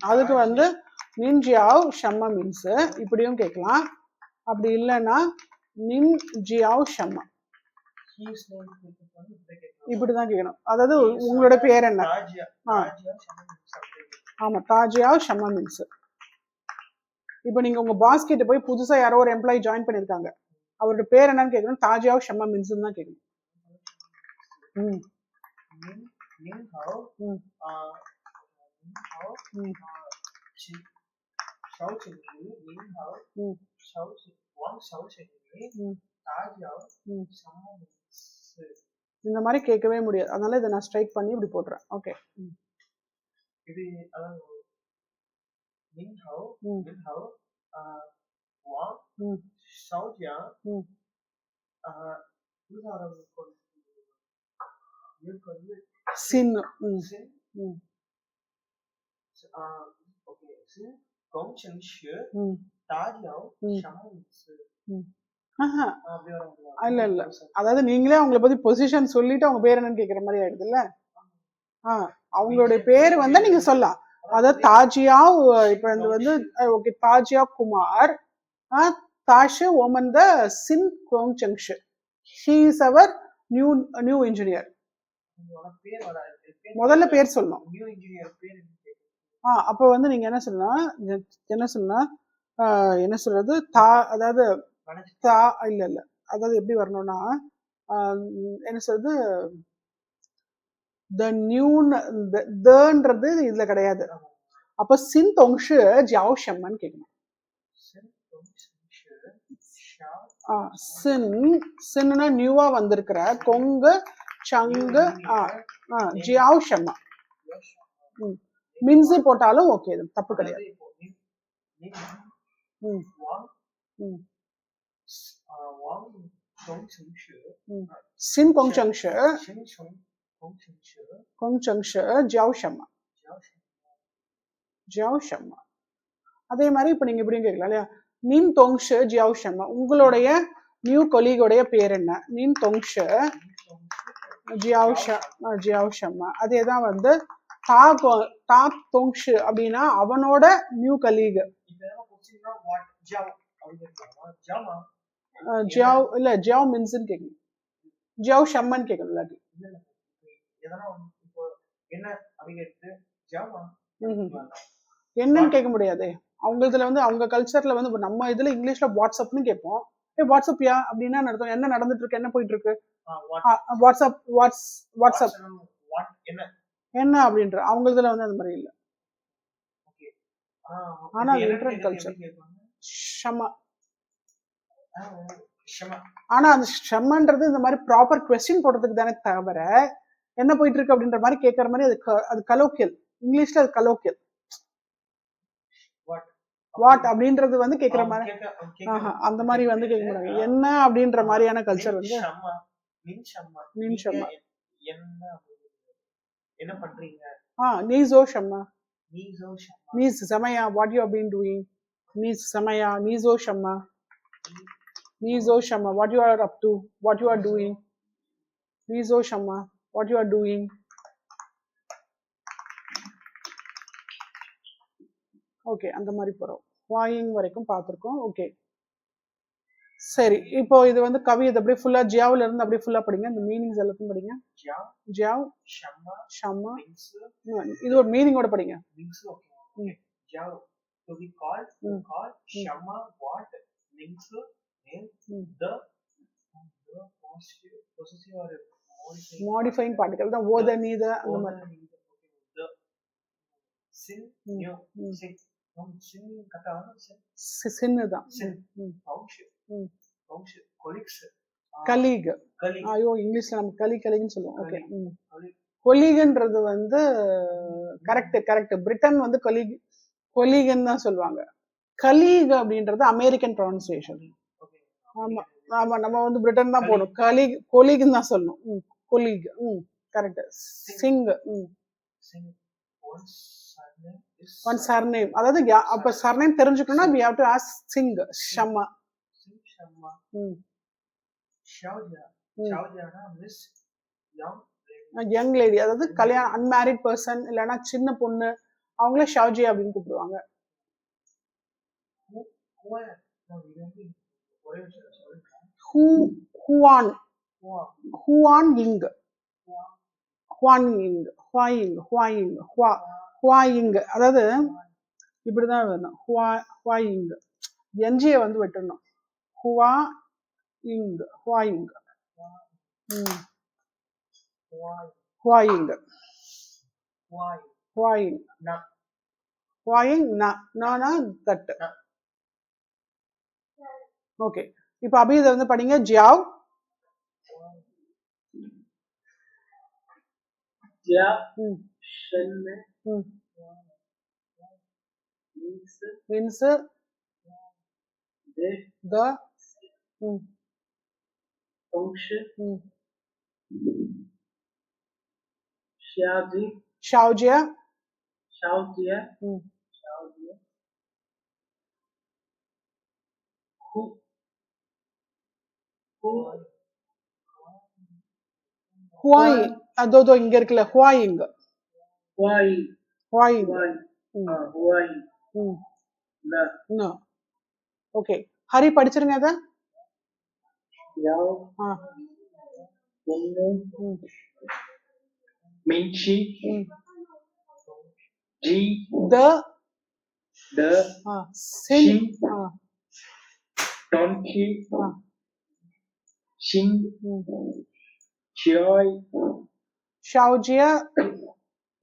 அதுக்கு வந்து நின் ஜியாவ் ஷம்மா மீன்ஸ் இப்படியும் கேட்கலாம். அப்படி இல்லைன்னா நின் ஜியாவ் ஷம்மா இப்படிதான் கேட்கணும். அதாவது உங்களோட பேர் என்ன? ஆமா தாஜியாவ் ஷம்மா மீன்ஸ். இப்போ நீங்க உங்க பாஸ் கிட்ட போய் புதுசா யாரோ ஒரு எம்ப்ளாயி ஜாயின் பண்ணிருக்காங்க, அவரோட பேர் என்னன்னு கேட்கணும். தாஜியாவ் ஷம்மா மீன்ஸ் தான் கேட்கணும். இந்த மாதிரி கேட்கவே முடியாது. அதனால இதை நான் ஸ்ட்ரைக் பண்ணி இப்படி போடுறேன். ஓகே. இது அதாவது சின் இல்ல இல்ல, அதாவது நீங்களே அவங்களை பத்தி பொசிஷன் சொல்லிட்டு அவங்க பேர் என்னன்னு கேக்குற மாதிரி ஆயிடுது இல்ல. அவங்களுடைய பேர் வந்து நீங்க சொல்லலாம். அதாவது தாஜியாவ் இப்ப வந்து ஓகே தாஜியா குமார் தாஷ் ஓமன் த சின் கோங் ஜங்ஷு. He is our new engineer. முதல்ல பேர் சொல்லணும். அப்ப வந்து நீங்க என்ன சொல்லணும் என்ன சொல்றது அதாவது இல்ல இல்ல, அதாவது எப்படி வரணும்னா என்ன சொல்றது ன்றது இதுல கிடையாது. அப்ப சின் தொங்ஷு ஜியாவ் ஷம்மன்னு கேட்கணும். சின்னா நியூவா வந்திருக்கிற கொங்கு சங்கு ஜியாவ் ஷம்மா. மின்சு போட்டாலும் ஓகே, தப்பு கிடையாது. சின் கொங்சங்ஷு ஜியாவ் ஷம்மா. ஜியாவ் ஷம்மா. அதே மாதிரி இப்ப நீங்க எப்படியும் கேட்கலாம் இல்லையா, நின் தொங்ஷு ஜியாவ் ஷம்மா. உங்களுடைய நியூ கொலீகோடைய பேர் என்ன? நின் தொங்ஷு ஜியாவ் ஷம்மா. அதேதான் வந்து தா தொங்ஷு அப்படின்னா அவனோட நியூ கலீக். மின்சின்னா வாட் ஜாவ் அப்படின்னு கேட்கலாமா ஜாமா ஜியாவ் இல்ல ஜியாவ் மின்ஸ்ன்னு கேட்கணும், ஜியாவ் ஷம்மன் கேட்கணும் இல்லாட்டி. இல்ல இல்ல எதனா இப்போ என்ன அப்படின்னு கேட்டு ஜாமா என்னன்னு கேட்க முடியாதே. அவங்க இதுல வந்து அவங்க கல்ச்சர்ல வந்து இப்ப நம்ம இதுல இங்கிலீஷ்ல வாட்ஸ்அப்னு கேட்போம். வாட்ஸ்அப்யா அப்படின்னா நடத்தும் என்ன நடந்துட்டு இருக்கு, என்ன போயிட்டு இருக்கு, வாட்ஸ்அப் வாட்ஸ்அப் வாட் என்ன என்ன அப்படின்ற. அவங்க இதுல வந்து அந்த மாதிரி இல்ல. ஆனா இது இன்டர்னல் என்னன்னு கல்ச்சர் எப்படி கேட்பாங்க? ஷமா. ஷமா ஆனா அந்த ஷம்மன்றது இந்த மாதிரி ப்ராப்பர் கொஸ்டின் போடுறதுக்கு தானே தவிர என்ன போயிட்டு இருக்கு அப்படின்ற மாதிரி கேட்கற மாதிரி அது கலோக்கியல். இங்கிலீஷ்ல அது கலோக்கியல். வாட் வாட் அப்படின்றது வந்து கேட்கற மாதிரி கேட்க அந்த மாதிரி வந்து கேட்க மாட்டாங்க. என்ன அப்படின்ற மாதிரியான கல்ச்சர் வந்து ஷம்மா மின் ஷம்மா மின் ஷம்மா. என்ன என்ன பண்றீங்க நீசோ ஷம்மா, நீசோ ஷம்மா நீஸ் சமயா, what you have been doing, நீஸ் சமயா, நீசோ ஷம்மா, நீசோ ஷம்மா, what you are up to, what you are doing, நீசோ ஷம்மா, what you are doing. Okay, அந்த மாதிரி போறோம். வாயிங் வரைக்கும் பார்த்துருக்கோம். ஓகே சரி, இப்போ இது வந்து கவி இது அப்படியே ஃபுல்லா ஜியாவுல இருந்து அப்படியே ஃபுல்லா படிங்க, இந்த மீனிங்ஸ் எல்லாத்தையும் படிங்க. ஜியாவ் ஷம்மா ஷம்மா, மின்ஸ் இது ஒரு மீனிங்கோட படிங்க. மின்ஸ் ஓகே ஜாவ் டு பி கால்ட் கால் ஷம்மா what means name the possessive or modifying particle தான் ஓத நீத அந்த மாதிரி. சின் நியூ சின் சின் கட்டா சின்னு தான். Colleagues colleague. கலீக் ஐயோ இங்கிலீஷ்ல நம்ம கலீக்னு சொல்லுவோம். ஓகே கொலீக்ன்றது வந்து கரெக்ட். பிரிட்டன் வந்து கொலீகன் தான் சொல்லுவாங்க. கலீக் அப்படின்றது அமெரிக்கன் ப்ரொனன்சியேஷன். ஆமா ஆமா, நம்ம வந்து பிரிட்டன் தான் போடும். கொலீக்னு தான் சொல்லணும். Colleague correct. சிங் ஒன் சர்நேம், அதாவது அப்ப சர்நேம் தெரிஞ்சுக்கணும்னா we have to ask சிங் ஷம்மா. ஷம்மா ஷாவ்ஜா ஷாவ்ஜானா மிஸ் யங் லேடி, அதாவது கல்யாணம் அன்மேரிட் பர்சன் இல்லைன்னா சின்ன பொண்ணு, அவங்கள ஷாவ்ஜி அப்படின்னு கூப்பிடுவாங்க. ஹுவான் ஹுவான் இங் ஹுவான்யிங் ஹுவாயிங் ஹுவாயிங் ஹுவாயிங், அதாவது இப்படிதான் வேணும். ஹுவாயிங் என்ஜியை வந்து வெட்டணும். ஹுவா இங் ஹுவாயிங் ஹுவாயிங் ஹுவாயிங் ஹுவாயிங் நானா தட்டு. ஓகே, இப்போ அபி இதை வந்து படிங்க. ஜியாவ் மீன்ஸ் த ஷாவ்ஜியா ஹுவாயிங், அதோ இங்க இருக்குல்ல ஹுவாயிங் ஹுவாயிங். ஓகே, ஹரி படிச்சிருங்க அத. மின்ஷி ஜி த சின் டொன்கி ஷிங் ஷியாய் ஷாவ்ஜியா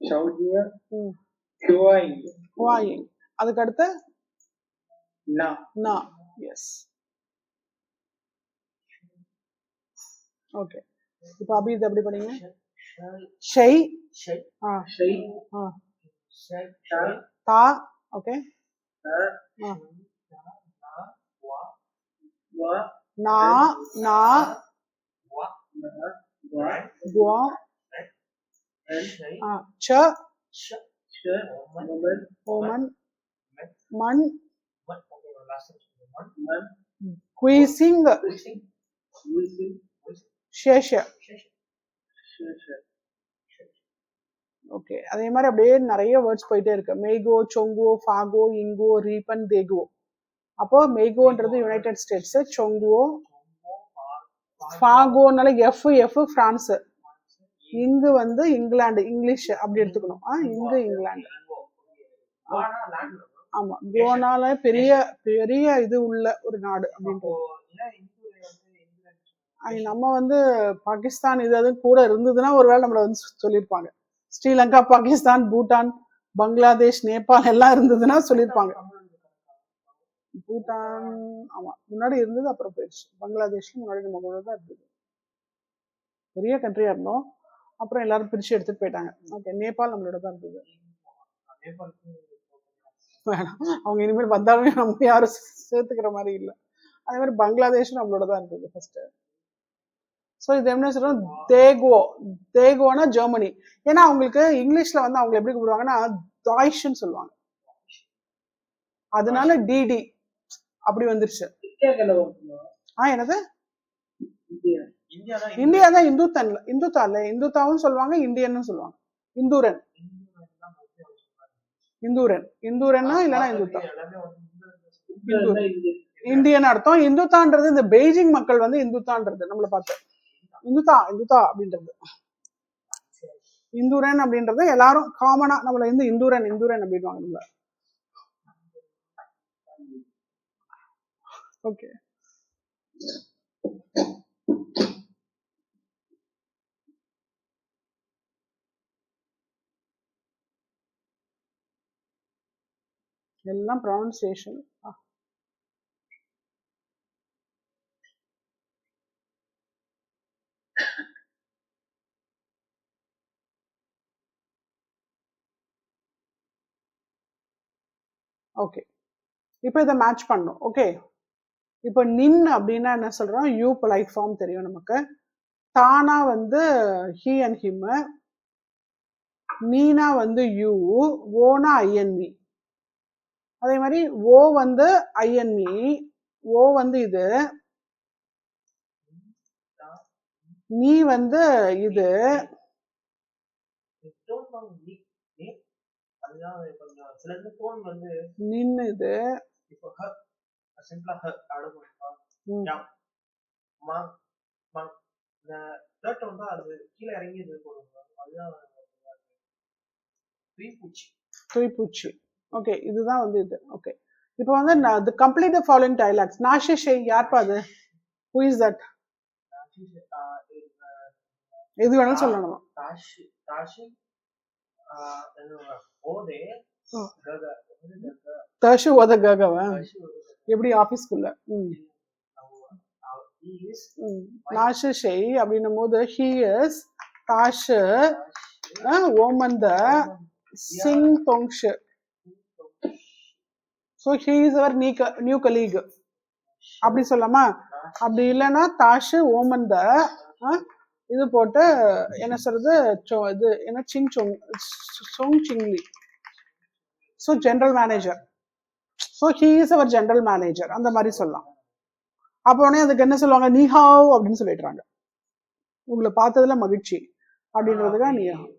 ஷாவ்ஜியா ஹுவாயிங் ஹுவாயிங். அதுக்கு அடுத்து நா. எஸ் ஓகே, இப்போ அபி இது எப்படி பண்ணீங்க? ஷை தா. ஓகே, நா நா குவா ச ஓமன் மண் குயிசிங் சேஷ. ஓகே, அதே மாதிரி அப்படியே நிறைய வேர்ட்ஸ் போயிட்டே இருக்கு. மேகோ, சொங்கோ, ஃபாகோ, இங்கோ, ரீபன், தேகோ. அப்போ மெய்கோன்றது யுனைடெட் ஸ்டேட்ஸ், சொங்குவோ ஃபாகோனால எஃப் பிரான்ஸ், இங்கு வந்து இங்கிலாந்து, இங்கிலீஷ் அப்படி எடுத்துக்கணும். இங்கு இங்கிலாந்து. ஆமா, கோனால பெரிய பெரிய இது உள்ள ஒரு நாடு அப்படின்றது. நம்ம வந்து பாகிஸ்தான் இது அது கூட இருந்ததுன்னா ஒருவேளை நம்மள வந்து சொல்லியிருப்பாங்க. ஸ்ரீலங்கா, பாகிஸ்தான், பூட்டான், பங்களாதேஷ், நேபாள் எல்லாம் இருந்ததுன்னா சொல்லியிருப்பாங்க. பூட்டான் ஆமா முன்னாடி இருந்தது, அப்புறம் போயிடுச்சு. பங்களாதேஷ்ல முன்னாடி நம்ம கூட தான் இருந்தது, பெரிய கண்ட்ரியா இருந்தோம். அப்புறம் எல்லாரும் பிரிச்சு எடுத்துட்டு போயிட்டாங்க. ஓகே, நேபாள் நம்மளோட தான் இருந்தது. வேணாம், அவங்க இனிமேல் வந்தாலுமே நம்ம யாரும் சேர்த்துக்கிற மாதிரி இல்லை. அதே மாதிரி பங்களாதேஷும் நம்மளோட தான் இருந்தது ஃபர்ஸ்ட். ஸோ இது என்ன சொல்றோம், தேகோ. தேகோனா ஜெர்மனி. ஏன்னா அவங்களுக்கு இங்கிலீஷ்ல வந்து அவங்க எப்படி கூப்பிடுவாங்கன்னா தாய்ஷ்ன்னு சொல்லுவாங்க, அதனால டிடி அப்படி வந்துருச்சு. என்னது இந்தியா தான் இந்துத்தன், இந்துத்தா இல்ல, இந்துத்தாவும் சொல்லுவாங்க, இந்தியன்னு சொல்லுவாங்க. இந்துரன், இந்துரன், இந்துரன்னா இல்லைன்னா இந்துத்தா. இந்தியன் அர்த்தம். இந்துத்தான்றது இந்த பெய்ஜிங் மக்கள் வந்து இந்துத்தான்றது நம்மளை பார்த்து இந்துத்தா இந்துத்தா அப்படின்றது. இந்துரன் அப்படின்றது எல்லாரும் காமனா நம்மள வந்து இந்துரன் இந்துரன் அப்படின்வாங்க நம்மள. ஓகே, எல்லாம் ப்ரொனன்சியேஷன். ஓகே, இப்போ இதை மேட்ச் பண்ணும். ஓகே, இப்போ நின் அப்படின்னா என்ன சொல்றோம், யூ பொலைட் ஃபார்ம் தெரியும் நமக்கு. தானா வந்து ஹி அண்ட் ஹிம், நீனா வந்து யூ, ஓனா ஐஎன்வி. அதே மாதிரி ஓ வந்து ஐஎன்வி, ஓ வந்து இது, நீ வந்து இது, நின்னு இது, துய்பூச்சி. ஓகே, இதுதான் வந்து இது. ஓகே, இப்போ வந்து the complete the following dialogues. நாஷிஷை யார்ப்பா அது? Who is that? எது வேணாலும் சொல்லணும். தஷு ஓத ககவா எப்படி ஆபீஸ்க்குள்ள. நாஷிஷை அப்படின்னும் போது he is தாஷு Omanthai Singh தொங்ஷு. So he is our new colleague அப்படி சொல்லலாமா? அப்படி இல்லைன்னா தாஷு ஓமந்த இது போட்டு என்ன சொல்றது, இது என்ன சிங் சொங் சிங்லி. So general manager. So he is our general manager அந்த மாதிரி சொல்லலாம். அப்போ உடனே அதுக்கு என்ன சொல்லுவாங்க, நீஹாவ் அப்படின்னு சொல்லிடுறாங்க. உங்களை பார்த்ததுல மகிழ்ச்சி அப்படின்றதுக்காக நீஹாவ்.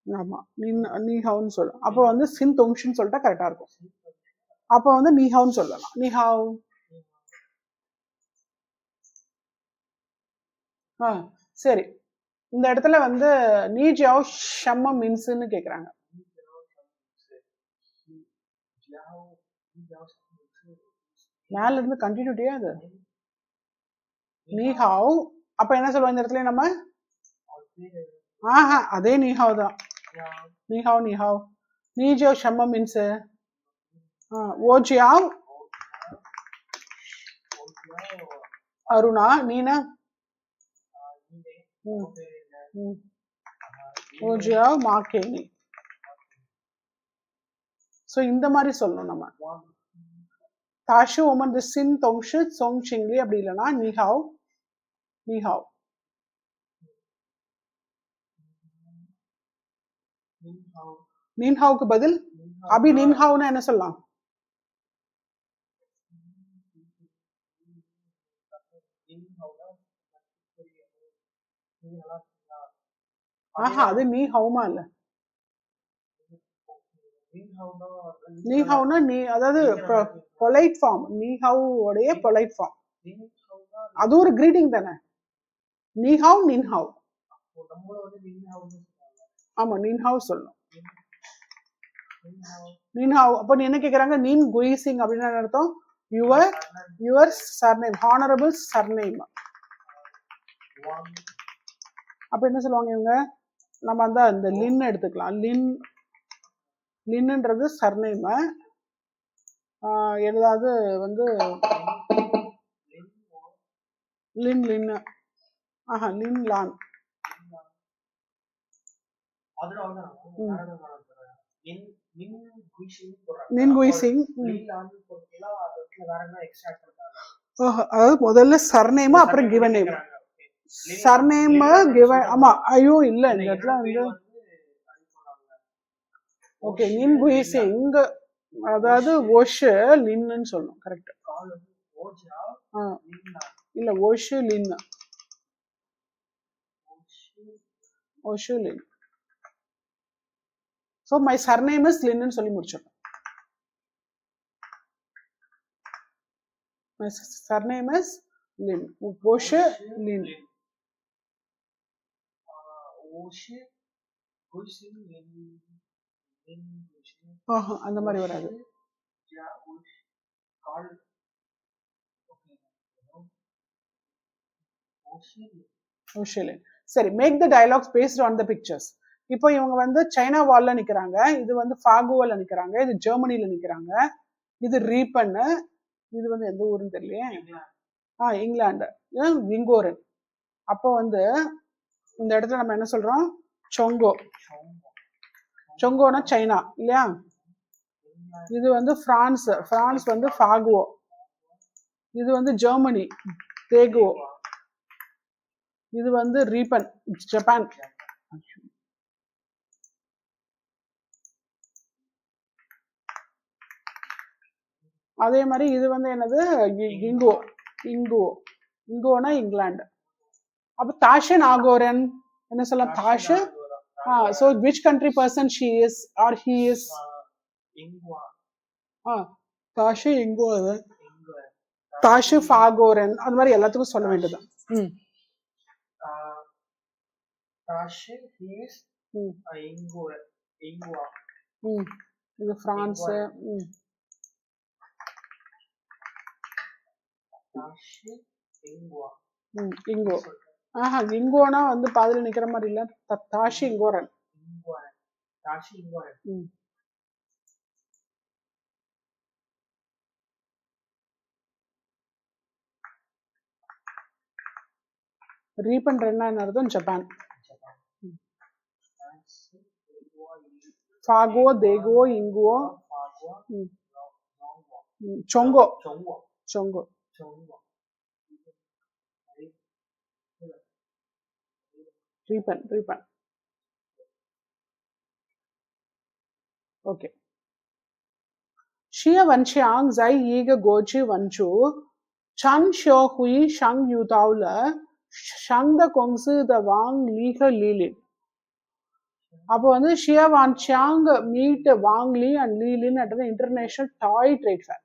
ஆமா, நீஹாவ்னு சொல்லலாம். அப்போ வந்து சின் தொங்ஷுன்னு சொல்லிட்டா கரெக்டா இருக்கும். அப்போ வந்து நீஹாவ்னு சொல்லலாம். நீஹாவ். சரி, இந்த இடத்துல வந்து நீ ஜாவ் ஷம்ம மின்ஸ்ன்னு கேக்குறாங்க. மேல இருந்து கண்டினியூட்டியா அது நீஹாவ். அப்ப என்ன சொல்லுவோம் இந்த இடத்துல நம்ம? அதே நீஹாவ் தான். நீஹாவ் நீஹாவ். நீ ஜாவ் ஷம்ம மீன்ஸ் ஓ ஜியாவ் அருணா நீனா ஓ ஜியாவ் மாக்கேனி. சோ இந்த மாதிரி சொல்லணும் நம்ம. தாஷு ஓமன் தி சின் தொங்ஷு சொங் சிங்லி அப்படி இல்லைன்னா நீஹாவ் நீஹாவ். நீன்ஹாவுக்கு பதில் அபி நீன்ஹாவ்னா என்ன சொல்லலாம்? ஆஹா அது நீ ஹவுமா இல்ல. நீ ஹவுனா நீ ஹவுனா நீ, அதாவது பொலைட் ஃபார்ம். நீ ஹவ் உடைய பொலைட் ஃபார்ம். நீ ஹவுனா அது ஒரு கிரீட்டிங் தானே. நீ ஹவ் நின் ஹவ். நம்மள வந்து நீ ஹவுன்னு சொல்றாங்க. ஆமா நின் ஹவ் சொல்லணும். நீ ஹவு நின் ஹவ். அப்போ நீ என்ன கேக்குறாங்க, நீன் குயிசிங் அப்படின்னா என்ன அர்த்தம்? Your surname, honourable surname. Wang அப்ப என்ன சொல்லுவாங்க இவங்க, நம்ம அந்த இந்த லின் எடுத்துக்கலாம். லின்ன்றது சர்நேம். ஏதாவது வந்து லின் ஆஹா லின் லான். அதனால நின் குயிசிங். வேற அதாவது முதல்ல சர்நேம் அப்புறம் கிவன் நேம். Surname given. ஆமா ஐயோ இல்ல இந்த இடத்துல வந்து ஓகே நின் குயிசிங், அதாவது ஓஷ் லின்னு சொல்லணும். கரெக்ட். இல்ல ஓஷ் லின், ஓஷு Lin. So my surname is லின்னு சொல்லி முடிச்சிடணும். My surname is Lin. ஓஷு லின். அந்த மாதிரி வராது. சரி, make the dialogues based on the pictures. இப்போ இவங்க வந்து சைனா வால்ல நிக்கிறாங்க, இது வந்து ஃபாகுவல்ல நிக்கிறாங்க, இது ஜெர்மனில நிக்கிறாங்க, இது ரீபன்னு, இது வந்து எந்த ஊருன்னு தெரியலையே. இங்கிலாந்து, விங்கோரன். அப்போ வந்து இந்த இடத்துல நம்ம என்ன சொல்றோம், சொங்கோ. சொங்கோனா சைனா இல்லையா. இது வந்து பிரான்ஸ், பிரான்ஸ் வந்து ஃபாகுவோ. இது வந்து ஜெர்மனி தேகுவோ. இது வந்து ரீபன் ஜப்பான். அதே மாதிரி இது வந்து என்னது, இங்கோ. இங்கோ, இங்கோனா இங்கிலாந்து. அப்ப தாஷ் நாகோரன் என்ன சொல்லலாம், Dash. so which country person she is or he is? Dash இங்கோ, Dash ஃபாகோரன், அந்த மாதிரி எல்லாத்துக்கும் சொல்ல வேண்டியதுதான். இது பிரான்ஸ். இங்கோ. இங்கோனா வந்து பாதியில நிக்கிற மாதிரி இல்ல, தாஷி இங்கோரன். ரீபண்றன்னா என்ன அர்த்தம், ஜப்பான். ஃபாகோ தேகோ இங்கோ சொங்கோ. சொங்கோ ரீபன். ரீபன் ஓகே. ஷிய வன்ஷியாங் ஜை ஈக கோச்சி வன்சு சன் ஷோ ஹுய் ஷங் யூதாவ்ல ஷங் த கொங்ஸு த வாங் லீக லீலின். அப்போ வந்து ஷியா வான் சியாங் meet Wang Li and Li Lin at the international toy trade fair.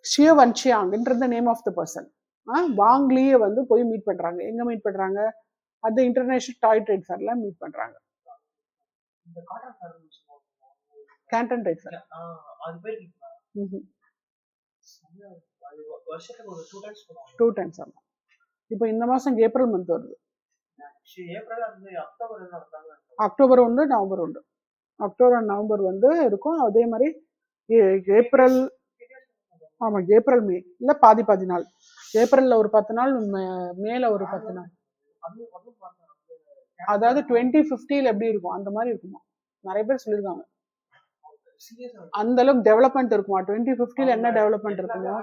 ஷியா வன் சியாங்ன்றது name of the person. Wang லீயை வந்து போய் மீட் பண்றாங்க. எங்க மீட் பண்றாங்க, அந்த இன்டர்நேஷனல் டாய் ட்ரேட் ஃபேர்ல மீட் பண்றாங்க. Canton trade fair. Two times ஆகும். இப்போ இந்த மாசம் ஏப்ரல் மந்த் வருது. அக்டோபர் உண்டு, நவம்பர் உண்டு. அக்டோபர் நவம்பர் வந்து இருக்கும். அதே மாதிரி ஏப்ரல், ஆமா ஏப்ரல் மே இல்ல பாதி பாதி நாள். ஏப்ரல்ல ஒரு 10 நாள், மேல ஒரு 10 நாள். அதாவது 2050 எப்படி இருக்கும் அந்த மாதிரி இருக்குமா, நிறைய பேர் சொல்லியிருக்காங்க. அந்த அளவுக்கு டெவலப்மெண்ட் இருக்குமா, 2050 என்ன டெவலப்மெண்ட் இருக்குமா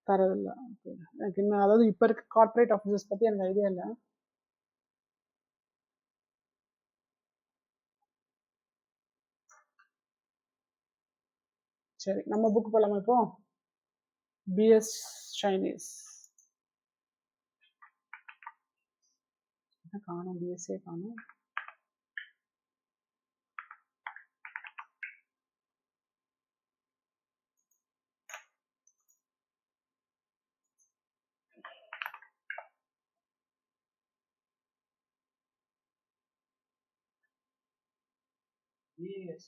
தரதில்ல. எனக்கு இன்னும், அதாவது இப்ப இருக்க கார்பரேட் ஆஃபீஸர்ஸ் பத்தி எனக்கு ஐடியா இல்லை. சரி நம்ம புக் போலாமா இப்போ பிஎஸ் சைனீஸ் காணும் பிஎஸ்ஏ காணும் BASC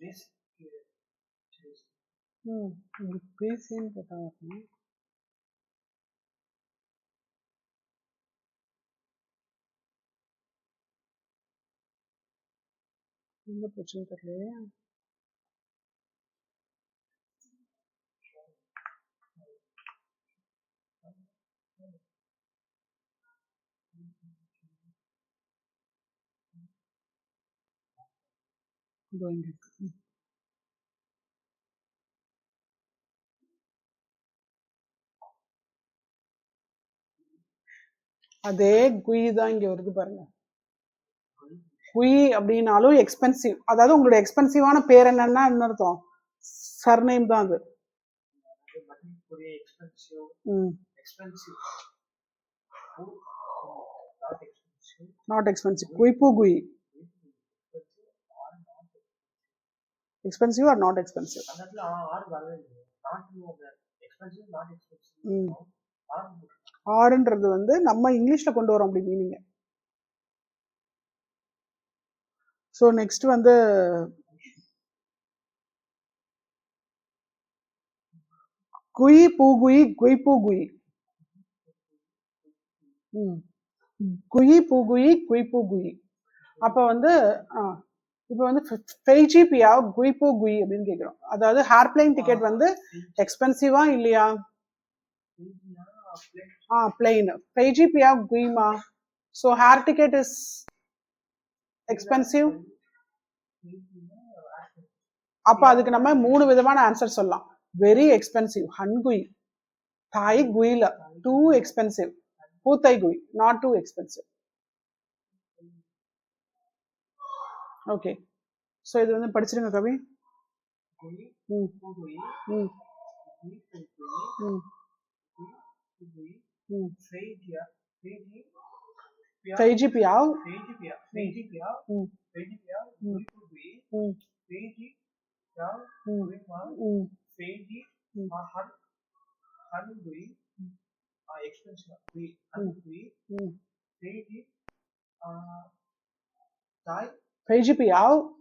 basic பிஎஸ்சின்னு போட்டா வரணும் எங்க போச்சுன்னு தெரியலையே இதோ இங்க இருக்கு. அதே குயி தான் இங்க வருது பாருங்க குயி அப்படின்னாலும் எக்ஸ்பென்சிவ் அதாவது உங்களுடைய எக்ஸ்பென்சிவான பேர் என்னன்னா என்ன அர்த்தம் சர்நேம் தான் அது expensive நாட் எக்ஸ்பென்சிவ் குயிப்பு குயி எக்ஸ்பென்சிவ் ஆர் நாட் எக்ஸ்பென்சிவ் அந்த இடத்துல ஆர் வரவே இல்லை எக்ஸ்பென்சிவ் நாட் எக்ஸ்பென்சிவ் ஆறுன்றது வந்து நம்ம இங்கிலீஷ்ல கொண்டு வரோம் அப்படி மீனிங் ஸோ நெக்ஸ்ட் வந்து குயி பூகுயி குயிப்பு குயி குயி பூகுயி குயிப்பு குயி அப்ப வந்து இப்போ வந்து ஃபெய்ஜிபியா குயிப்போ குயி அப்படின்னு கேட்குறோம் அதாவது ஹேர்பிளைன் டிக்கெட் வந்து எக்ஸ்பென்சிவா இல்லையா பிளெயின் ஃபெய்ஜிபியா குயிமா so here ticket is expensive அப்ப அதுக்கு நம்ம 3 விதமான ஆன்சர் சொல்லலாம் வெரி எக்ஸ்பென்சிவ் ஹன்குயி தாய் குயில டூ எக்ஸ்பென்சிவ் பூத்தை குயி not too expensive okay so இது வந்து படிச்சிருங்க கவி ஃபெய்ஜிபியாவ்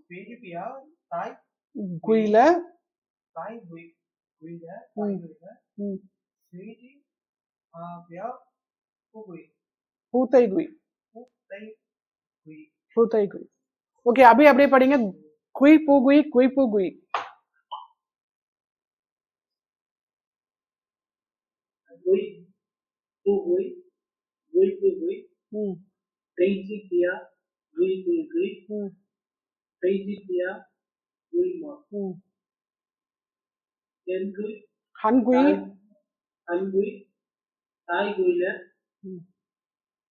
ஃபெய்ஜிபியாவ் தாய் குயில தாய் குயில ஃபெய்ஜி பியா பூத்தை குயி குயி பூத்தை குயி ஓகே அப்படியே படிங்க குய் பூகுயி குயிப்பு குயி ஃபெய்ஜிபியா குயி ஃபெய்ஜிபியா குயிமா ஹன்குயி ஹன்குயி தாய் குயில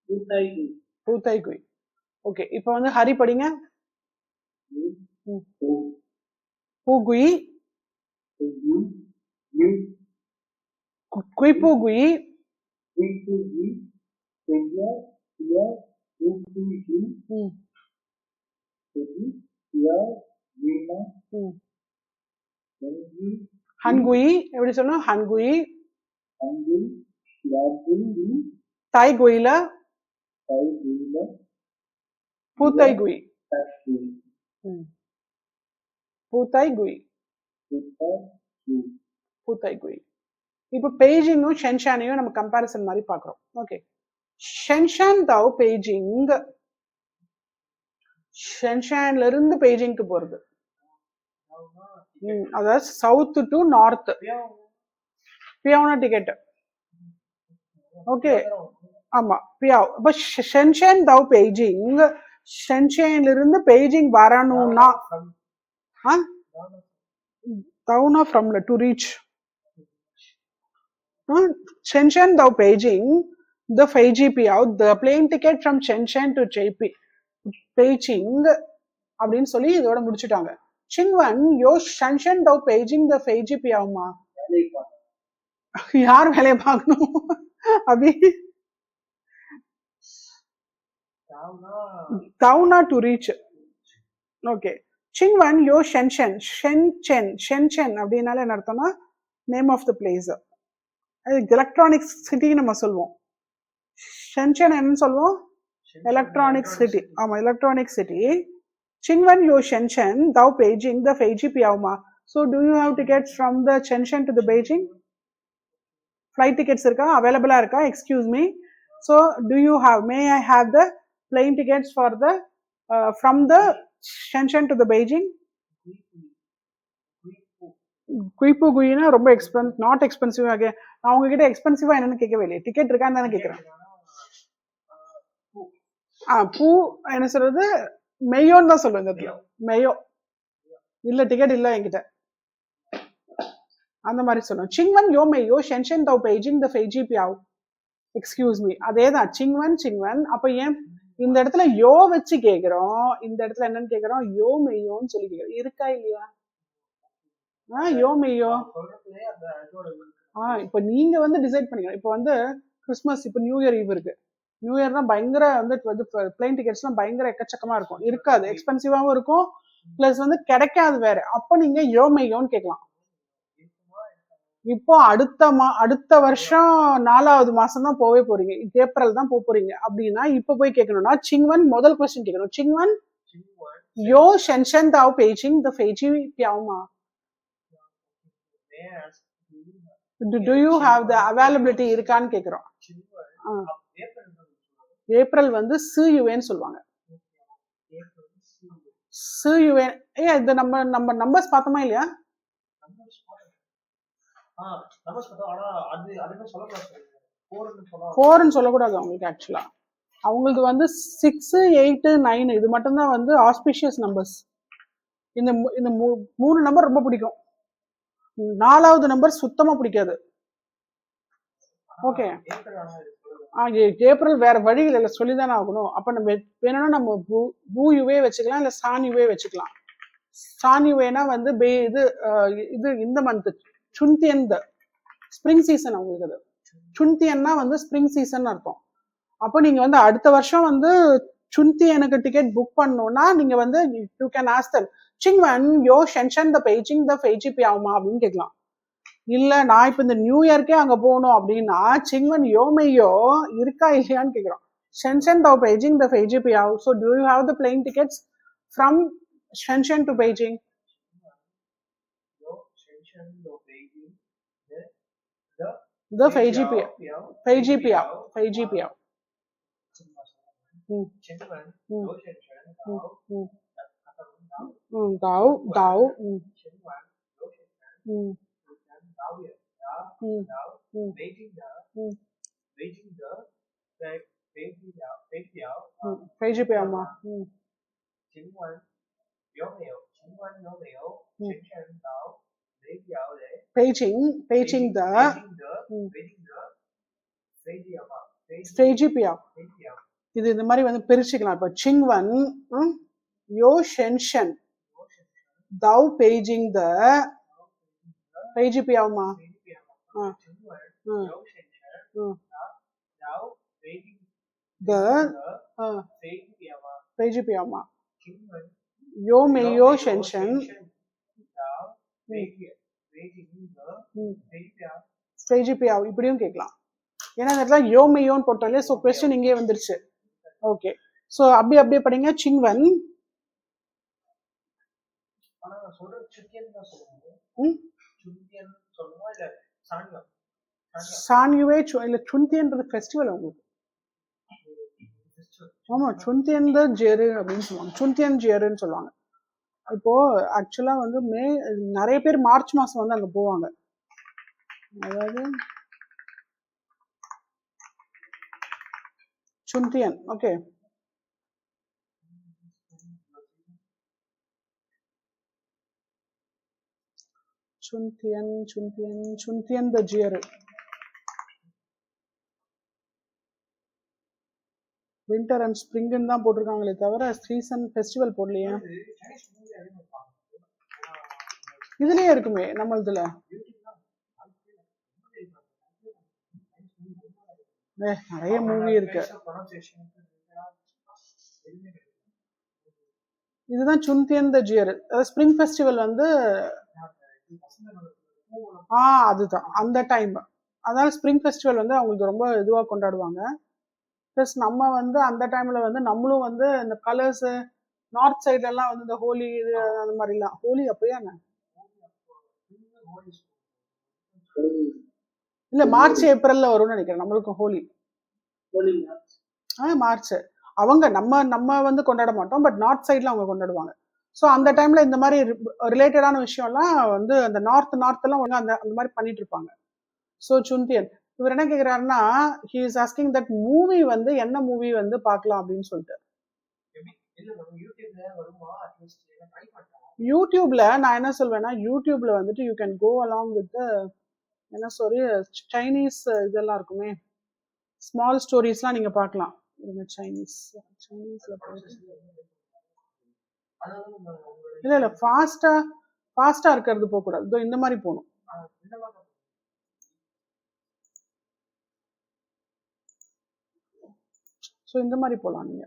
பூத்தாய் குயி பூத்தை குயி ஓகே இப்போ வந்து ஹரி படிங்க பூகுயி குயிப்பு குயி ஹன்குயி எப்படி சொல்லணும் ஹன்குயி தாய் குயில பூத்தை குயி பூத்தை குயி பூத்தை குயி இப்போ பெய்ஜிங்கும் ஷென்ஷானையும் நம்ம கம்பேரிசன் மாதிரி பார்க்குறோம் ஓகே ஷென்ஷான் தாவ் பெய்ஜிங் ஷென்ஷான்ல இருந்து பெய்ஜிங்க்கு போறது அதாவது சவுத் டு நார்த் பியாவ்னா டிக்கெட் ஓகே ஆமா பியாவ் அப்ப ஷென்ஷான் தாவ் பெய்ஜிங் ஷென்ஷான்ல இருந்து பெய்ஜிங் வரணும்னா டவுனா ஃப்ரம்ல to reach Shenzhen though Beijing, the Feijipiao, the plane ticket from Shenzhen to Beijing அப்படின்னு சொல்லி இதோட முடிச்சுட்டாங்க. சிங்வன் யோ ஷன்ஷன் டவ் பேஜிங் த ஃபெய்ஜி பியாவுமா. யார் வேலையை பார்க்கணும் அப்படி தவுனா டு ரீச். ஓகே. சிங்வன் யோ ஷென்ஷென் ஷென்சென் ஷென்சென் அப்படின்னால என்ன அர்த்தம்னா name of the place. Electronics city நம்ம சொல்லுவோம். ஷென்சென் என்னன்னு சொல்லுவோம்? Electronic city. ஆமா, எலக்ட்ரானிக் சிட்டி. சிங்வன் யோ ஷென்சென் தவ் பெய்ஜிங் த ஃபெய்ஜி பியாவுமா. So do you have tickets from the Shenzhen to the Beijing? Flight tickets இருக்கா? அவைலபிளா இருக்கா? Excuse me. So do you have, may I have the plane tickets for the from the Shenzhen to the Beijing? குயிப்பு குயினா ரொம்ப not expensive. நான் உங்ககிட்ட எக்ஸ்பென்சிவா என்னன்னு கேட்கவே இல்லையே, டிக்கெட் இருக்கான்னு தானே கேட்கிறேன். பூ என்ன சொல்றது, மெய்யோன்னு தான் சொல்லுவேன். இந்த மெய்யோ இல்ல, டிக்கெட் இல்ல என்கிட்ட, அந்த மாதிரி சொல்லுவேன். சிங்வன் யோ மெய்யோ ஷென்ஷென் தவ் பெய்ஜிங் த ஃபெய்ஜி பியாவ். எக்ஸ்கியூஸ் மீ, அதேதான் சிங்வன் சிங்வன். அப்ப ஏன் இந்த இடத்துல யோ வச்சு கேக்குறோம், இந்த இடத்துல என்னன்னு கேக்குறோம்? யோ மெய்யோன்னு சொல்லி கேக்குறோம். இருக்கா இல்லையா? யோ மெய்யோ. இப்ப நீங்க வந்து டிசைட் பண்ணிக்கணும். இப்ப வந்து கிறிஸ்மஸ், இப்ப நியூ இயர் ஈவ் இருக்கு. நியூ இயர்னா பயங்கர வந்து பிளைன் டிக்கெட்ஸ்லாம் பயங்கர எக்கச்சக்கமா இருக்கும். இருக்காது, எக்ஸ்பென்சிவாவும் இருக்கும், பிளஸ் வந்து கிடைக்காது வேற. அப்ப நீங்க யோ மெய்யோன்னு கேட்கலாம். இப்போ அடுத்த வருஷம் 4வது மாசம் தான் போவே போறீங்க, ஏப்ரல் தான் போறீங்க அப்படின்னா இப்ப போய் கேட்கணும்னா சிங்வன் முதல் கொஸ்டின் கேட்கணும். சிங்வன் யோ ஷென்ஷென் தாவ் பெய்ஜிங் த ஃபெய்ஜி பியாவுமா. Do you have the availability இருக்கான்னு கேக்குறோம். ஏப்ரல் வந்து சியுவேன்னு சொல்லுவாங்க. சியுவே. இது நம்ம நம்பர்ஸ் பார்த்தோமா இல்லையா? ஃபோர்னு சொல்லக்கூடாது அவங்களுக்கு. ஆக்சுவலா அவங்களுக்கு வந்து 6, 8, 9 இது மட்டும்தான் வந்து ஆஸ்பிஷியஸ் நம்பர்ஸ். இந்த 3 நம்பர் ரொம்ப பிடிக்கும், 4வது நம்பர் சுத்தமா பிடிக்காது. ஓகே. ஏப்ரல் வேற வழிகள் இல்லை, சொல்லிதானே ஆகணும். அப்ப நம்ம வேணும்னா நம்ம பூயுவே வச்சுக்கலாம், இல்ல சான்யுவே வச்சுக்கலாம். சான்யுவேனா வந்து இது இந்த மந்த் சுன்தியன் ஸ்ப்ரிங் சீசன் அவங்களுக்கு. அது சுன்தியன்னா வந்து ஸ்ப்ரிங் சீசன் அர்த்தம். அப்போ நீங்க வந்து அடுத்த வருஷம் வந்து சுன்தியனுக்கு டிக்கெட் புக் பண்ணணும்னா நீங்க வந்து யூ கேன் ஆஸ்க் தம் சிங்வன் யோ ஷென்ஷென் த பெய்ஜிங் த ஃபெய்ஜி பியாவுமா அப்படின்னு கேட்கலாம். இல்ல நான் இப்ப இந்த நியூ இயர்க்கே அங்க போகணும் அப்படின்னா சிங்வன் யோ மெய்யோ இருக்கா இல்லையான்னு கேக்குறோம். ஷென்ஷென் தவ் பெய்ஜிங் த ஃபெய்ஜி பியாவ். So do you have the plane tickets from Shenzhen to Beijing? The Fiji Piao. Fiji Piao. Fiji Piao. Dao. Fiji Piao ma. Beijing the Fiji Piao. இது இந்த மாதிரி வந்து பிரிச்சுக்கலாம். இப்ப சிங்வன் யோ ஷென்ஷென் தவ் பெய்ஜிங் த ஃபெய்ஜி பியாவுமா. ஃபெய்ஜி பியாவுமா. யோ மெய்யோ ஷென்ஷென் ஃபெய்ஜி பியாவ் இப்படியும் கேட்கலாம். ஏன்னா இந்த இடத்துல யோ மெய்யோன்னு போட்டாலே ஸோ கொஸ்டின் இங்கே வந்துருச்சு. ஓகே. ஸோ அப்படியே படிங்க. சிங்வன் சான்யுவே இல்ல சுன்தியன்றது ஃபெஸ்டிவல் அவங்களுக்கு. ஆமா, சுன்தியன் ஜேரு அப்படின்னு சொல்லுவாங்க, சுன்தியன் ஜேருன்னு சொல்லுவாங்க. இப்போ ஆக்சுவலா வந்து நிறைய பேர் மார்ச் மாசம் வந்து அங்க போவாங்க. அதாவது சுன்தியன். ஓகே. சுன்தியன் த ஜியரு. வின்டர் அண்ட் ஸ்ப்ரிங்னு தான் போட்டிருக்காங்களே தவிர சீசன் ஃபெஸ்டிவல் போடலையே. சைனீஸ் மூவி அதிகமாக இருப்பாங்க. இதுலயே இருக்குமே நம்மளதுல. நிறைய மூவி இருக்கு. இதுதான் சுன்தியன் த ஜியர். ஸ்ப்ரிங் ஃபெஸ்டிவல் வந்து அதுதான் அந்த டைம். அதனால ஸ்ப்ரிங் ஃபெஸ்டிவல் வந்து அவங்களுக்கு ரொம்ப இதுவா கொண்டாடுவாங்க. ப்ளஸ் நம்ம வந்து அந்த டைம்ல வந்து நம்மளும் வந்து இந்த கலர்ஸ் நார்த் சைட்ல எல்லாம் வந்து இந்த ஹோலி இது அந்த மாதிரிலாம். ஹோலி அப்பயாங்க இல்ல மார்ச் ஏப்ரல்ல வரும்னு நினைக்கிறேன் நம்மளுக்கும் ஹோலி. மார்ச். அவங்க நம்ம வந்து கொண்டாட மாட்டோம், பட் நார்த் சைட்ல அவங்க கொண்டாடுவாங்க. ஸோ அந்த டைம்ல இந்த மாதிரி ரிலேட்டடான விஷயம்லாம் வந்து அந்த நார்த் எல்லாம் ஒழுங்கா அந்த மாதிரி பண்ணிட்டு இருப்பாங்க. ஸோ சுன்தியன் இவர் என்ன கேக்குறாருன்னா, he is asking that movie வந்து என்ன மூவி வந்து பார்க்கலாம் அப்படின்னு சொல்லிட்டு. யூடியூப்ல நான் என்ன சொல்வேன்னா, யூடியூப்ல வந்துட்டு you can go along with என்ன ஸ்டோரி சைனீஸ் இதெல்லாம் இருக்குமே, ஸ்மால் ஸ்டோரிஸ்லாம் நீங்க பார்க்கலாம். சைனீஸ்ல இல்ல ஃபாஸ்டா இருக்கிறது போக கூடாது. இந்த மாதிரி போகணும். ஸோ இந்த மாதிரி போகலாம். நீங்க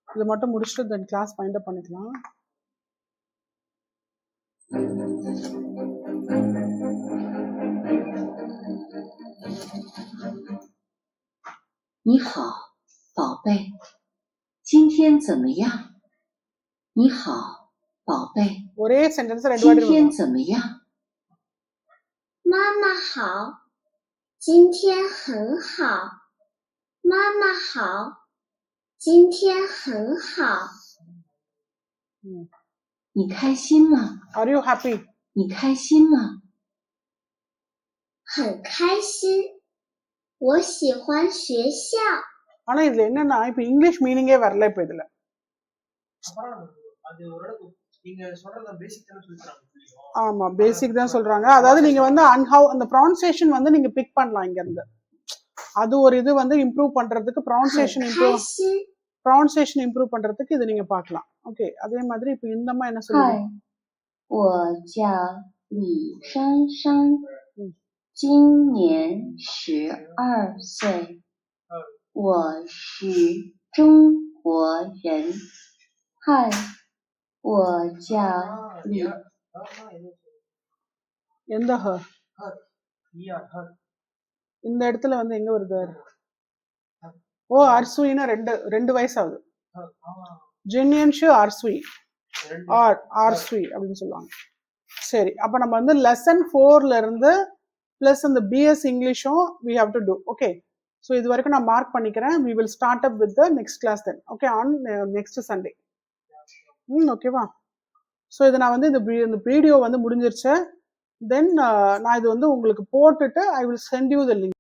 இதை மட்டும் முடிச்சுட்டு தென் கிளாஸ் ஃபைண்ட் அப் பண்ணிக்கலாம்.你好，宝贝，今天怎么样？你好，宝贝， ஒரே சென்டென்ஸ் ரெண்டு 今 வாட்டி 天 இருக்கணும். 怎么样？妈妈好，今天很好。妈妈好，今天很好。你开心吗？ Are you happy? 你开心吗？很开心，我喜欢学校。 ஆனா இதுல என்னன்னா இப்ப இங்கிலீஷ் மீனிங்கே வரல இப்ப இதுல. அது ஓரளவுக்கு நீங்க சொல்றத பேசிக் தான சொல்றாங்க. ஆமா பேசிக் தான் சொல்றாங்க. அதாவது நீங்க வந்து அந்த ப்ரொனன்சியேஷன் வந்து நீங்க பிக் பண்ணலாம் இங்க இருந்து. அது ஒரு இது வந்து இம்ப்ரூவ் பண்றதுக்கு ப்ரொனன்சியேஷன் இம்ப்ரூவ் பண்றதுக்கு இது நீங்க பார்க்கலாம். ஓகே, அதே மாதிரி இப்ப இந்தமா என்ன சொல்லுங்க? 我叫李珊珊，今年12岁，我是中国人。嗨，我叫李。 எந்த ஹ இந்த இடத்துல வந்து எங்க வருது? ஓ அர்சுயினா ரெண்டு வயசு ஆகுது. ஜென்யன்ஷு அர்சுய் ஆர்சுய் அப்படின்னு சொல்லுவாங்க. சரி, அப்ப நம்ம வந்து லெசன் 4ல இருந்து பிளஸ் அந்த பிஎஸ் இங்கிலீஷும் we have to do. Okay, so இது வரைக்கும் நான் மார்க் பண்ணிக்கிறேன். we will start up with the next class then. okay, on next Sunday. ஓகேவா? ஸோ இது நான் வந்து இந்த வீடியோ வந்து முடிஞ்சிருச்சு. தென் நான் இது வந்து உங்களுக்கு போட்டுட்டு I will send you the link.